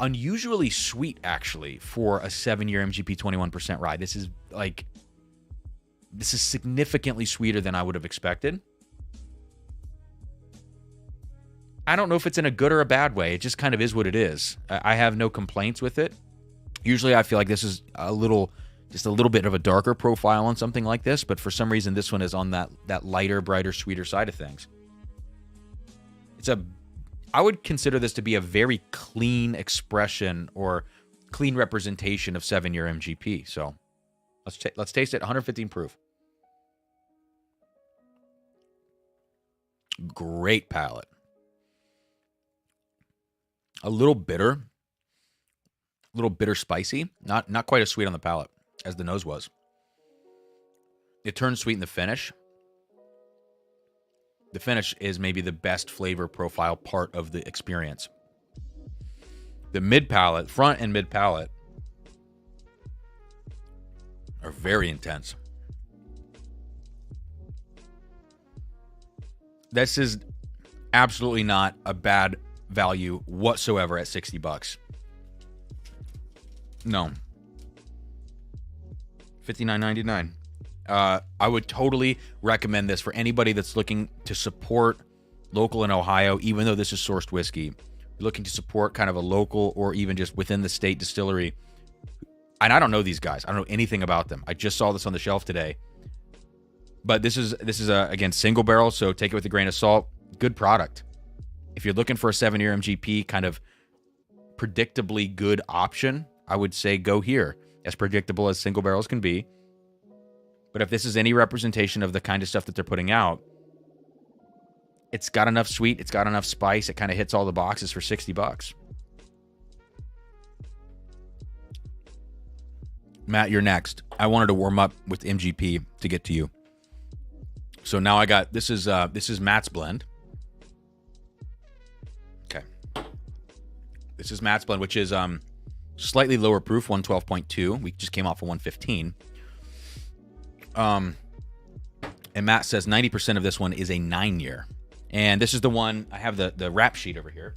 Unusually sweet, actually, for a 7-year MGP 21% rye. This is significantly sweeter than I would have expected. I don't know if it's in a good or a bad way. It just kind of is what it is. I have no complaints with it. Usually I feel like this is just a little bit of a darker profile on something like this, but for some reason this one is on that lighter, brighter, sweeter side of things. I would consider this to be a very clean expression or clean representation of 7-year MGP. So let's taste it. 115 proof. Great palate. A little bitter, spicy. Not quite as sweet on the palate as the nose was. It turns sweet in the finish. The finish is maybe the best flavor profile part of the experience. The mid palate, front and mid palate, are very intense. This is absolutely not a bad value whatsoever at $60. No. $59.99. I would totally recommend this for anybody that's looking to support local in Ohio, even though this is sourced whiskey. You're looking to support kind of a local or even just within the state distillery. And I don't know these guys. I don't know anything about them. I just saw this on the shelf today. But this is again, single barrel, so take it with a grain of salt. Good product. If you're looking for a 7-year MGP kind of predictably good option, I would say go here. As predictable as single barrels can be. But if this is any representation of the kind of stuff that they're putting out, it's got enough sweet, it's got enough spice, it kind of hits all the boxes for $60. Matt, you're next. I wanted to warm up with MGP to get to you. So now I got, this is Matt's blend. Okay. This is Matt's blend, which is slightly lower proof, 112.2. We just came off of 115. And Matt says 90% of this one is a 9-year. And this is the one, I have the wrap sheet over here.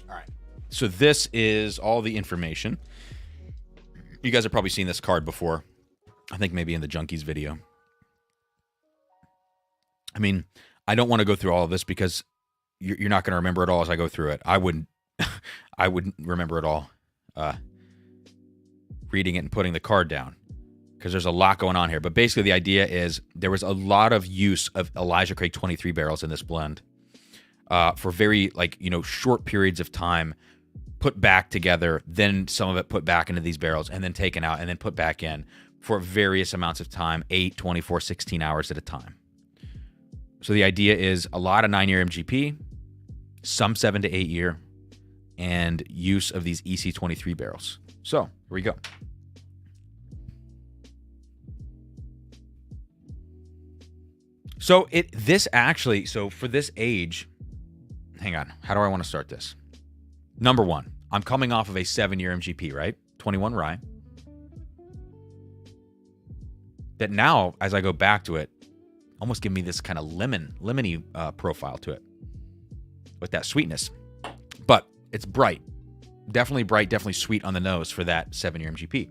All right. So this is all the information. You guys have probably seen this card before. I think maybe in the Junkies video. I mean, I don't want to go through all of this because you're not going to remember it all as I go through it. I wouldn't remember it all reading it and putting the card down because there's a lot going on here. But basically the idea is there was a lot of use of Elijah Craig 23 barrels in this blend for very short periods of time, put back together, then some of it put back into these barrels and then taken out and then put back in for various amounts of time, 8, 24, 16 hours at a time. So the idea is a lot of 9-year MGP, some 7 to 8 year, and use of these EC23 barrels. So here we go. So for this age, hang on, how do I want to start this? Number one, I'm coming off of a 7-year MGP, right? 21 rye. That now, as I go back to it, almost give me this kind of lemony profile to it with that sweetness. But it's bright, definitely sweet on the nose for that 7-year MGP.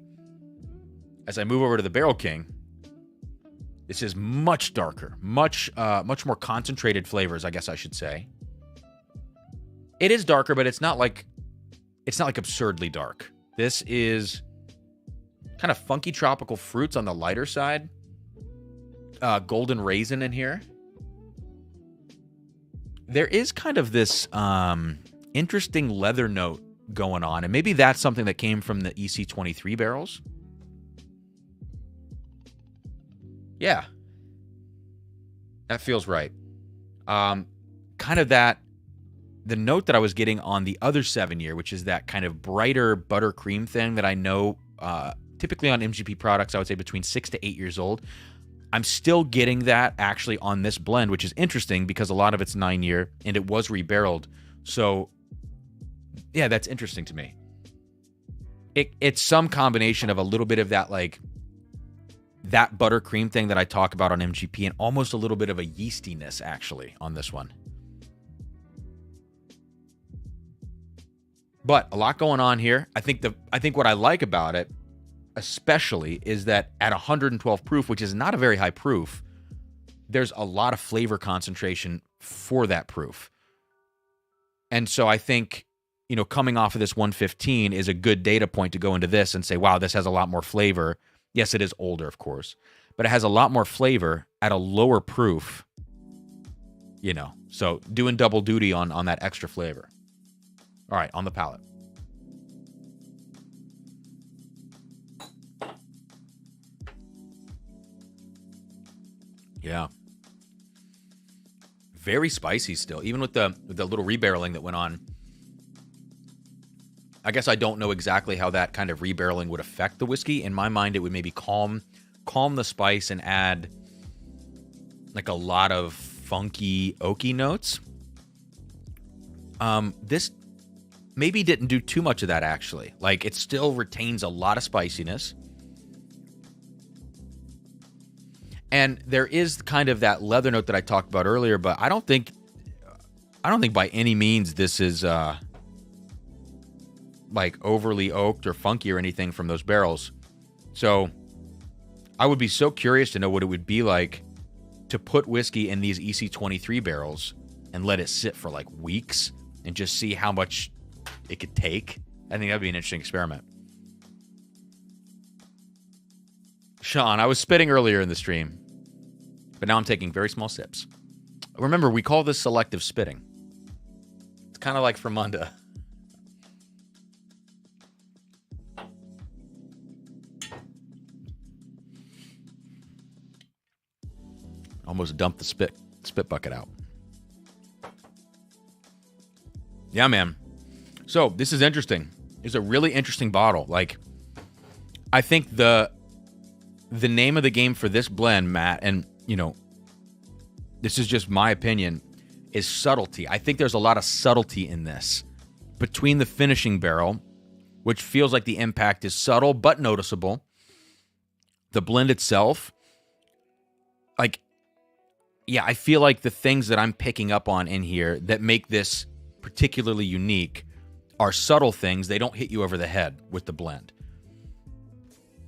As I move over to the Barrel King, this is much darker, much more concentrated flavors, I guess I should say. It is darker, but it's not like absurdly dark. This is kind of funky tropical fruits on the lighter side. Golden raisin in here. There is kind of this interesting leather note going on, and maybe that's something that came from the EC23 barrels. Yeah. That feels right. Kind of that, the note that I was getting on the other 7-year, which is that kind of brighter buttercream thing that I know typically on MGP products, I would say between 6 to 8 years old. I'm still getting that actually on this blend, which is interesting because a lot of it's 9-year and it was rebarreled. So, yeah, that's interesting to me. It's some combination of a little bit of that, like, that buttercream thing that I talk about on MGP and almost a little bit of a yeastiness, actually, on this one. But a lot going on here. I think what I like about it, especially, is that at 112 proof, which is not a very high proof, there's a lot of flavor concentration for that proof. And so I think, you know, coming off of this 115 is a good data point to go into this and say, wow, this has a lot more flavor. Yes, it is older, of course, but it has a lot more flavor at a lower proof, you know, so doing double duty on that extra flavor. All right, on the palate. Yeah. Very spicy still, even with the little rebarreling that went on. I guess I don't know exactly how that kind of rebarreling would affect the whiskey. In my mind, it would maybe calm the spice and add like a lot of funky oaky notes. This maybe didn't do too much of that, actually. Like, it still retains a lot of spiciness. And there is kind of that leather note that I talked about earlier, but I don't think by any means this is like overly oaked or funky or anything from those barrels. So I would be so curious to know what it would be like to put whiskey in these EC23 barrels and let it sit for like weeks and just see how much it could take. I think that'd be an interesting experiment. Sean, I was spitting earlier in the stream, but now I'm taking very small sips. Remember, we call this selective spitting. It's kind of like Fremunda. Almost dumped the spit bucket out. Yeah, man. So this is interesting. It's a really interesting bottle. Like, I think the name of the game for this blend, Matt, and you know, this is just my opinion, is subtlety. I think there's a lot of subtlety in this between the finishing barrel, which feels like the impact is subtle but noticeable. The blend itself, like, yeah, I feel like the things that I'm picking up on in here that make this particularly unique are subtle things. They don't hit you over the head with the blend.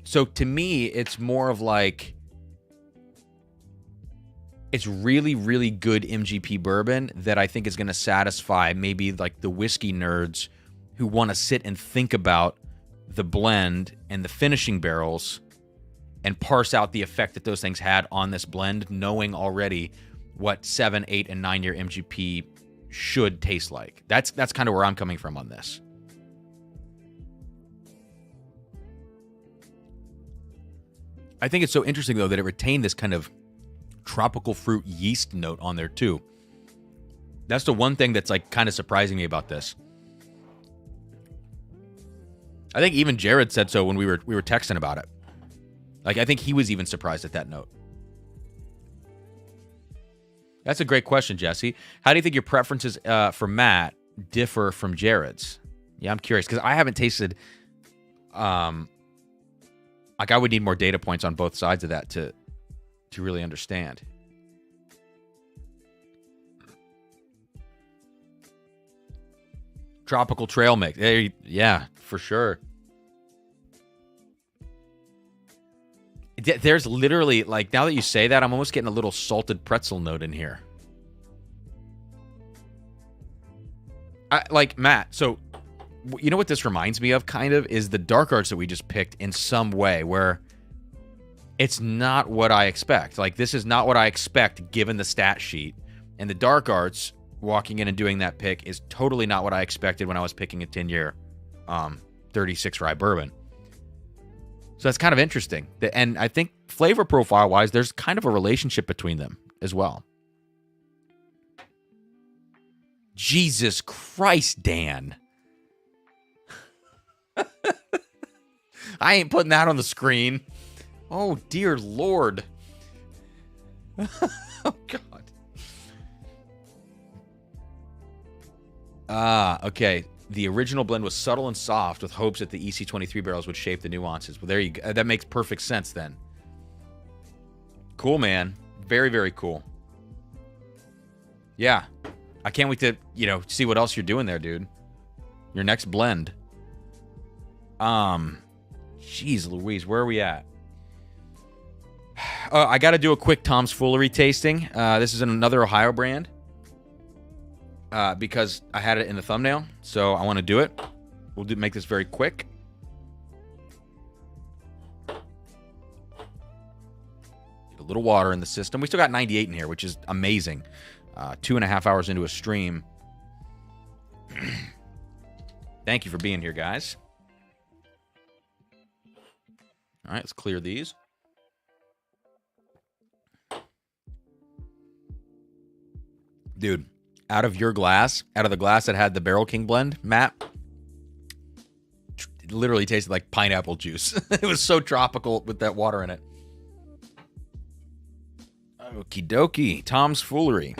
So to me, it's more of like, it's really, really good MGP bourbon that I think is going to satisfy maybe like the whiskey nerds who want to sit and think about the blend and the finishing barrels and parse out the effect that those things had on this blend, knowing already what 7, 8, and 9-year MGP should taste like. That's kind of where I'm coming from on this. I think it's so interesting, though, that it retained this kind of tropical fruit yeast note on there, too. That's the one thing that's like kind of surprising me about this. I think even Jared said so when we were texting about it. Like, I think he was even surprised at that note. That's a great question, Jesse. How do you think your preferences for Matt differ from Jared's? Yeah, I'm curious, because I haven't tasted... like, I would need more data points on both sides of that to really understand. Tropical trail mix. Yeah, for sure. There's literally, like, now that you say that, I'm almost getting a little salted pretzel note in here. Like, Matt, so you know what this reminds me of, kind of, is the dark arts that we just picked in some way, where it's not what I expect. Like, this is not what I expect given the stat sheet. And the dark arts, walking in and doing that pick, is totally not what I expected when I was picking a 10-year 36 rye bourbon. So that's kind of interesting. And I think flavor profile-wise, there's kind of a relationship between them as well. Jesus Christ, Dan. I ain't putting that on the screen. Oh, dear Lord. Oh, God. Okay. The original blend was subtle and soft with hopes that the EC23 barrels would shape the nuances. Well, there you go. That makes perfect sense then. Cool, man. Very, very cool. Yeah. I can't wait to, see what else you're doing there, dude. Your next blend. Jeez Louise, where are we at? I got to do a quick Tom's Foolery tasting. This is another Ohio brand. Because I had it in the thumbnail, so I want to do it. We'll make this very quick. Get a little water in the system. We still got 98 in here, which is amazing. 2.5 hours into a stream. Thank you for being here, guys. All right, let's clear these. Dude, out of your glass, out of the glass that had the Barrel King blend, Matt, it literally tasted like pineapple juice. It was so tropical with that water in it. Okie dokie. Tom's Foolery.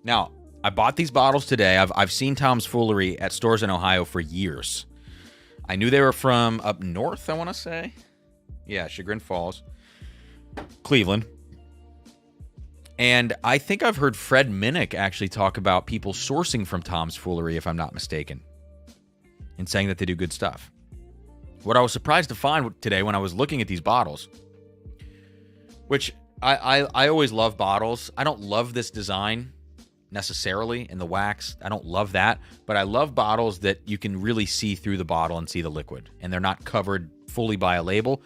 Now, I bought these bottles today. I've seen Tom's Foolery at stores in Ohio for years. I knew they were from up north, I want to say. Yeah, Chagrin Falls. Cleveland. And I think I've heard Fred Minnick actually talk about people sourcing from Tom's Foolery, if I'm not mistaken, and saying that they do good stuff. What I was surprised to find today when I was looking at these bottles, which I always love bottles. I don't love this design necessarily in the wax. I don't love that, but I love bottles that you can really see through the bottle and see the liquid, and they're not covered fully by a label.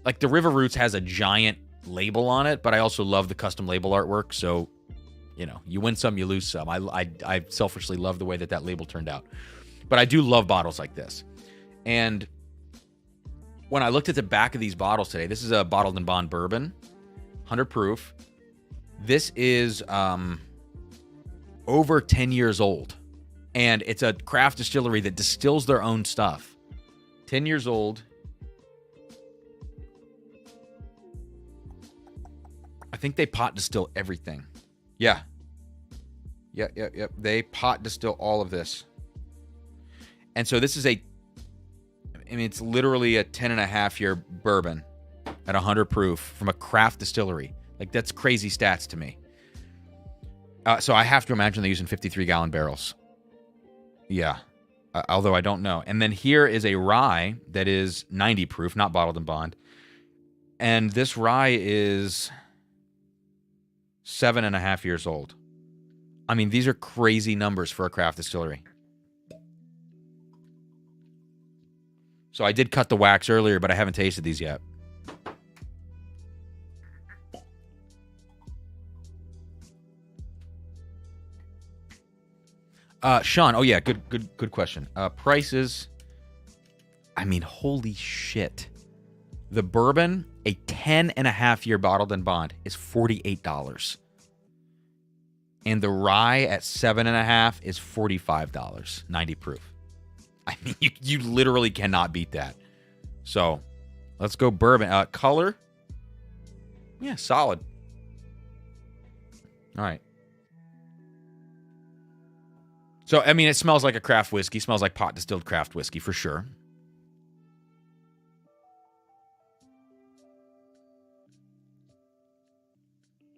Like the River Roots has a giant label on it, but I also love the custom label artwork. So, you win some, you lose some. I selfishly love the way that label turned out. But I do love bottles like this. And when I looked at the back of these bottles today, this is a bottled and bond bourbon, 100 proof. This is over 10 years old. And it's a craft distillery that distills their own stuff. 10 years old. I think they pot distill everything. Yeah. Yep. They pot distill all of this. And so this is it's literally a 10.5-year bourbon at 100 proof from a craft distillery. Like, that's crazy stats to me. So I have to imagine they're using 53-gallon barrels. Yeah. Although I don't know. And then here is a rye that is 90 proof, not bottled and bond. And this rye is 7.5 years old. I mean, these are crazy numbers for a craft distillery. So I did cut the wax earlier, but I haven't tasted these yet. Sean, oh yeah, good question. Prices, I mean, holy shit. The bourbon, a 10.5-year bottled and bond, is $48. And the rye at 7.5 is $45, 90 proof. I mean, you literally cannot beat that. So, let's go bourbon. Color, yeah, solid. All right. So, I mean, it smells like a craft whiskey. Smells like pot distilled craft whiskey for sure.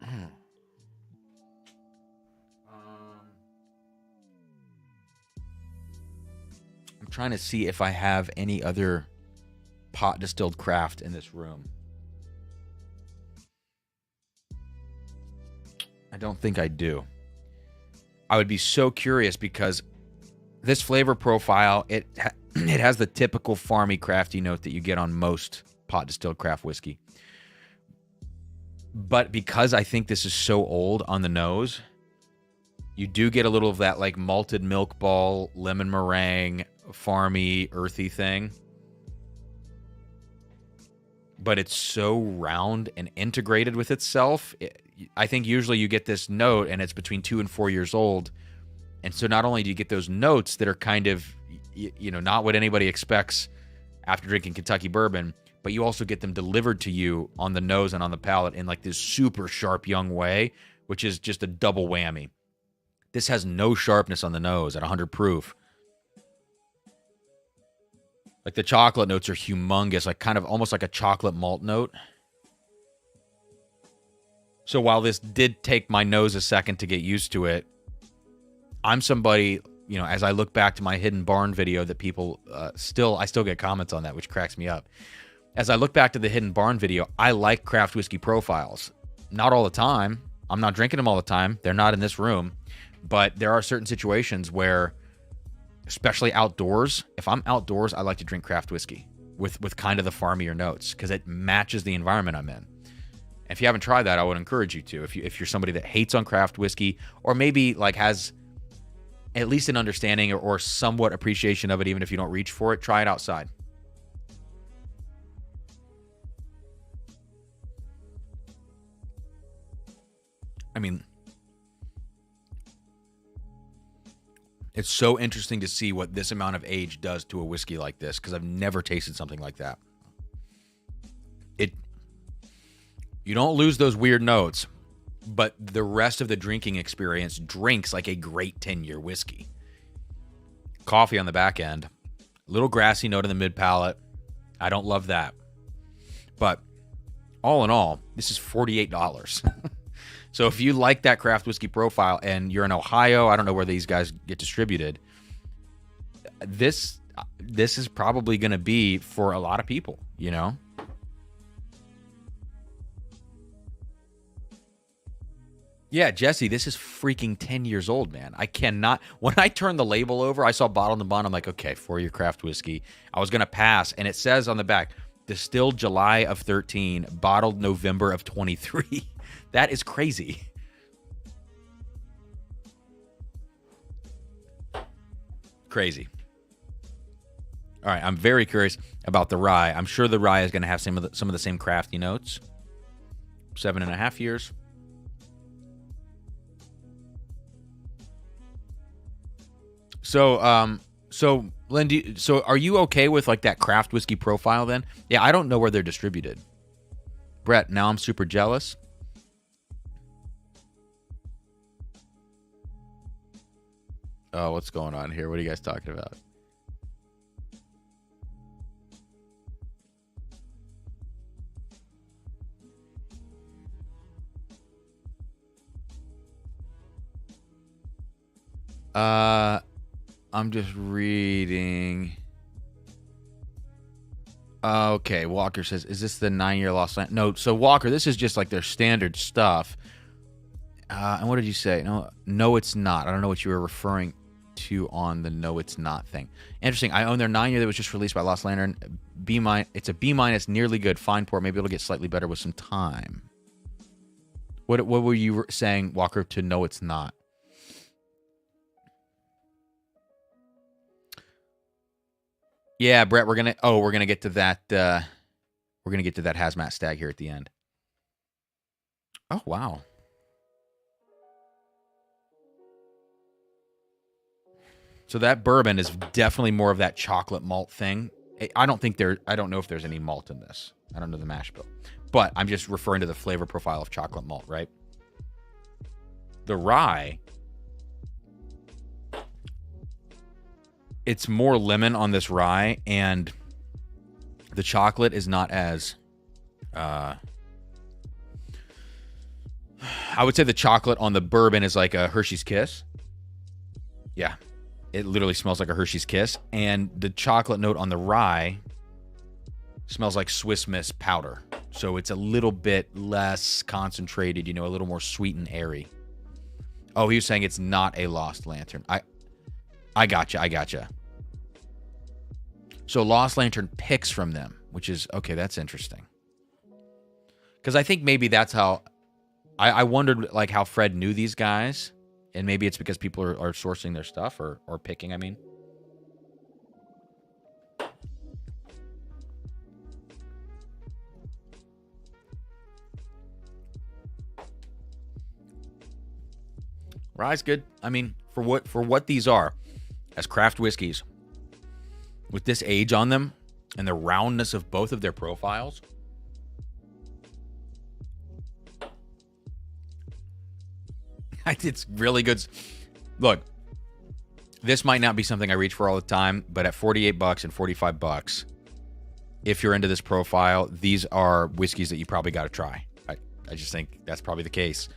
I'm trying to see if I have any other pot distilled craft in this room. don't think I do. I would be so curious because this flavor profile, it has the typical farmy, crafty note that you get on most pot distilled craft whiskey. But because I think this is so old on the nose, you do get a little of that like malted milk ball, lemon meringue, farmy, earthy thing. But it's so round and integrated with itself. I think usually you get this note and it's between 2 and 4 years old. And so not only do you get those notes that are kind of, not what anybody expects after drinking Kentucky bourbon, but you also get them delivered to you on the nose and on the palate in like this super sharp young way, which is just a double whammy. This has no sharpness on the nose at 100 proof. Like the chocolate notes are humongous, like kind of almost like a chocolate malt note. So while this did take my nose a second to get used to it, I'm somebody, as I look back to my Hidden Barn video that people I still get comments on that, which cracks me up. As I look back to the Hidden Barn video, I like craft whiskey profiles. Not all the time. I'm not drinking them all the time. They're not in this room. But there are certain situations where, especially outdoors, if I'm outdoors, I like to drink craft whiskey with kind of the farmier notes because it matches the environment I'm in. If you haven't tried that, I would encourage you to. If you're somebody that hates on craft whiskey or maybe like has at least an understanding or somewhat appreciation of it, even if you don't reach for it, try it outside. I mean, it's so interesting to see what this amount of age does to a whiskey like this because I've never tasted something like that. You don't lose those weird notes, but the rest of the drinking experience drinks like a great 10-year whiskey. Coffee on the back end, little grassy note in the mid palate. I don't love that. But all in all, this is $48. So if you like that craft whiskey profile and you're in Ohio, I don't know where these guys get distributed, this is probably going to be for a lot of people, Yeah, Jesse, this is freaking 10 years old, man. I cannot. When I turned the label over, I saw bottled and bond. I'm like, okay, 4-year craft whiskey. I was going to pass. And it says on the back, distilled July of 13, bottled November of 23. That is crazy. Crazy. All right, I'm very curious about the rye. I'm sure the rye is going to have some of the same crafty notes. 7.5 years. So, Lynn, are you okay with like that craft whiskey profile then? Yeah, I don't know where they're distributed. Brett, now I'm super jealous. Oh, what's going on here? What are you guys talking about? I'm just reading. Okay, Walker says, is this the 9-year lost land? No, so Walker, this is just like their standard stuff. And what did you say? No, it's not. I don't know what you were referring to on the no, it's not thing. Interesting. I own their 9-year that was just released by Lost Lantern. It's a B-, nearly good. Fine pour. Maybe it'll get slightly better with some time. What were you saying, Walker, to no, it's not? Yeah, Brett, we're gonna get to that. We're gonna get to that hazmat stag here at the end. Oh wow. So that bourbon is definitely more of that chocolate malt thing. I don't know if there's any malt in this. I don't know the mash bill, but I'm just referring to the flavor profile of chocolate malt, right? The rye. It's more lemon on this rye, and the chocolate is not as... I would say the chocolate on the bourbon is like a Hershey's Kiss. Yeah, it literally smells like a Hershey's Kiss. And the chocolate note on the rye smells like Swiss Miss powder. So it's a little bit less concentrated, a little more sweet and airy. Oh, he was saying it's not a Lost Lantern. I gotcha. So Lost Lantern picks from them, which is, okay, that's interesting. Because I think maybe that's how, I wondered like how Fred knew these guys, and maybe it's because people are sourcing their stuff or picking, I mean. Rye's good. I mean, for what these are, as craft whiskeys, with this age on them and the roundness of both of their profiles, it's really good. Look, this might not be something I reach for all the time, but at $48 and $45, if you're into this profile, these are whiskeys that you probably got to try. I just think that's probably the case.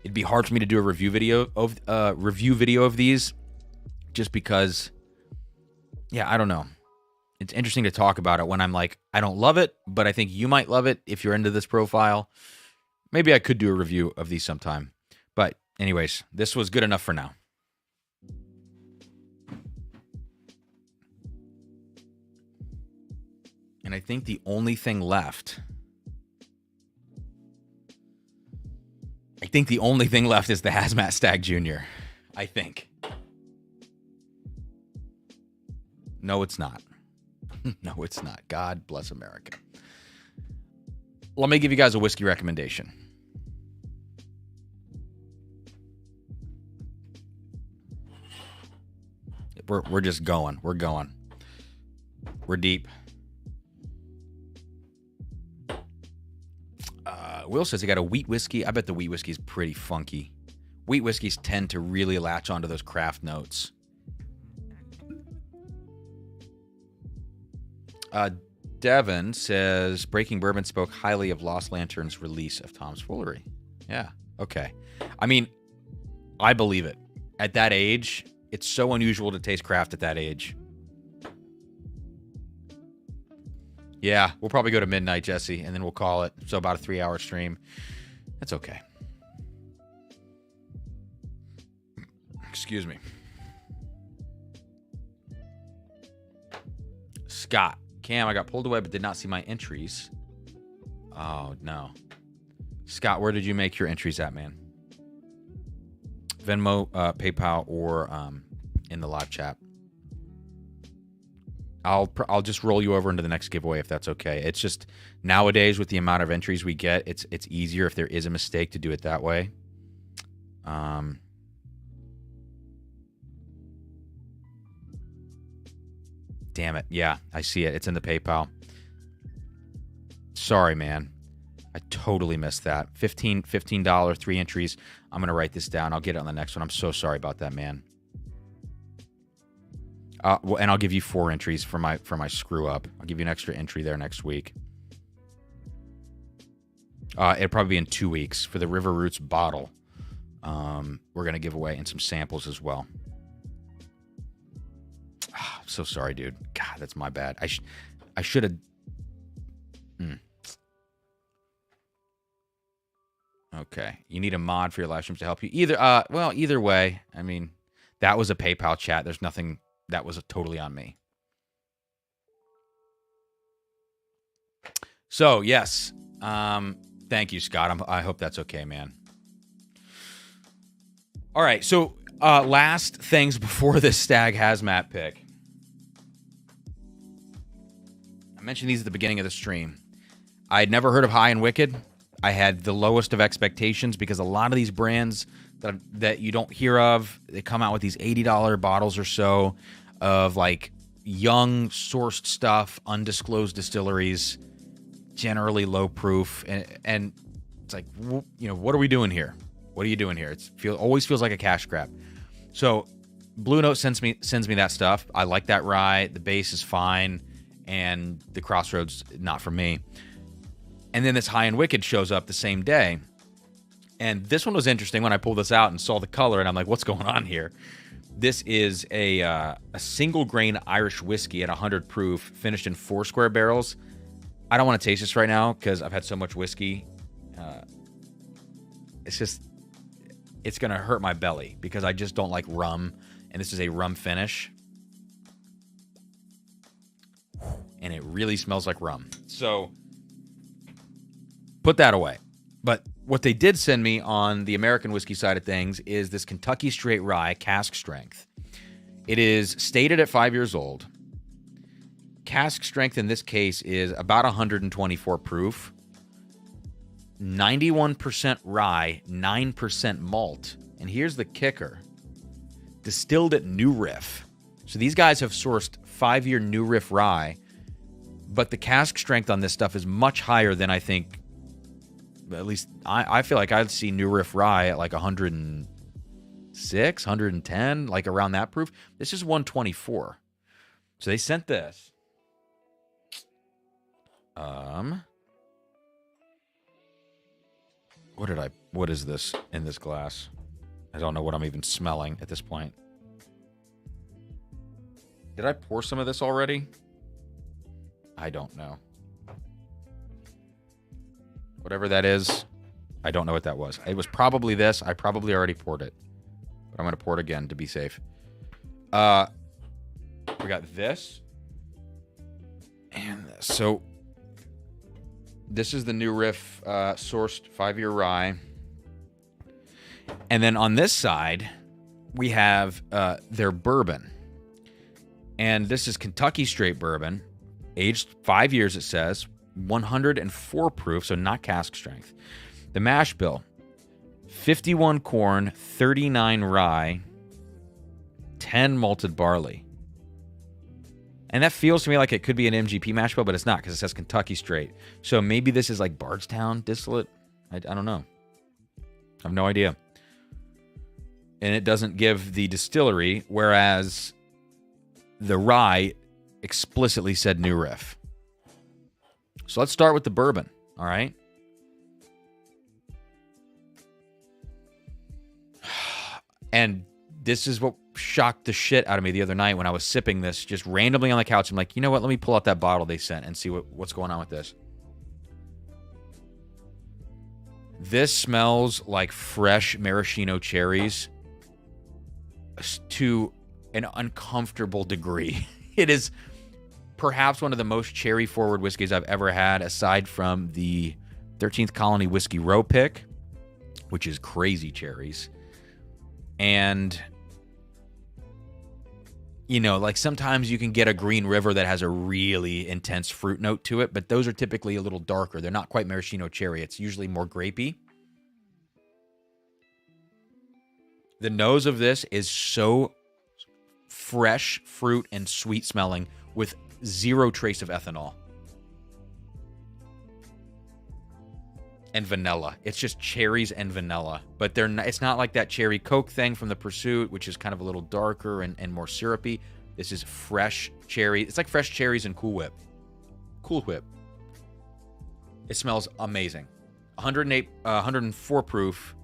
It'd be hard for me to do a review video of these, just because, yeah, I don't know. It's interesting to talk about it when I'm like, I don't love it, but I think you might love it if you're into this profile. Maybe I could do a review of these sometime. But anyways, this was good enough for now. And I think the only thing left... is the Hazmat Stagg Jr. I think. No, it's not. No, it's not. God bless America. Let me give you guys a whiskey recommendation. We're just going. We're going. We're deep. Will says he got a wheat whiskey. I bet the wheat whiskey is pretty funky. Wheat whiskeys tend to really latch onto those craft notes. Devin says Breaking Bourbon spoke highly of Lost Lantern's release of Tom's Foolery. Yeah, okay. I mean, I believe it. At that age, it's so unusual to taste craft at that age. Yeah, we'll probably go to midnight, Jesse, and then we'll call it. So about a 3-hour stream. That's okay. Excuse me. Scott. Cam, I got pulled away but did not see my entries. Oh, no. Scott, where did you make your entries at, man? Venmo, PayPal, or in the live chat? I'll just roll you over into the next giveaway if that's okay. It's just nowadays with the amount of entries we get, it's easier if there is a mistake to do it that way. Damn it. Yeah, I see it. It's in the PayPal. Sorry, man. I totally missed that. $15, 3 entries. I'm going to write this down. I'll get it on the next one. I'm so sorry about that, man. Well, and I'll give you 4 entries for my screw up. I'll give you an extra entry there next week. It'll probably be in 2 weeks for the River Roots bottle. We're going to give away and some samples as well. I'm so sorry, dude. God, that's my bad. I should have... Okay. You need a mod for your live streams to help you. Either way, I mean, that was a PayPal chat. There's nothing... That was totally on me. So, yes. Thank you, Scott. I hope that's okay, man. All right. So, last things before this Stagg Hazmat pick. I mentioned these at the beginning of the stream. I had never heard of High and Wicked. I had the lowest of expectations because a lot of these brands that you don't hear of, they come out with these $80 bottles or so of like young sourced stuff, undisclosed distilleries, generally low proof, and it's like, you know, what are we doing here? What are you doing here? Always feels like a cash grab. So Blue Note sends me that stuff. I like that rye. The base is fine, and the Crossroads not for me. And then this High and Wicked shows up the same day. And this one was interesting when I pulled this out and saw the color, and I'm like, what's going on here? This is a single grain Irish whiskey at 100 proof, finished in 4 square barrels. I don't want to taste this right now because I've had so much whiskey. It's just, it's going to hurt my belly because I just don't like rum. And this is a rum finish. And it really smells like rum. So put that away. But what they did send me on the American whiskey side of things is this Kentucky Straight Rye cask strength. It is stated at 5 years old. Cask strength in this case is about 124 proof. 91% rye, 9% malt. And here's the kicker. Distilled at New Riff. So these guys have sourced 5-year New Riff rye, but the cask strength on this stuff is much higher than I think. At least I feel like I'd see New Riff rye at like 106, 110, like around that proof. This is 124. So they sent this. What is this in this glass? I don't know what I'm even smelling at this point. Did I pour some of this already? I don't know. Whatever that is, I don't know what that was. It was probably this. I probably already poured it. But I'm going to pour it again to be safe. We got this. And so this is the New Riff sourced 5-year rye. And then on this side, we have their bourbon. And this is Kentucky Straight Bourbon. Aged 5 years, it says. 104 proof, so not cask strength. The mash bill. 51 corn, 39 rye, 10 malted barley. And that feels to me like it could be an MGP mash bill, but it's not because it says Kentucky Straight. So maybe this is like Bardstown distillate. I don't know. I have no idea. And it doesn't give the distillery, whereas the rye explicitly said New Riff. So let's start with the bourbon, all right? And this is what shocked the shit out of me the other night when I was sipping this just randomly on the couch. I'm like, you know what? Let me pull out that bottle they sent and see what's going on with this. This smells like fresh maraschino cherries to an uncomfortable degree. It is perhaps one of the most cherry-forward whiskeys I've ever had, aside from the 13th Colony Whiskey Row Pick, which is crazy cherries. And, you know, like sometimes you can get a Green River that has a really intense fruit note to it, but those are typically a little darker. They're not quite maraschino cherry. It's usually more grapey. The nose of this is so fresh fruit and sweet smelling with zero trace of ethanol. And vanilla. It's just cherries and vanilla. But it's not like that cherry Coke thing from the Pursuit, which is kind of a little darker and more syrupy. This is fresh cherry. It's like fresh cherries and Cool Whip. Cool Whip. It smells amazing. 104 proof.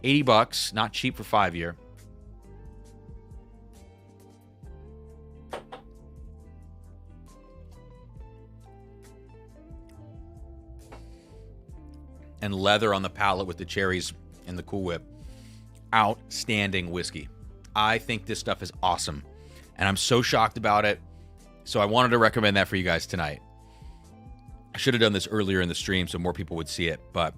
$80. Not cheap for 5-year. And leather on the palate with the cherries and the Cool Whip. Outstanding whiskey. I think this stuff is awesome. And I'm so shocked about it. So I wanted to recommend that for you guys tonight. I should have done this earlier in the stream so more people would see it. But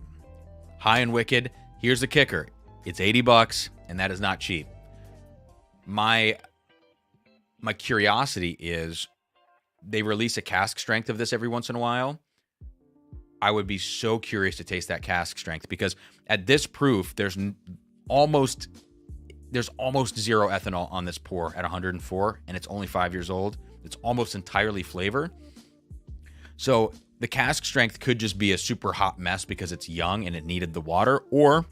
High and Wicked, here's the kicker. It's $80, and that is not cheap. My curiosity is they release a cask strength of this every once in a while. I would be so curious to taste that cask strength because at this proof, there's almost zero ethanol on this pour at 104, and it's only 5 years old. It's almost entirely flavor. So the cask strength could just be a super hot mess because it's young and it needed the water, or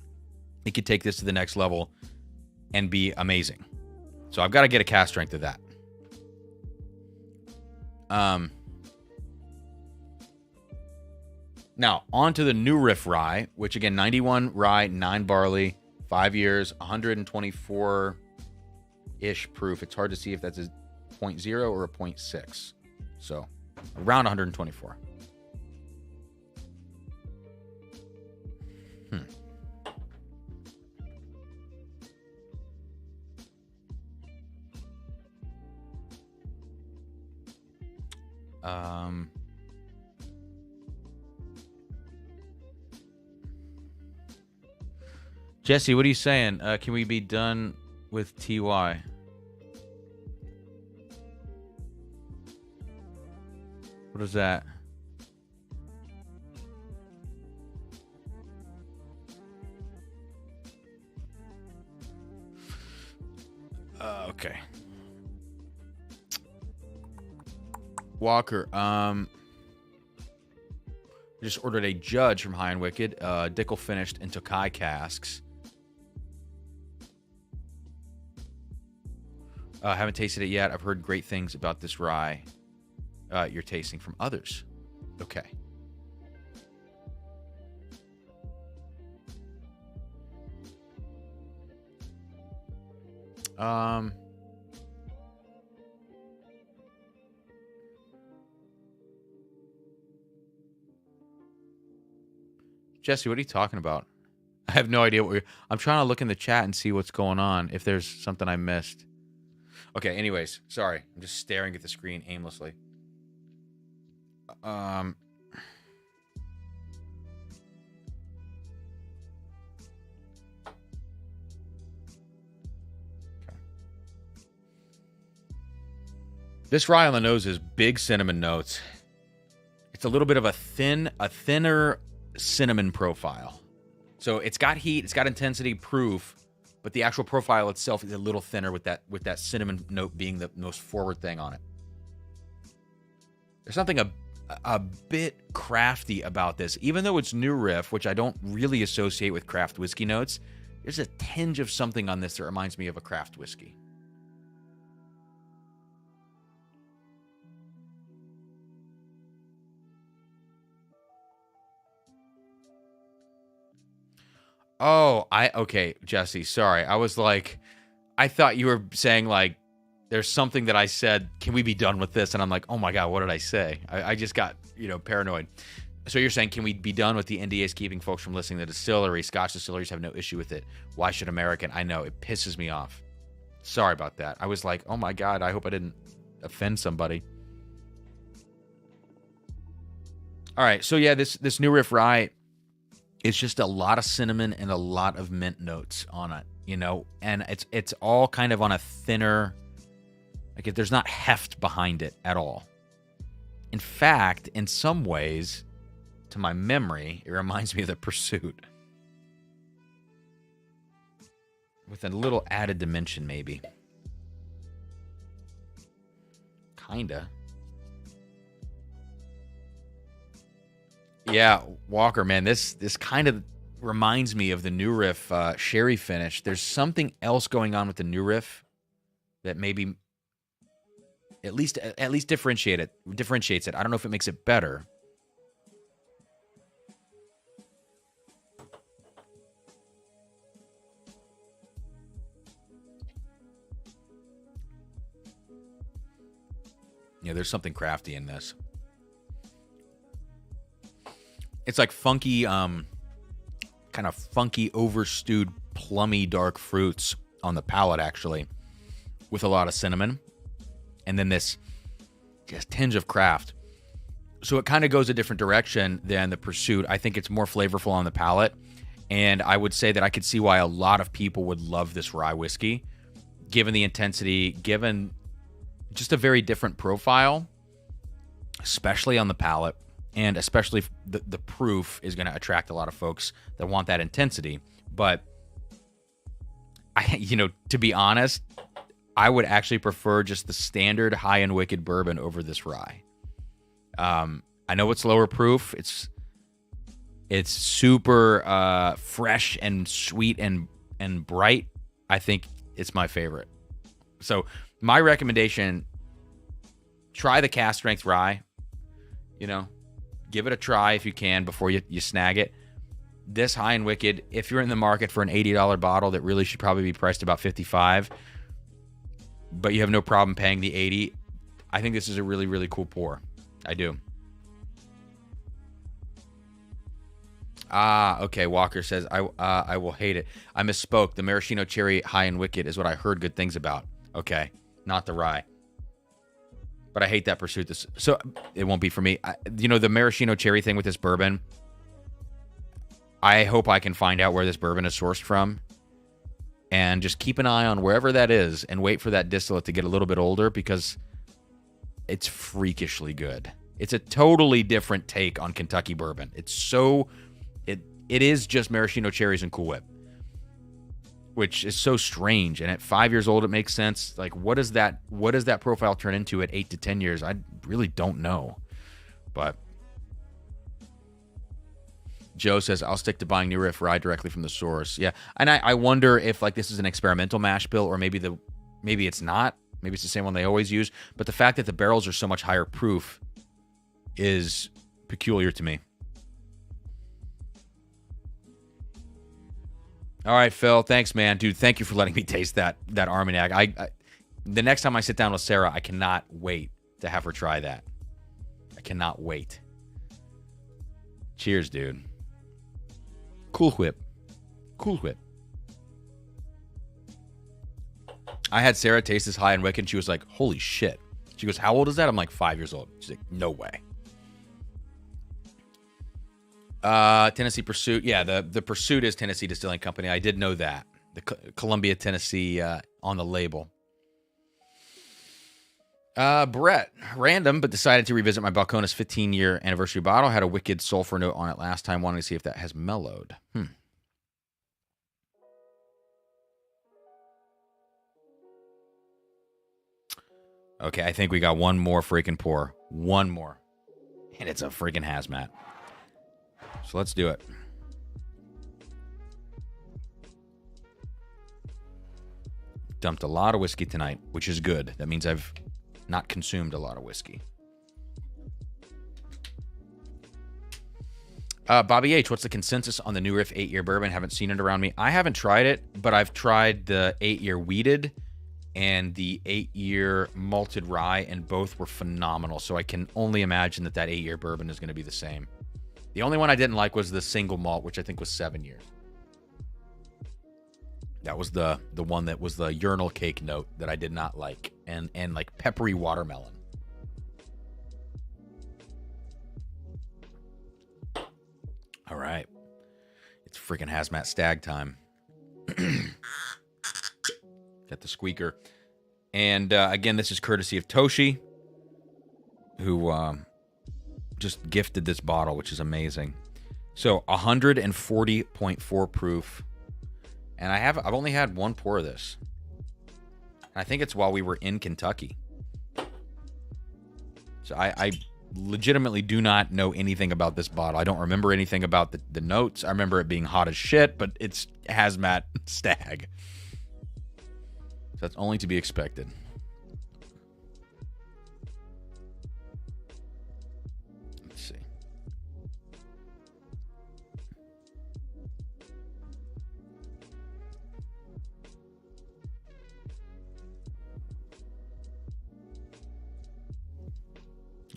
it could take this to the next level and be amazing. So I've got to get a cask strength of that. Now, on to the New Riff Rye, which again, 91 rye, 9 barley, 5 years, 124-ish proof. It's hard to see if that's a 0.0 or a 0.6. So, around 124. Jesse, what are you saying? Can we be done with TY? What is that? Okay. Walker, just ordered a Judge from High and Wicked, Dickel finished in Tokai casks. Haven't tasted it yet. I've heard great things about this rye you're tasting from others. Okay. Jesse, what are you talking about? I have no idea what I'm trying to look in the chat and see what's going on, if there's something I missed. Okay, anyways, sorry. I'm just staring at the screen aimlessly. Okay. This rye on the nose is big cinnamon notes. It's a little bit of a thinner cinnamon profile. So it's got heat, it's got intensity, proof, but the actual profile itself is a little thinner with that cinnamon note being the most forward thing on it. There's something a bit crafty about this. Even though it's New Riff, which I don't really associate with craft whiskey notes, there's a tinge of something on this that reminds me of a craft whiskey. Oh, okay, Jesse, sorry. I was like, I thought you were saying, like, there's something that I said, can we be done with this? And I'm like, oh my God, what did I say? I just got, paranoid. So you're saying, can we be done with the NDAs keeping folks from listening to the distillery? Scotch distilleries have no issue with it. Why should American? I know, it pisses me off. Sorry about that. I was like, oh my God, I hope I didn't offend somebody. All right, so yeah, this New Riff rye, it's just a lot of cinnamon and a lot of mint notes on it, and it's all kind of on a thinner, like there's not heft behind it at all. In fact, in some ways, to my memory, it reminds me of the Pursuit. With a little added dimension, maybe. Kinda. Yeah, Walker, man, this kind of reminds me of the New Riff sherry finish. There's something else going on with the New Riff that maybe at least differentiates it. I don't know if it makes it better. Yeah, there's something crafty in this. It's like funky, kind of funky, overstewed, plummy, dark fruits on the palate, actually, with a lot of cinnamon. And then this just tinge of craft. So it kind of goes a different direction than the Pursuit. I think it's more flavorful on the palate. And I would say that I could see why a lot of people would love this rye whiskey, given the intensity, given just a very different profile, especially on the palate. And especially the proof is going to attract a lot of folks that want that intensity. But, to be honest, I would actually prefer just the standard High and Wicked bourbon over this rye. I know it's lower proof. It's super fresh and sweet and bright. I think it's my favorite. So my recommendation, try the cask strength rye. Give it a try if you can before you snag it. This High and Wicked, if you're in the market for an $80 bottle that really should probably be priced about $55, but you have no problem paying the $80, I think this is a really, really cool pour. I do. Okay. Walker says, I will hate it. I misspoke. The Maraschino Cherry High and Wicked is what I heard good things about. Okay. Not the rye. But I hate that pursuit. So it won't be for me. You know, the maraschino cherry thing with this bourbon, I hope I can find out where this bourbon is sourced from and just keep an eye on wherever that is and wait for that distillate to get a little bit older because it's freakishly good. It's a totally different take on Kentucky bourbon. It's so... It is just maraschino cherries and Cool Whip, which is so strange. And at 5 years old, it makes sense. Like, what does that profile turn into at 8 to 10 years? I really don't know. But Joe says, I'll stick to buying New Riff Rye directly from the source. Yeah, and I wonder if like this is an experimental mash bill, or maybe it's not. Maybe it's the same one they always use. But the fact that the barrels are so much higher proof is peculiar to me. All right, Phil. Thanks, man. Dude, thank you for letting me taste that Armagnac. I the next time I sit down with Sarah, I cannot wait to have her try that. I cannot wait. Cheers, dude. Cool Whip. Cool Whip. I had Sarah taste this high and wick, and she was like, holy shit. She goes, how old is that? I'm like, 5 years old. She's like, no way. Tennessee Pursuit. Yeah, the Pursuit is Tennessee Distilling Company. I did know that. The Columbia, Tennessee on the label. Brett, random, but decided to revisit my Balcones 15-year anniversary bottle. Had a wicked sulfur note on it last time. Wanting to see if that has mellowed. Okay, I think we got one more freaking pour. One more. And it's a freaking hazmat. So let's do it. Dumped a lot of whiskey tonight, which is good. That means I've not consumed a lot of whiskey. Bobby H., what's the consensus on the New Riff 8-year bourbon? Haven't seen it around me. I haven't tried it, but I've tried the 8-year wheated and the 8-year malted rye, and both were phenomenal. So I can only imagine that 8-year bourbon is going to be the same. The only one I didn't like was the single malt, which I think was 7 years. That was the one that was the urinal cake note that I did not like, and like peppery watermelon. All right, it's freaking hazmat stag time. Got the squeaker, and again, this is courtesy of Toshi, who just gifted this bottle, which is amazing. So 140.4 proof. And I've only had one pour of this. I think it's while we were in Kentucky. So I legitimately do not know anything about this bottle. I don't remember anything about the notes. I remember it being hot as shit, but it's hazmat stag. So that's only to be expected. Let's see.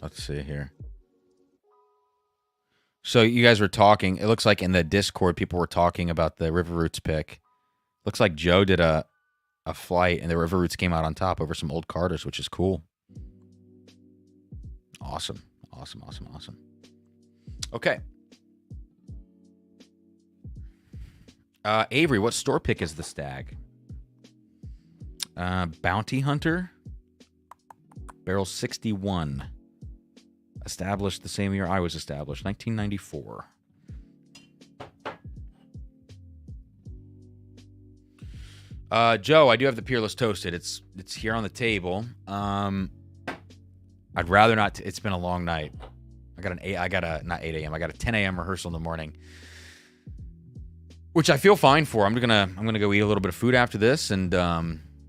Let's see here. So you guys were talking. It looks like in the Discord, people were talking about the River Roots pick. Looks like Joe did a flight, and the River Roots came out on top over some old Carters, which is cool. Awesome. Awesome, awesome, awesome. Okay. Avery, what store pick is the Stag? Bounty Hunter. Barrel 61. Established the same year I was established, 1994. Joe, I do have the Peerless Toasted. It's here on the table. I'd rather not. It's been a long night. Not 8 a.m. I got a 10 a.m. rehearsal in the morning, which I feel fine for. I'm gonna go eat a little bit of food after this and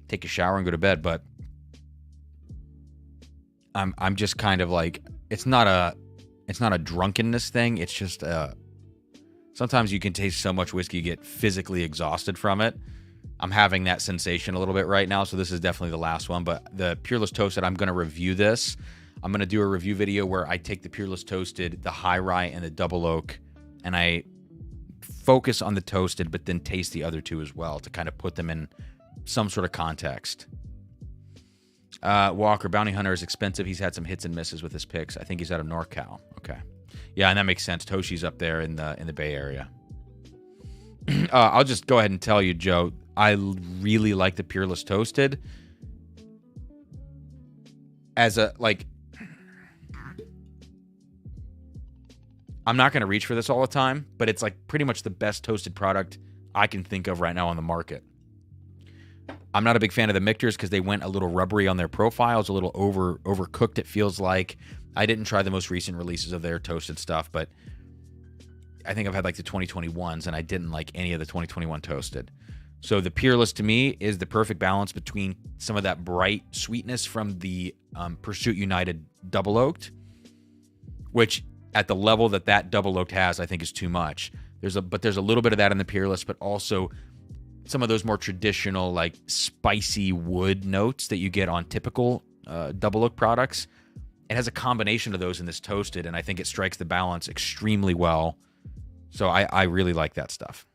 take a shower and go to bed. But I'm just kind of like, it's not a drunkenness thing. It's just sometimes you can taste so much whiskey, you get physically exhausted from it. I'm having that sensation a little bit right now, so this is definitely the last one. But the Peerless Toasted, I'm going to review this. I'm going to do a review video where I take the Peerless Toasted, the High Rye, and the Double Oak, and I focus on the Toasted, but then taste the other two as well to kind of put them in some sort of context. Walker, Bounty Hunter is expensive. He's had some hits and misses with his picks. I think he's out of NorCal. Okay. Yeah, and that makes sense. Toshi's up there in the Bay Area. I'll just go ahead and tell you, Joe, I really like the Peerless Toasted. As a, like, I'm not going to reach for this all the time, but it's like pretty much the best toasted product I can think of right now on the market. I'm not a big fan of the Mictors because they went a little rubbery on their profiles, a little overcooked, it feels like. I didn't try the most recent releases of their toasted stuff, but I think I've had like the 2021s, and I didn't like any of the 2021 toasted. So the Peerless to me is the perfect balance between some of that bright sweetness from the Pursuit United Double Oaked, which at the level that Double Oaked has, I think is too much. There's a little bit of that in the Peerless, but also some of those more traditional, like spicy wood notes that you get on typical Double Oak products. It has a combination of those in this toasted, and I think it strikes the balance extremely well. So I really like that stuff.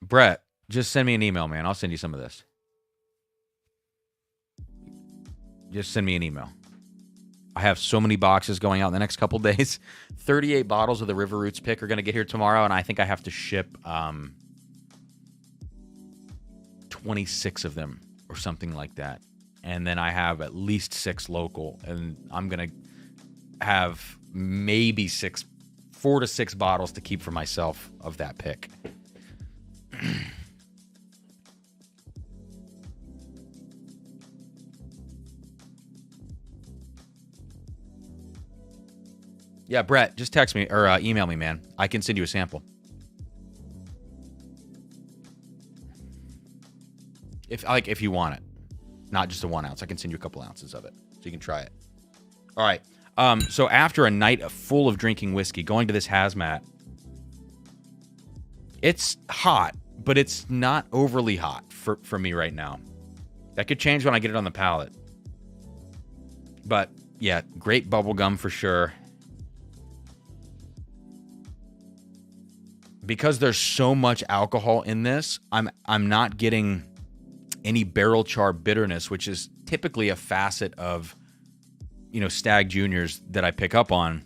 Brett, just send me an email, man. I'll send you some of this. Just send me an email. I have so many boxes going out in the next couple days. 38 bottles of the River Roots pick are going to get here tomorrow, and I think I have to ship 26 of them or something like that. And then I have at least 6 local, and I'm going to have maybe 4 to 6 bottles to keep for myself of that pick. Yeah, Brett, just text me or email me, man. I can send you a sample. If you want it, not just a 1 ounce, I can send you a couple ounces of it so you can try it. All right. So after a night full of drinking whiskey, going to this hazmat, it's hot, but it's not overly hot for me right now. That could change when I get it on the palate. But yeah, great bubble gum for sure. Because there's so much alcohol in this, I'm not getting any barrel char bitterness, which is typically a facet of, Stagg Juniors that I pick up on.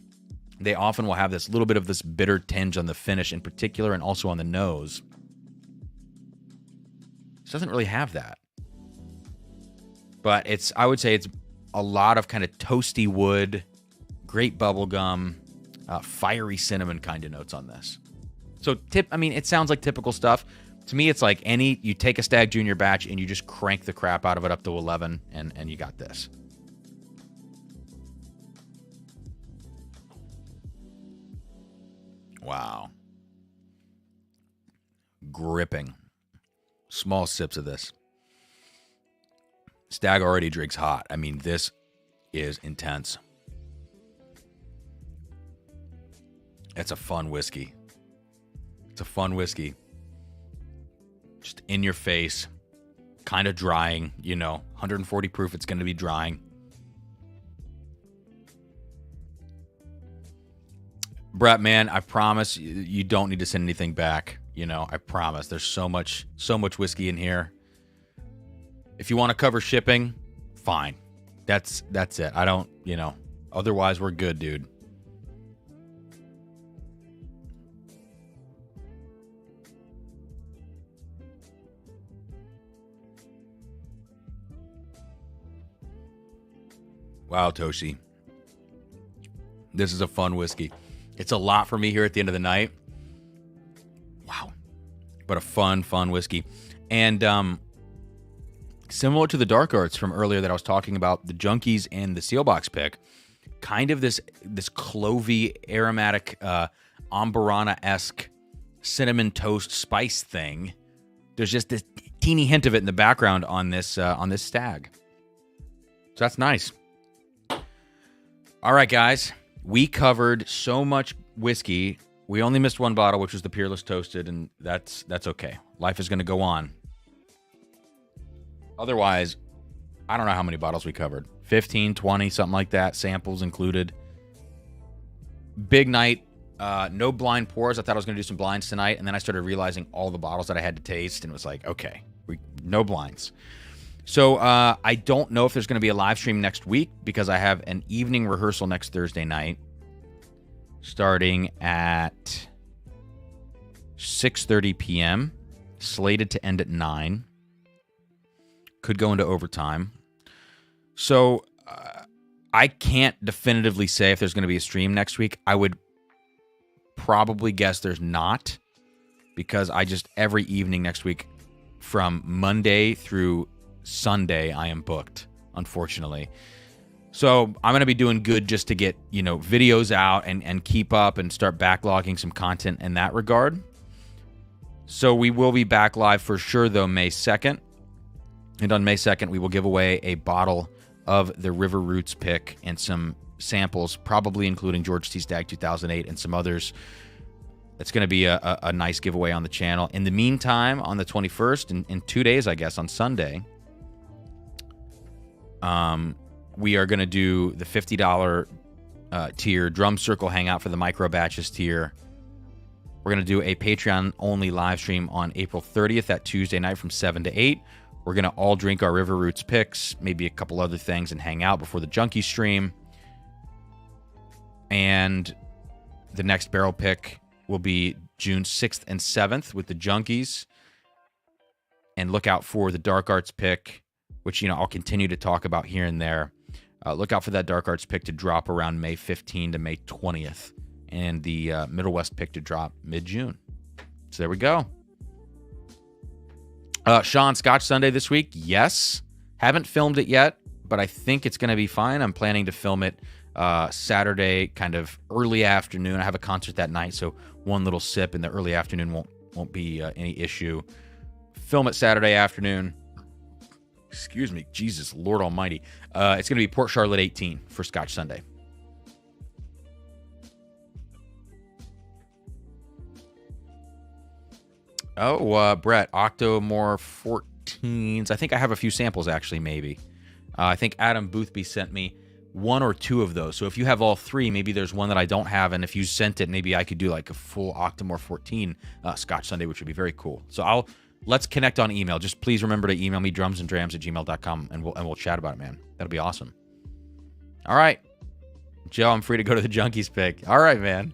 They often will have this little bit of this bitter tinge on the finish in particular, and also on the nose. This doesn't really have that. But I would say it's a lot of kind of toasty wood, great bubble gum, fiery cinnamon kind of notes on this. So it sounds like typical stuff. To me, it's like you take a Stagg Junior batch and you just crank the crap out of it up to 11, and you got this. Wow. Gripping. Small sips of this. Stagg already drinks hot. I mean, this is intense. It's a fun whiskey. It's a fun whiskey. Just in your face. Kind of drying, 140 proof, it's going to be drying. Brett, man, I promise you don't need to send anything back. I promise. There's so much whiskey in here. If you want to cover shipping, fine. That's it. I don't, otherwise we're good, dude. Wow, Toshi. This is a fun whiskey. It's a lot for me here at the end of the night. Wow. But a fun whiskey. And similar to the Dark Arts from earlier that I was talking about, the Junkies and the Sealbox pick, kind of this clovey, aromatic, Amburana-esque cinnamon toast spice thing. There's just this teeny hint of it in the background on this Stagg. So that's nice. All right, guys. We covered so much whiskey. We only missed one bottle, which was the Peerless Toasted, and that's okay. Life is going to go on. Otherwise, I don't know how many bottles we covered. 15, 20, something like that. Samples included. Big night No blind pours. I thought I was going to do some blinds tonight, and then I started realizing all the bottles that I had to taste, and it was like, okay, no blinds. So I don't know if there's going to be a live stream next week because I have an evening rehearsal next Thursday night starting at 6:30 p.m., slated to end at 9. Could go into overtime. So I can't definitively say if there's going to be a stream next week. I would probably guess there's not, because every evening next week from Monday through Sunday I am booked, unfortunately. So I'm going to be doing good just to get, videos out and keep up and start backlogging some content in that regard. So we will be back live for sure, though, May 2nd. And on May 2nd, we will give away a bottle of the River Roots pick and some samples, probably including George T. Stagg 2008 and some others. It's going to be a nice giveaway on the channel. In the meantime, on the 21st, in 2 days, I guess, on Sunday, we are going to do the $50 tier Drum Circle Hangout for the micro batches tier. We're going to do a Patreon-only live stream on April 30th, that Tuesday night from 7 to 8. We're going to all drink our River Roots picks, maybe a couple other things, and hang out before the Junkie stream. And the next barrel pick will be June 6th and 7th with the Junkies. And look out for the Dark Arts pick, which, I'll continue to talk about here and there. Look out for that Dark Arts pick to drop around May 15 to May 20th. And the Middle West pick to drop mid-June. So there we go. Sean, Scotch Sunday this week? Yes. Haven't filmed it yet, but I think it's going to be fine. I'm planning to film it Saturday, kind of early afternoon. I have a concert that night, so one little sip in the early afternoon won't be any issue. Film it Saturday afternoon. Excuse me. Jesus, Lord Almighty. It's going to be Port Charlotte 18 for Scotch Sunday. Oh, Brett, Octomore 14s. I think I have a few samples, actually, maybe. I think Adam Boothby sent me one or two of those. So if you have all three, maybe there's one that I don't have. And if you sent it, maybe I could do like a full Octomore 14 Scotch Sunday, which would be very cool. So let's connect on email. Just please remember to email me, drumsanddrams@gmail.com, and we'll chat about it, man. That'll be awesome. All right. Joe, I'm free to go to the Junkies pick. All right, man.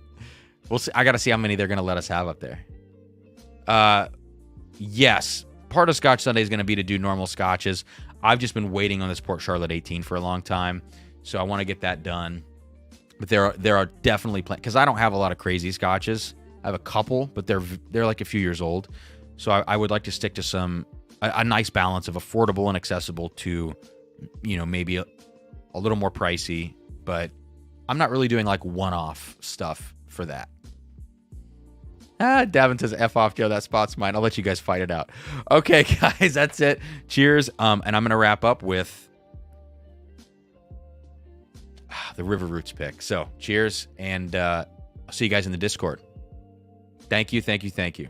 We'll see. I got to see how many they're going to let us have up there. Yes, part of Scotch Sunday is going to be to do normal scotches. I've just been waiting on this Port Charlotte 18 for a long time, so I want to get that done. But there are definitely plenty, because I don't have a lot of crazy scotches. I have a couple, but they're like a few years old. So I would like to stick to a nice balance of affordable and accessible to, maybe a little more pricey. But I'm not really doing like one-off stuff for that. Davin says, F off, Joe. That spot's mine. I'll let you guys fight it out. Okay, guys, that's it. Cheers. And I'm going to wrap up with the River Roots pick. So cheers, and I'll see you guys in the Discord. Thank you, thank you, thank you.